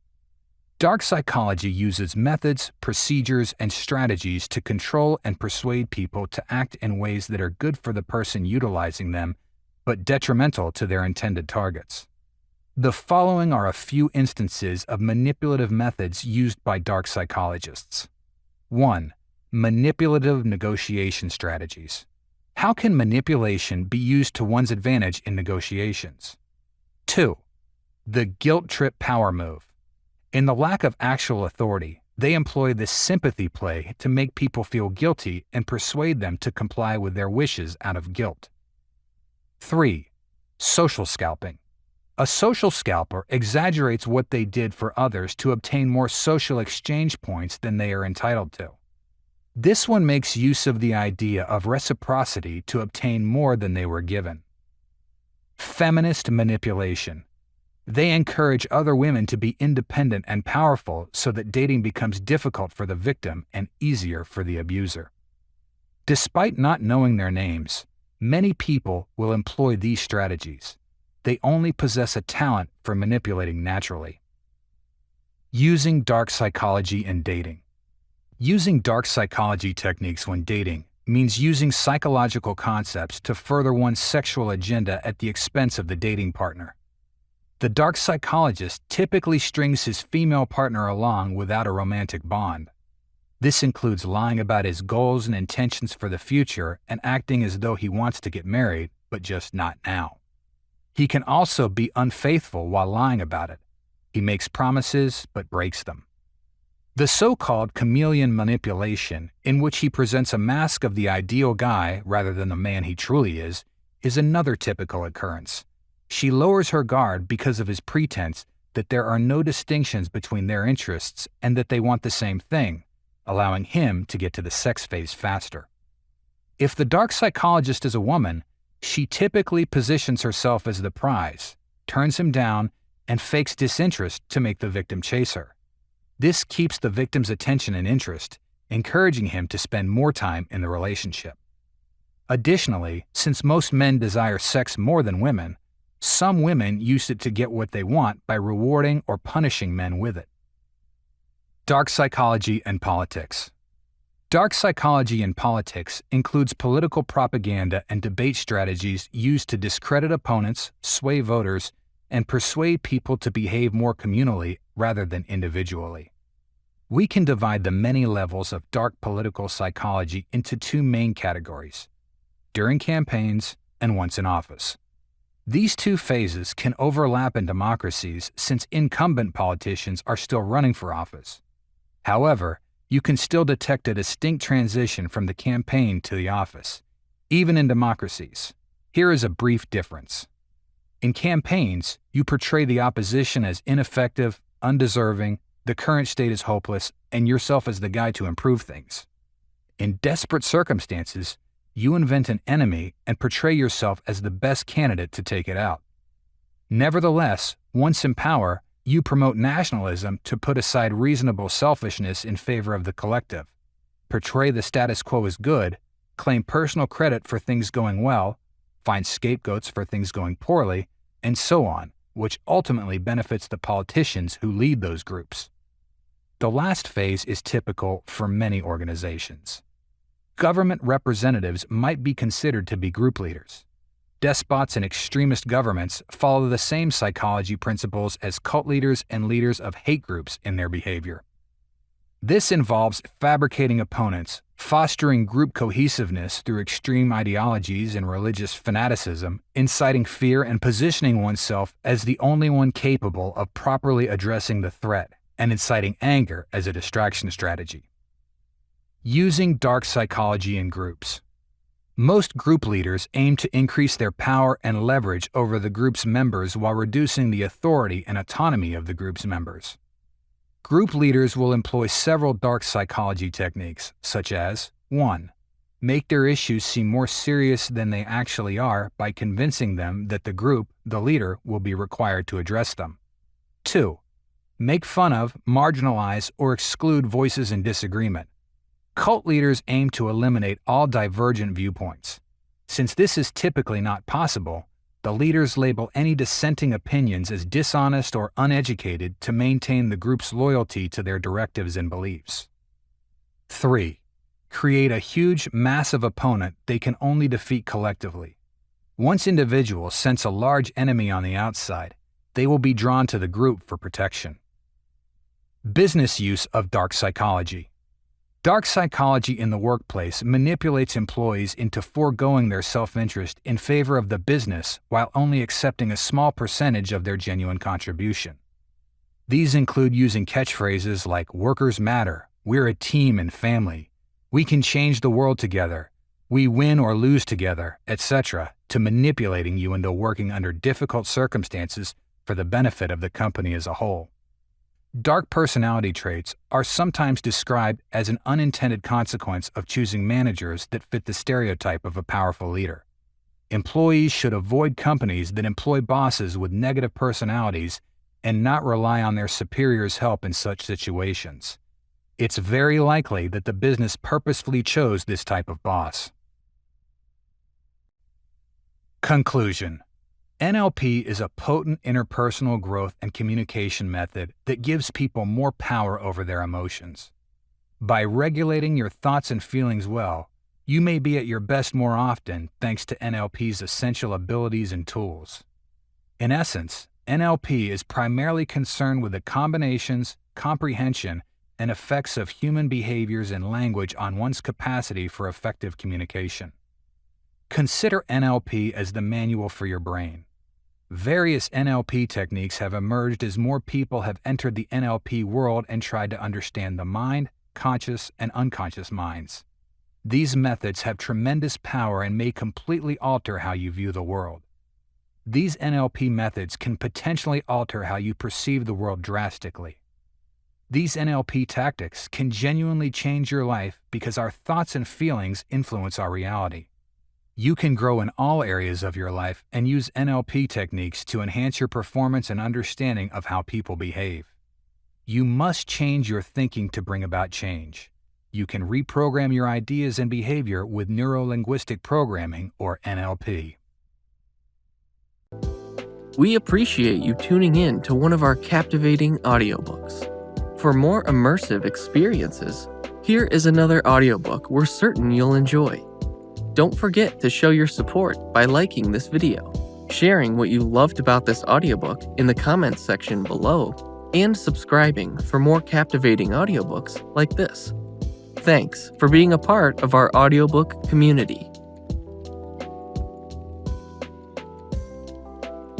Dark psychology uses methods, procedures, and strategies to control and persuade people to act in ways that are good for the person utilizing them, but detrimental to their intended targets. The following are a few instances of manipulative methods used by dark psychologists. 1. Manipulative negotiation strategies. How can manipulation be used to one's advantage in negotiations? 2. The guilt trip power move. In the lack of actual authority, they employ this sympathy play to make people feel guilty and persuade them to comply with their wishes out of guilt. 3. Social scalping. A social scalper exaggerates what they did for others to obtain more social exchange points than they are entitled to. This one makes use of the idea of reciprocity to obtain more than they were given. Feminist manipulation. They encourage other women to be independent and powerful so that dating becomes difficult for the victim and easier for the abuser. Despite not knowing their names, many people will employ these strategies. They only possess a talent for manipulating naturally. Using dark psychology in dating. Using dark psychology techniques when dating means using psychological concepts to further one's sexual agenda at the expense of the dating partner. The dark psychologist typically strings his female partner along without a romantic bond. This includes lying about his goals and intentions for the future and acting as though he wants to get married, but just not now. He can also be unfaithful while lying about it. He makes promises but breaks them. The so-called chameleon manipulation, in which he presents a mask of the ideal guy rather than the man he truly is another typical occurrence. She lowers her guard because of his pretense that there are no distinctions between their interests and that they want the same thing, allowing him to get to the sex phase faster. If the dark psychologist is a woman, She typically positions herself as the prize, turns him down, and fakes disinterest to make the victim chase her. This keeps the victim's attention and interest, encouraging him to spend more time in the relationship. Additionally, since most men desire sex more than women, some women use it to get what they want by rewarding or punishing men with it. Dark psychology and politics. Dark psychology in politics includes political propaganda and debate strategies used to discredit opponents, sway voters, and persuade people to behave more communally rather than individually. We can divide the many levels of dark political psychology into two main categories: during campaigns and once in office. These two phases can overlap in democracies since incumbent politicians are still running for office. However, you can still detect a distinct transition from the campaign to the office, even in democracies. Here is a brief difference. In campaigns, you portray the opposition as ineffective, undeserving, the current state is hopeless, and yourself as the guy to improve things. In desperate circumstances, you invent an enemy and portray yourself as the best candidate to take it out. Nevertheless, once in power, you promote nationalism to put aside reasonable selfishness in favor of the collective, portray the status quo as good, claim personal credit for things going well, find scapegoats for things going poorly, and so on, which ultimately benefits the politicians who lead those groups. The last phase is typical for many organizations. Government representatives might be considered to be group leaders. Despots and extremist governments follow the same psychology principles as cult leaders and leaders of hate groups in their behavior. This involves fabricating opponents, fostering group cohesiveness through extreme ideologies and religious fanaticism, inciting fear, and positioning oneself as the only one capable of properly addressing the threat, and inciting anger as a distraction strategy. Using dark psychology in groups. Most group leaders aim to increase their power and leverage over the group's members while reducing the authority and autonomy of the group's members. Group leaders will employ several dark psychology techniques, such as 1. Make their issues seem more serious than they actually are by convincing them that the group, the leader, will be required to address them. 2. Make fun of, marginalize, or exclude voices in disagreement. Cult leaders aim to eliminate all divergent viewpoints. Since this is typically not possible, the leaders label any dissenting opinions as dishonest or uneducated to maintain the group's loyalty to their directives and beliefs. 3. Create a huge, massive opponent they can only defeat collectively. Once individuals sense a large enemy on the outside, they will be drawn to the group for protection. Business use of dark psychology. Dark psychology in the workplace manipulates employees into foregoing their self-interest in favor of the business while only accepting a small percentage of their genuine contribution. These include using catchphrases like "workers matter," "we're a team and family," "we can change the world together," "we win or lose together," etc., to manipulating you into working under difficult circumstances for the benefit of the company as a whole. Dark personality traits are sometimes described as an unintended consequence of choosing managers that fit the stereotype of a powerful leader. Employees should avoid companies that employ bosses with negative personalities and not rely on their superiors' help in such situations. It's very likely that the business purposefully chose this type of boss. Conclusion. NLP is a potent interpersonal growth and communication method that gives people more power over their emotions. By regulating your thoughts and feelings well, you may be at your best more often thanks to NLP's essential abilities and tools. In essence, NLP is primarily concerned with the combinations, comprehension, and effects of human behaviors and language on one's capacity for effective communication. Consider NLP as the manual for your brain. Various NLP techniques have emerged as more people have entered the NLP world and tried to understand the mind, conscious, and unconscious minds. These methods have tremendous power and may completely alter how you view the world. These NLP methods can potentially alter how you perceive the world drastically. These NLP tactics can genuinely change your life because our thoughts and feelings influence our reality. You can grow in all areas of your life and use NLP techniques to enhance your performance and understanding of how people behave. You must change your thinking to bring about change. You can reprogram your ideas and behavior with Neuro-Linguistic Programming, or NLP. We appreciate you tuning in to one of our captivating audiobooks. For more immersive experiences, here is another audiobook we're certain you'll enjoy. Don't forget to show your support by liking this video, sharing what you loved about this audiobook in the comments section below, and subscribing for more captivating audiobooks like this. Thanks for being a part of our audiobook community.